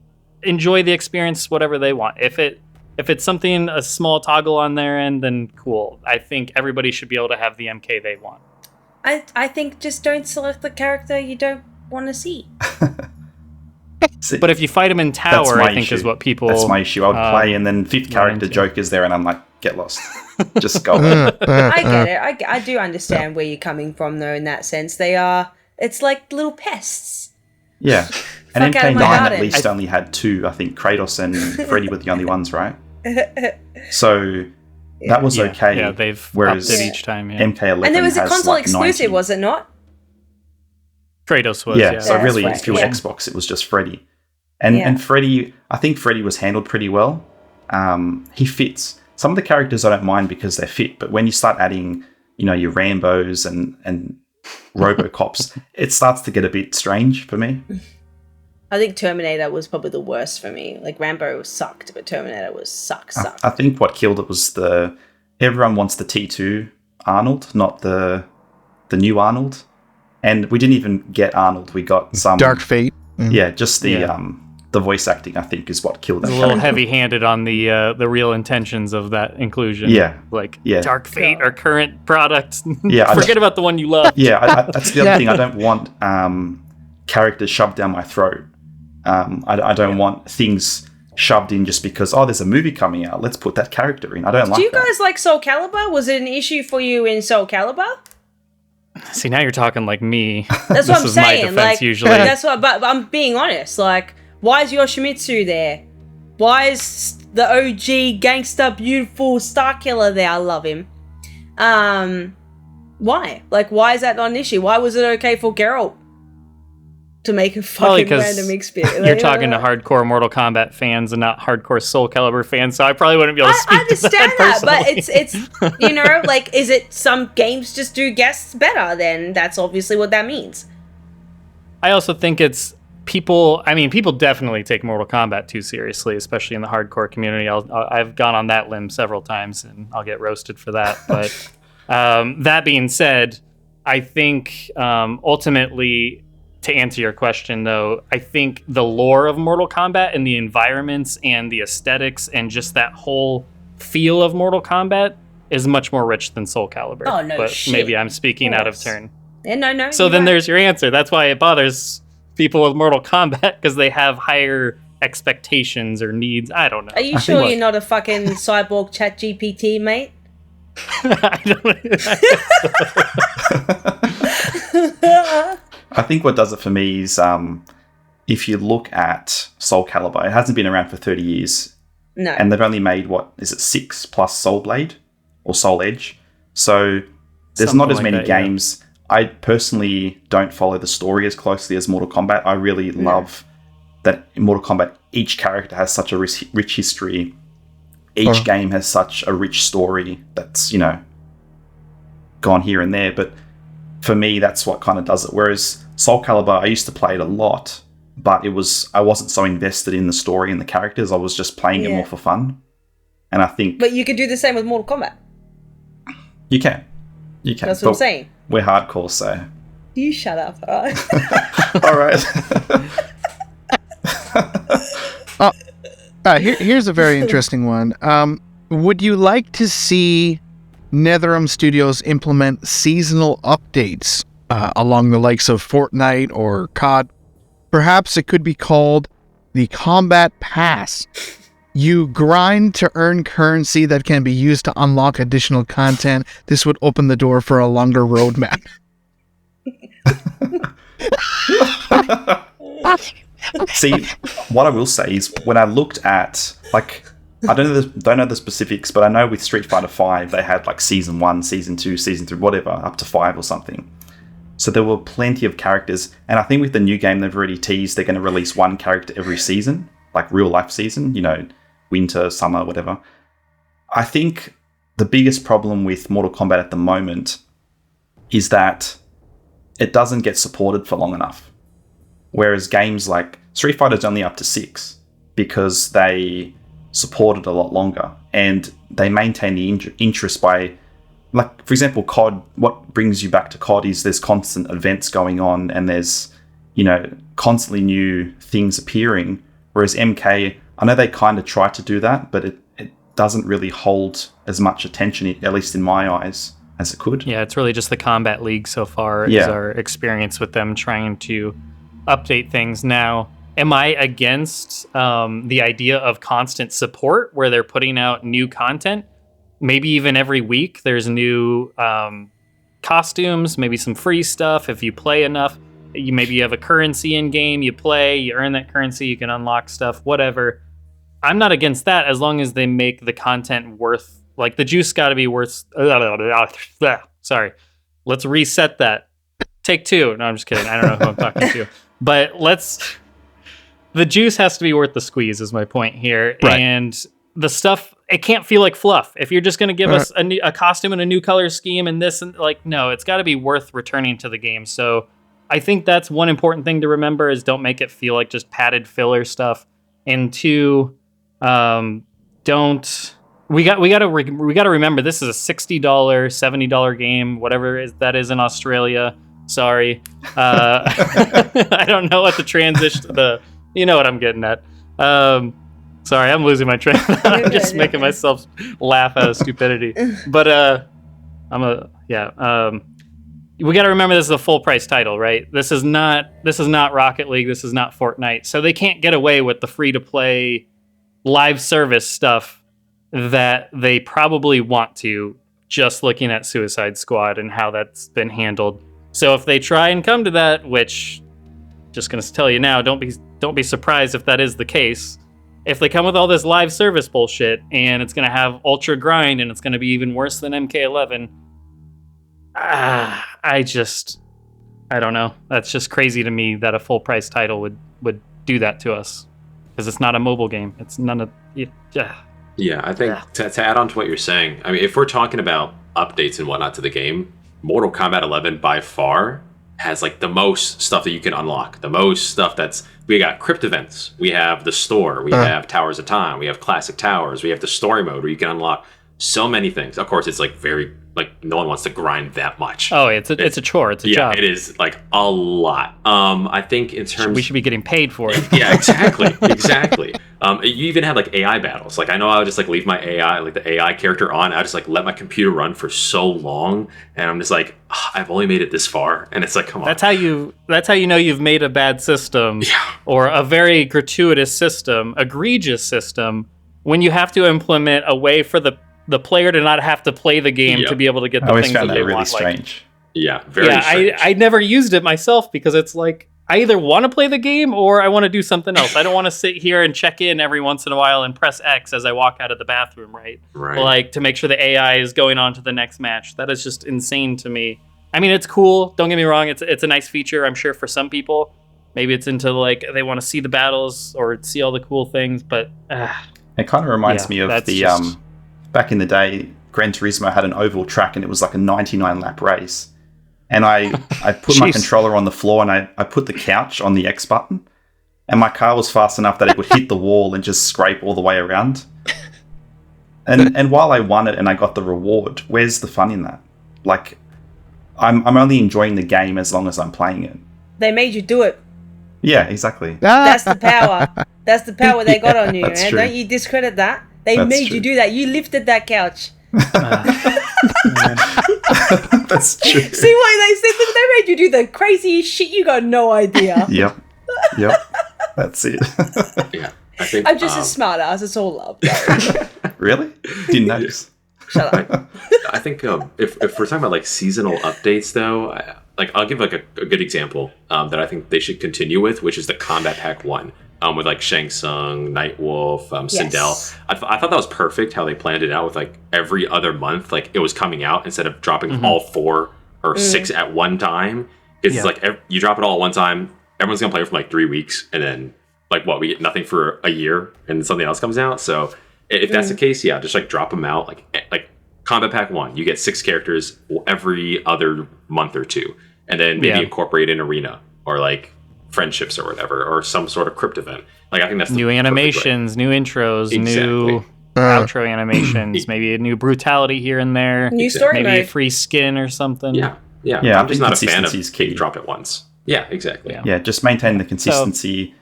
enjoy the experience whatever they want. If it's something, a small toggle on their end, then cool. I think everybody should be able to have the MK they want. I think just don't select the character you don't want to see. See, but if you fight him in tower, I think is what people... That's my issue. I would play and then fifth character Joker's there and I'm like, get lost. Just go. I get it. I do understand where you're coming from though in that sense. It's like little pests. Yeah. And Fuck out of my MK9 at garden. least only had two. I think Kratos and Freddy were the only ones, right? So that was okay. Yeah, they've whereas upped it each time. Yeah. MK11 And there was a has console like exclusive, 90. was it not? Kratos was, Yeah, so That's really, right, if you were yeah. Xbox, it was just Freddy. And Freddy, I think Freddy was handled pretty well. He fits. Some of the characters I don't mind because they're fit, but when you start adding, your Rambos and Robocops, it starts to get a bit strange for me. I think Terminator was probably the worst for me. Like, Rambo sucked, but Terminator was sucked. I think what killed it was everyone wants the T2 Arnold, not the new Arnold. And we didn't even get Arnold. We got some Dark Fate. Yeah, just the voice acting, I think, is what killed that. It's a little heavy-handed on the real intentions of that inclusion. Yeah. Like, Yeah. Dark Fate, our current product. Yeah, Forget about the one you love. Yeah, that's the other thing. I don't want characters shoved down my throat. I don't want things shoved in just because, there's a movie coming out. Let's put that character in. I don't like that. Do you guys like Soul Calibur? Was it an issue for you in Soul Calibur? See, now you're talking like me. That's what I'm saying. My defense usually. That's what. But I'm being honest. Like, why is Yoshimitsu there? Why is the OG gangster, beautiful Star Killer there? I love him. Why? Like, why is that not an issue? Why was it okay for Geralt to make a fucking random experience? You're talking to hardcore Mortal Kombat fans and not hardcore Soul Calibur fans, so I probably wouldn't be able to speak I understand to that, but it's like, is it some games just do guests better? Then that's obviously what that means. I also think it's people definitely take Mortal Kombat too seriously, especially in the hardcore community. I've gone on that limb several times, and I'll get roasted for that. But that being said, I think ultimately, to answer your question, though, I think the lore of Mortal Kombat and the environments and the aesthetics and just that whole feel of Mortal Kombat is much more rich than Soul Calibur. Oh, no but shit. maybe I'm speaking out of turn. Yeah, no. So then there's your answer. That's why it bothers people with Mortal Kombat, because they have higher expectations or needs. I don't know. Are you sure you're not a fucking cyborg chat GPT, mate? I don't. I think what does it for me is if you look at Soul Calibur, it hasn't been around for 30 years. No. And they've only made, 6 plus Soul Blade or Soul Edge. So there's Something not as like many that, yeah. games. I personally don't follow the story as closely as Mortal Kombat. I really love that in Mortal Kombat, each character has such a rich history. Each game has such a rich story that's, gone here and there. But for me, that's what kind of does it. Whereas Soul Calibur, I used to play it a lot, but I wasn't so invested in the story and the characters. I was just playing it more for fun. And I think... But you could do the same with Mortal Kombat. You can. That's what I'm saying. We're hardcore, so... You shut up, alright? Alright. Here's a very interesting one. Would you like to see NetherRealm Studios implement seasonal updates along the likes of Fortnite or COD? Perhaps it could be called the Combat Pass. You grind to earn currency that can be used to unlock additional content. This would open the door for a longer roadmap. See, what I will say is when I looked at, I don't know the specifics, but I know with Street Fighter V, they had Season 1, Season 2, Season 3, whatever, up to 5 or something. So there were plenty of characters. And I think with the new game, they've already teased they're going to release one character every season, like real life season, winter, summer, whatever. I think the biggest problem with Mortal Kombat at the moment is that it doesn't get supported for long enough. Whereas games like Street Fighter's only up to 6 because they supported a lot longer and they maintain the interest by, for example, COD. What brings you back to COD is there's constant events going on and there's, constantly new things appearing. Whereas MK, I know they kind of try to do that, but it doesn't really hold as much attention, at least in my eyes, as it could. Yeah, it's really just the Combat League so far is our experience with them trying to update things. Now, am I against the idea of constant support where they're putting out new content? Maybe even every week there's new costumes, maybe some free stuff if you play enough. Maybe you have a currency in game, you play, you earn that currency, you can unlock stuff, whatever. I'm not against that as long as they make the content worth, the juice got to be worth. Sorry, let's reset that. Take 2. No, I'm just kidding. I don't know who I'm talking to, but the juice has to be worth the squeeze is my point here. Right. And the stuff, it can't feel like fluff. If you're just going to give us a costume and a new color scheme and this, and no, it's got to be worth returning to the game. So I think that's one important thing to remember is don't make it feel like just padded filler stuff. And two, don't we got to remember this is a $60, $70 game, whatever that is in Australia. Sorry, I don't know what the transition. You know what I'm getting at. Sorry, I'm losing my train. I'm just making myself laugh out of stupidity. But we got to remember this is a full price title, right? This is not Rocket League. This is not Fortnite. So they can't get away with the free to play live service stuff that they probably want to, just looking at Suicide Squad and how that's been handled. So if they try and come to that, which just going to tell you now, don't be surprised if that is the case. If they come with all this live service bullshit and it's going to have ultra grind and it's going to be even worse than MK11, I don't know. That's just crazy to me that a full price title would do that to us, because it's not a mobile game. It's none of it. Yeah, I think to add on to what you're saying, I mean, if we're talking about updates and whatnot to the game, Mortal Kombat 11 by far has like the most stuff that you can unlock. The most stuff we got crypt events, we have the store, we have Towers of Time, we have classic towers, we have the story mode where you can unlock so many things. Of course, it's like no one wants to grind that much. Oh, it's a chore. It's a job. Yeah, it is like a lot. I think in terms we should be getting paid for it. Yeah, exactly. You even have like AI battles. Like I know I would just like leave my AI, like the AI character on. I would just like let my computer run for so long, and I'm just like, I've only made it this far, and it's like, come on. That's how you know you've made a bad system, or a very gratuitous system, egregious system, when you have to implement a way for the player to not have to play the game to be able to get the things that they really want. Strange. Very strange. I never used it myself because it's like I either want to play the game or I want to do something else. I don't want to sit here and check in every once in a while and press X as I walk out of the bathroom, right? Like to make sure the AI is going on to the next match. That is just insane to me. I mean, it's cool. Don't get me wrong. It's a nice feature, I'm sure, for some people. Maybe it's into like they want to see the battles or see all the cool things, but it kind of reminds me of the back in the day, Gran Turismo had an oval track and it was like a 99 lap race. And I put my controller on the floor and I put the couch on the X button, and my car was fast enough that it would hit the wall and just scrape all the way around. And while I won it and I got the reward, where's the fun in that? Like, I'm only enjoying the game as long as I'm playing it. They made you do it. Yeah, exactly. That's the power. That's the power they got on you. That's true. Don't you discredit that? That's made true. You do that. You lifted that couch. That's true. See what they said? They made you do the craziest shit. You got no idea. Yep. That's it. Yeah, I think I'm just a smart ass. It's all love. Really? Didn't notice. Shut up. I think if we're talking about like seasonal updates, though, I'll give like a good example that I think they should continue with, which is the Combat Pack 1. With like Shang Tsung, Nightwolf, Sindel. I thought that was perfect how they planned it out with like every other month, like it was coming out instead of dropping all 4 or 6 at one time. It's like you drop it all at one time, everyone's gonna play it for like 3 weeks, and then like we get nothing for a year, and something else comes out. So if that's the case, just like drop them out. Like Combat Pack 1, you get 6 characters every other month or 2, and then maybe incorporate an arena or like friendships or whatever, or some sort of crypt event. Like I think that's new animations, new intros, new outro animations, maybe a new brutality here and there, new story maybe mode. a free skin or something. Yeah. I'm just not a fan of you drop it once. Yeah, exactly. Yeah, just maintain the consistency,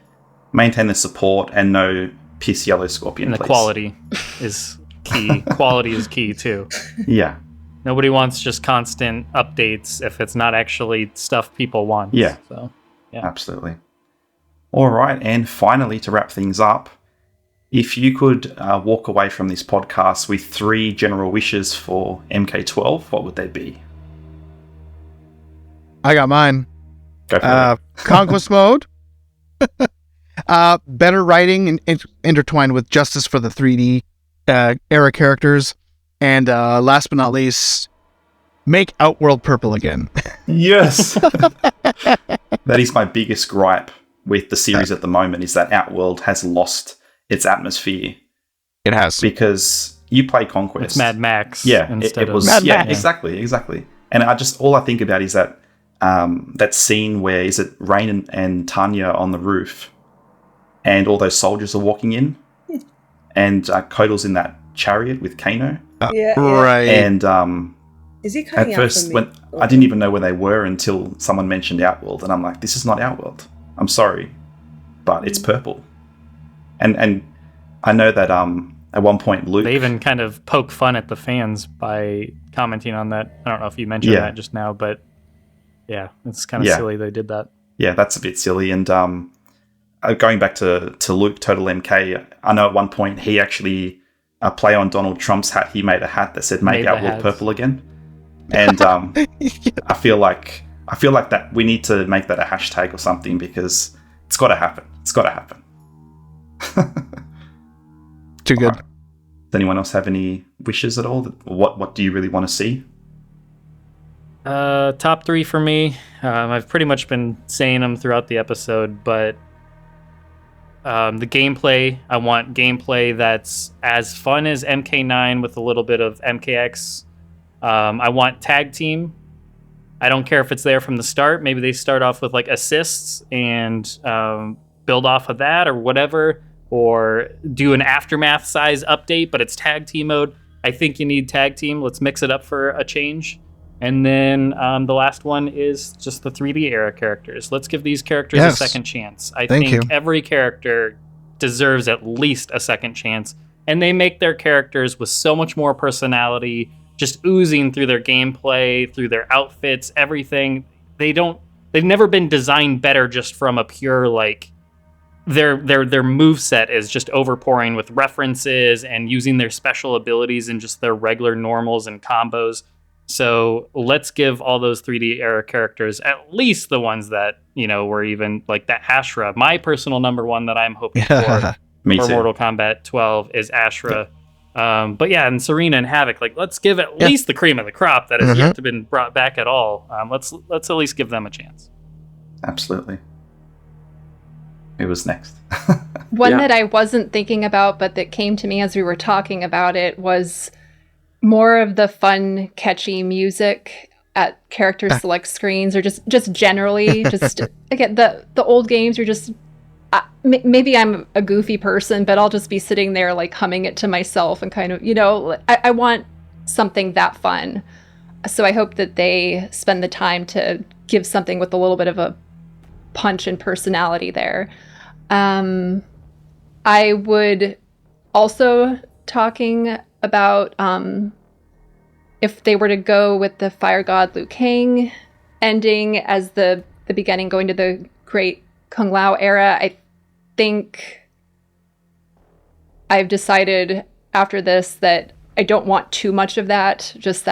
maintain the support, and no piss yellow scorpion. And the quality is key. Quality is key too. Yeah. Nobody wants just constant updates if it's not actually stuff people want. Yeah. So. Yeah. Absolutely. All right. And finally, to wrap things up, if you could walk away from this podcast with 3 general wishes for MK12, what would they be? I got mine. Go for it. Conquest mode. Better writing and intertwined with justice for the 3D era characters. And last but not least, make Outworld purple again. Yes. That is my biggest gripe with the series at the moment, is that Outworld has lost its atmosphere. It has. Because you play Conquest. It's Mad Max. Yeah. Instead it was of Mad Max. Exactly. And all I think about is that that scene where is it Rain and Tanya on the roof, and all those soldiers are walking in, and Kotal's in that chariot with Kano. Yeah. Right. And Is he coming at first, when I didn't even know where they were until someone mentioned Outworld, and I'm like, this is not Outworld. I'm sorry, but it's purple. And I know that at one point Luke, They even kind of poke fun at the fans by commenting on that. I don't know if you mentioned that just now, but yeah, it's kind of silly they did that. Yeah, that's a bit silly. And going back to Luke Total MK, I know at one point he actually play on Donald Trump's hat. He made a hat that said "Make Outworld Purple Again," and I feel like that we need to make that a hashtag or something, because it's got to happen. It's got to happen. Too good. Does anyone else have any wishes at all? What do you really want to see? Top 3 for me. I've pretty much been saying them throughout the episode, but the gameplay, I want gameplay that's as fun as MK9 with a little bit of MKX. I want tag team. I don't care if it's there from the start. Maybe they start off with like assists and build off of that or whatever, or do an aftermath size update, but it's tag team mode. I think you need tag team. Let's mix it up for a change. And then the last one is just the 3D era characters. Let's give these characters a second chance. I think every character deserves at least a second chance. And they make their characters with so much more personality, just oozing through their gameplay, through their outfits, everything. They've never been designed better just from a pure, like, their moveset is just overpouring with references and using their special abilities and just their regular normals and combos. So let's give all those 3D era characters at least the ones that, were even like that Ashra. My personal number one that I'm hoping for Mortal Kombat 12 is Ashra. But yeah, and Serena and Havoc, like, let's give at least the cream of the crop that has yet to been brought back at all. Let's at least give them a chance. Absolutely. It was next. One that I wasn't thinking about, but that came to me as we were talking about it, was more of the fun, catchy music at character select screens, or just generally, just again, the old games are just, maybe I'm a goofy person, but I'll just be sitting there like humming it to myself and kind of, I want something that fun. So I hope that they spend the time to give something with a little bit of a punch and personality there. I would also, talking about if they were to go with the Fire God Liu Kang ending as the beginning, going to the Great Kung Lao era, I think I've decided after this that I don't want too much of that, just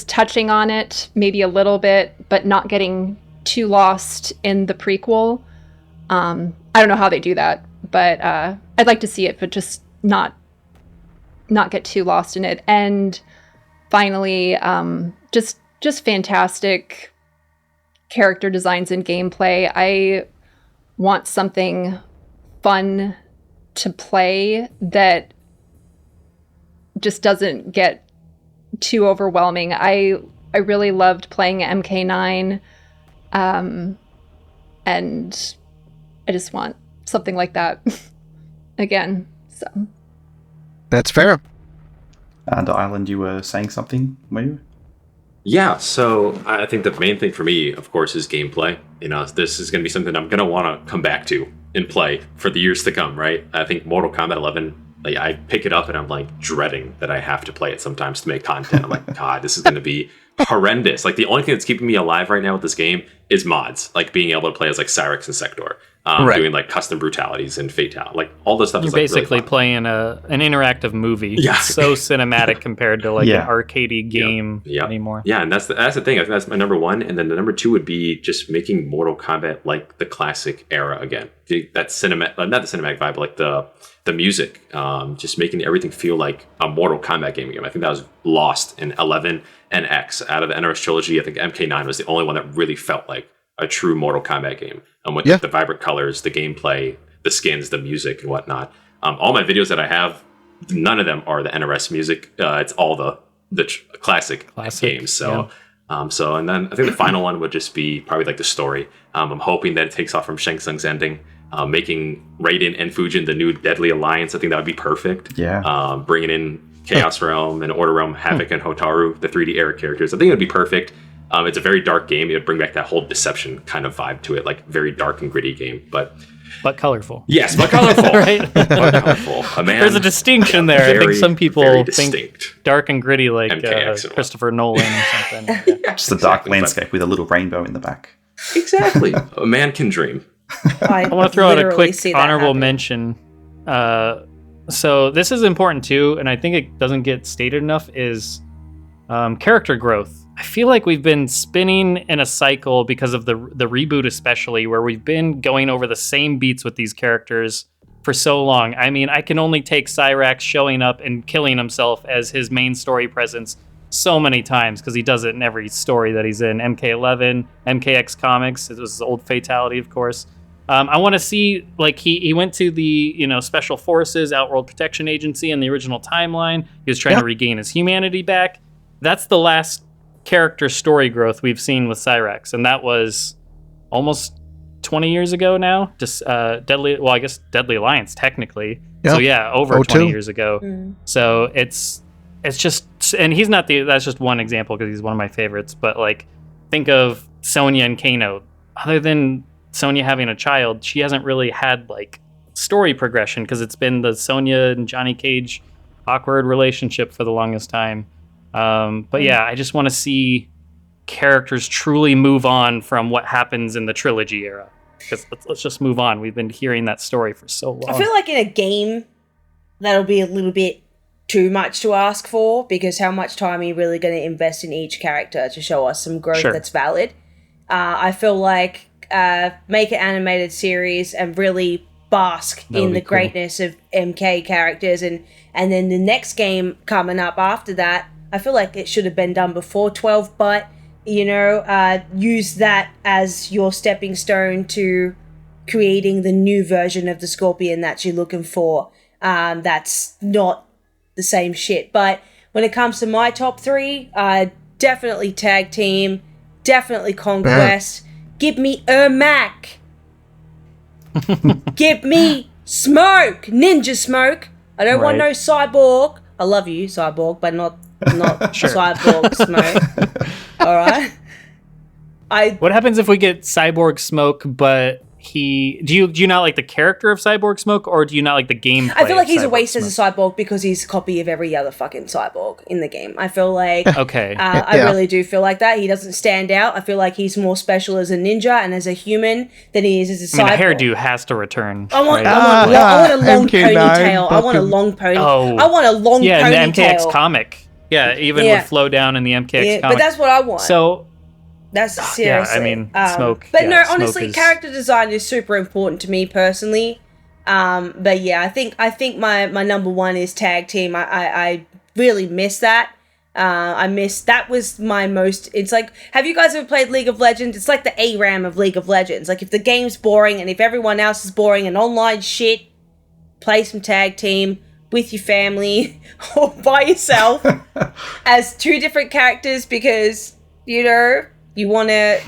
touching on it maybe a little bit, but not getting too lost in the prequel. I don't know how they do that, but I'd like to see it, but just not get too lost in it. And finally, just fantastic character designs and gameplay. I want something fun to play that just doesn't get too overwhelming. I really loved playing MK9, and I just want something like that again. So that's fair. And Island, you were saying something, were you? Yeah, so I think the main thing for me, of course, is gameplay. This is going to be something I'm going to want to come back to and play for the years to come, right? I think Mortal Kombat 11, like, I pick it up and I'm like dreading that I have to play it sometimes to make content. I'm like, God, this is going to be horrendous. Like, the only thing that's keeping me alive right now with this game is mods, like being able to play as like Cyrix and Sector. Doing like custom brutalities and fatality, like all this stuff. You're is like basically really playing an interactive movie. Yeah, it's so cinematic compared to like an arcadey game anymore. Yeah, and that's the thing. I think that's my number one, and then the number two would be just making Mortal Kombat like the classic era again. That cinematic, not the cinematic vibe, but like the music, just making everything feel like a Mortal Kombat game again. I think that was lost in 11 and X. Out of the NRS trilogy, I think MK9 was the only one that really felt like a true Mortal Kombat game. And with the vibrant colors, the gameplay, the skins, the music, and whatnot. All my videos that I have, none of them are the NRS music. It's all the classic games. So And then I think the final one would just be probably like the story. I'm hoping that it takes off from Shang Tsung's ending, making Raiden and Fujin the new Deadly Alliance. I think that would be perfect. Yeah. Bringing in Chaos Realm and Order Realm, Havoc and Hotaru, the 3D era characters. I think it would be perfect. It's a very dark game. It would bring back that whole Deception kind of vibe to it, like very dark and gritty game. But colorful. Yes, but colorful. Right? But colorful. There's a distinction there. I think some people think dark and gritty like Christopher Nolan or something. Yeah. Just a dark landscape with a little rainbow in the back. Exactly. A man can dream. I want to throw out a quick honorable mention. So this is important too, and I think it doesn't get stated enough, is character growth. I feel like we've been spinning in a cycle because of the reboot especially, where we've been going over the same beats with these characters for so long. I mean, I can only take Cyrax showing up and killing himself as his main story presence so many times, because he does it in every story that he's in. MK11, MKX Comics, it was his old Fatality, of course. I want to see, like, he went to the, Special Forces, Outworld Protection Agency in the original timeline. He was trying to regain his humanity back. That's the last character story growth we've seen with Cyrax, and that was almost 20 years ago now. Just Deadly Alliance technically. Yep. So yeah, over 20 years ago. So it's just, and he's not that's just one example because he's one of my favorites, but like, think of Sonya and Kano. Other than Sonya having a child, she hasn't really had like story progression, because it's been the Sonya and Johnny Cage awkward relationship for the longest time. But yeah, I just want to see characters truly move on from what happens in the trilogy era. Because let's just move on. We've been hearing that story for so long. I feel like in a game, that'll be a little bit too much to ask for, because how much time are you really going to invest in each character to show us some growth that's valid? I feel like make an animated series and really bask in the greatness of MK characters, and then the next game coming up after that, I feel like it should have been done before 12, but, use that as your stepping stone to creating the new version of the Scorpion that you're looking for. That's not the same shit. But when it comes to my top three, definitely Tag Team, definitely Conquest. Give me Ermac. Give me Smoke, Ninja Smoke. I don't want no Cyborg. I love you, Cyborg, but not Cyborg Smoke. All right. What happens if we get Cyborg Smoke, but do you not like the character of Cyborg Smoke, or do you not like the gameplay? I feel like he's a waste as a cyborg because he's a copy of every other fucking cyborg in the game. I feel like I really do feel like that. He doesn't stand out. I feel like he's more special as a ninja and as a human than he is as a cyborg. I mean, the hairdo has to return. I want a long ponytail. I want a long pony. I want a long ponytail. Yeah, in the MKX comic. Yeah, even would flow down in the MKX comic. But that's what I want. So that's seriously. Yeah, I mean, Smoke. But no, honestly, character design is super important to me personally. But yeah, I think my number one is Tag Team. I really miss that. That was my most. It's like, have you guys ever played League of Legends? It's like the ARAM of League of Legends. Like, if the game's boring and if everyone else is boring and online shit, play some Tag Team with your family or by yourself as two different characters, because you want to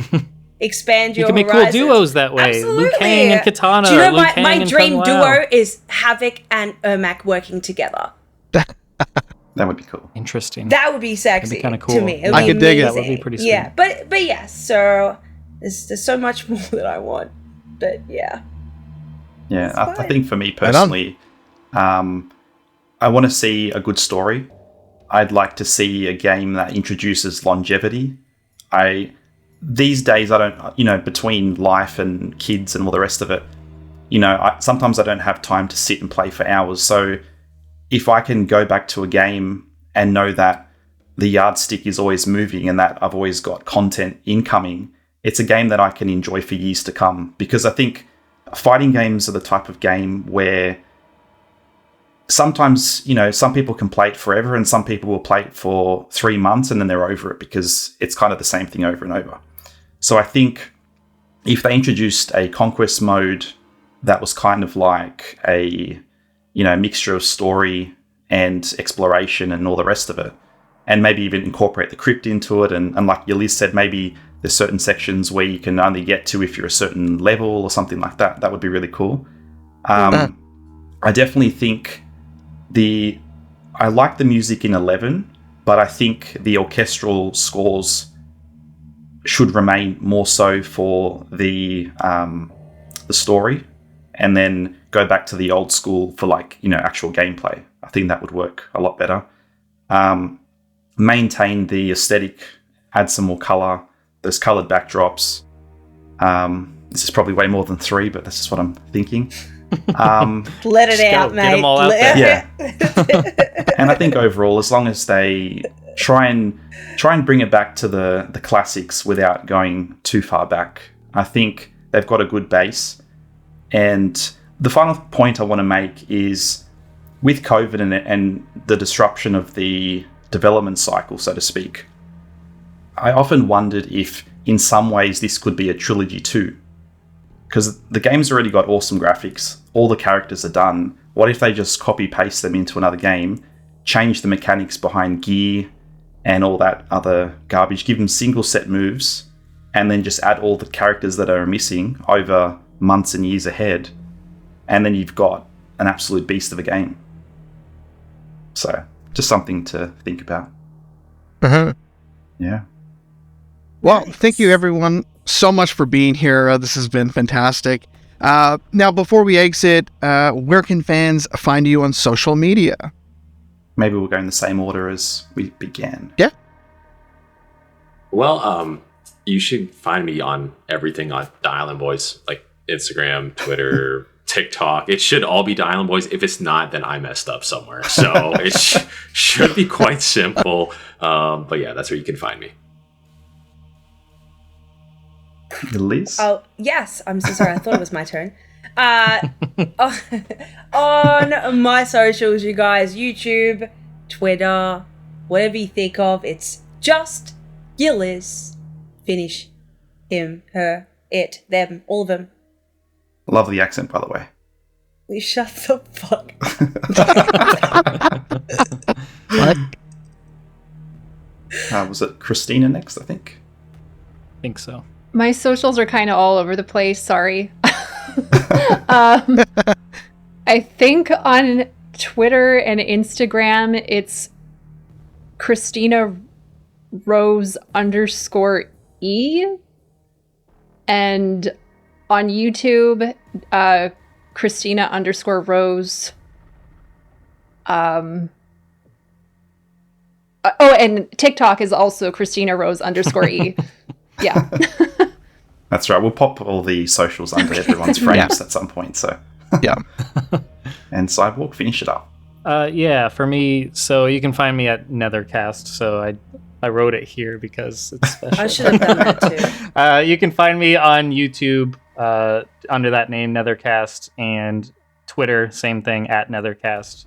expand your horizons. You can make cool duos that way. Absolutely. Liu Kang and Katana. Do you know my dream duo is Havoc and Ermac working together? That would be cool. Interesting. That would be sexy. Kind of cool. To me. I could dig it. That would be pretty sweet. Yeah, but yes. So there's so much more that I want. But yeah. Yeah, I think for me personally, I want to see a good story. I'd like to see a game that introduces longevity. These days, I don't, between life and kids and all the rest of it, sometimes I don't have time to sit and play for hours. So if I can go back to a game and know that the yardstick is always moving and that I've always got content incoming, it's a game that I can enjoy for years to come. Because I think fighting games are the type of game where sometimes, some people can play it forever and some people will play it for 3 months and then they're over it because it's kind of the same thing over and over. So I think if they introduced a conquest mode that was kind of like a, mixture of story and exploration and all the rest of it, and maybe even incorporate the crypt into it. And like Liz said, maybe there's certain sections where you can only get to if you're a certain level or something like that. That would be really cool. I definitely think I like the music in 11, but I think the orchestral scores should remain more so for the story, and then go back to the old school for actual gameplay. I think that would work a lot better. Maintain the aesthetic, add some more color. There's colored backdrops. This is probably way more than 3, but that's just what I'm thinking. Let it out, mate. Get them all out there. Yeah. And I think overall, as long as they try and bring it back to the classics without going too far back, I think they've got a good base. And the final point I want to make is, with COVID and the disruption of the development cycle, so to speak, I often wondered if in some ways this could be a trilogy too. Because the game's already got awesome graphics, all the characters are done. What if they just copy-paste them into another game, change the mechanics behind gear and all that other garbage, give them single set moves, and then just add all the characters that are missing over months and years ahead, and then you've got an absolute beast of a game. So, just something to think about. Uh-huh. Yeah. Well, thank you everyone so much for being here. This has been fantastic. Now, before we exit, where can fans find you on social media? Maybe we'll go in the same order as we began. Yeah. Well, you should find me on everything on the Island Boys, like Instagram, Twitter, TikTok. It should all be the Island Boys. If it's not, then I messed up somewhere. So it should be quite simple. But yeah, that's where you can find me. Liz? Oh, yes. I'm so sorry. I thought it was my turn. On my socials, you guys, YouTube, Twitter, whatever you think of, it's just Gillis. Finish. Him, her, it, them, all of them. Love the accent, by the way. We shut the fuck. What? Was it Christina next, I think? I think so. My socials are kind of all over the place. Sorry. I think on Twitter and Instagram, it's Christina Rose _E. And on YouTube, Christina _Rose. And TikTok is also Christina Rose _E. Yeah. That's right. We'll pop all the socials under everyone's frames at some point. So Yeah. And Cyborg, finish it up. Yeah, for me, so you can find me at Nethercast. So I wrote it here because it's special. I should have done that too. You can find me on YouTube under that name, Nethercast, and Twitter, same thing, at Nethercast.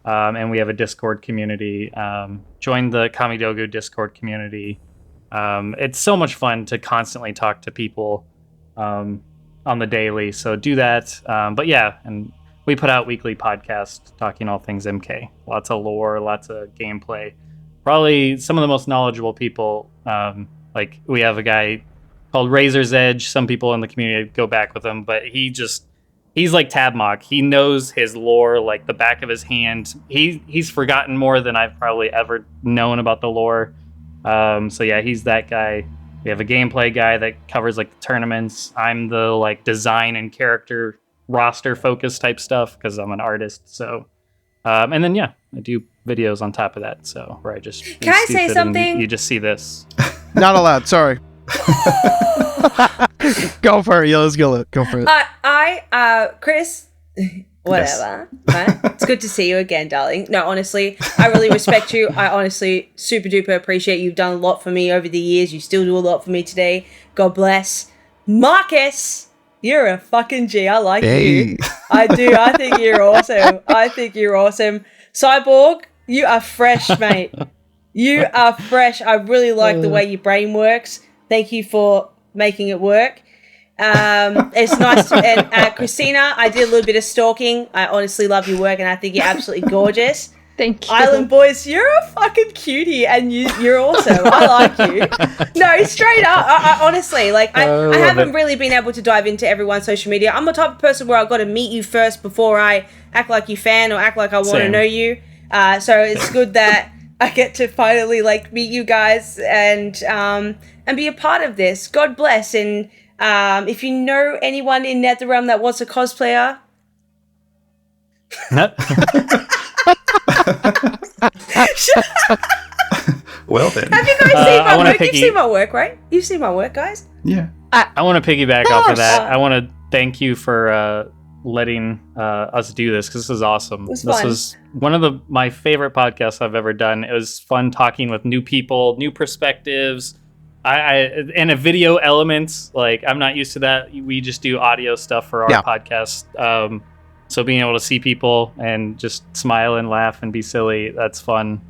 And we have a Discord community. Join the Kamidogu Discord community. It's so much fun to constantly talk to people on the daily, so do that. But yeah, and we put out weekly podcasts talking all things MK. Lots of lore, lots of gameplay. Probably some of the most knowledgeable people. Like we have a guy called Razor's Edge. Some people in the community go back with him, but he's like Tabmock. He knows his lore like the back of his hand. He's forgotten more than I've probably ever known about the lore. So yeah, he's that guy. We have a gameplay guy that covers like the tournaments. I'm the like design and character roster focus type stuff because I'm an artist. So, and then yeah, I do videos on top of that. So where I just Can I say something? You just see this. Not allowed. Sorry. Go for it. Yeah, let's go for it. Chris, whatever. Right? It's good to see you again, darling. No, honestly, I really respect you. I honestly super duper appreciate you've done a lot for me over the years. You still do a lot for me today. God bless. Marcus, you're a fucking G. I like you. I do. I think you're awesome. Cyborg, you are fresh, mate. You are fresh. I really like the way your brain works. Thank you for making it work. It's nice to, and Christina, I did a little bit of stalking. I honestly love your work and I think you're absolutely gorgeous. Thank you. Island Boys, you're a fucking cutie, and you're awesome. I like you. No, straight up. I honestly, like, I haven't really been able to dive into everyone's social media. I'm the type of person where I've got to meet you first before I act like you fan or act like I want to know you. So it's good that I get to finally, like, meet you guys and be a part of this. God bless. And if you know anyone in NetherRealm that wants a cosplayer... Well then. Have you guys seen my work? You've seen my work, right? You've seen my work, guys? Yeah. I want to piggyback off of that. I want to thank you for letting us do this, because this is awesome. This was one of my favorite podcasts I've ever done. It was fun talking with new people, new perspectives, and a video elements. Like, I'm not used to that. We just do audio stuff for our podcast. So being able to see people and just smile and laugh and be silly, that's fun.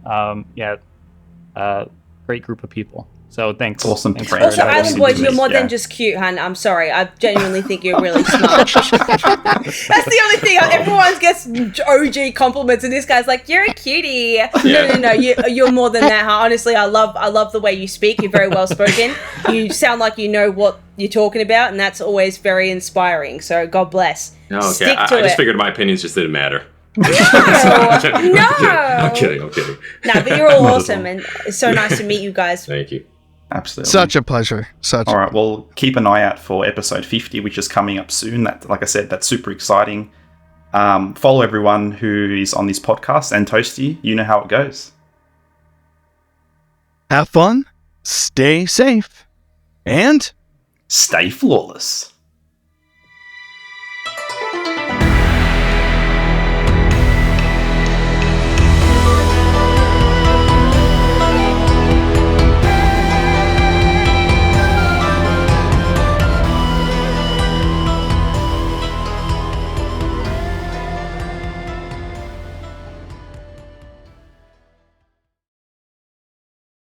Great group of people. So thanks. Awesome. Thanks Also, Island Boys, you're more than just cute, hun. I'm sorry. I genuinely think you're really smart. That's the only thing. Everyone gets OG compliments, and this guy's like, "You're a cutie." No. You're more than that, huh? Honestly, I love the way you speak. You're very well spoken. You sound like you know what you're talking about, and that's always very inspiring. So God bless. Oh, okay. Stick to I just it. figured my opinions just didn't matter. No. I'm kidding. No, but you're all awesome, and it's so nice to meet you guys. Thank you. Absolutely. Such a pleasure. All right, well, keep an eye out for episode 50, which is coming up soon. That, like I said, that's super exciting. Follow everyone who is on this podcast, and Toasty, you know how it goes. Have fun, stay safe, and Stay flawless.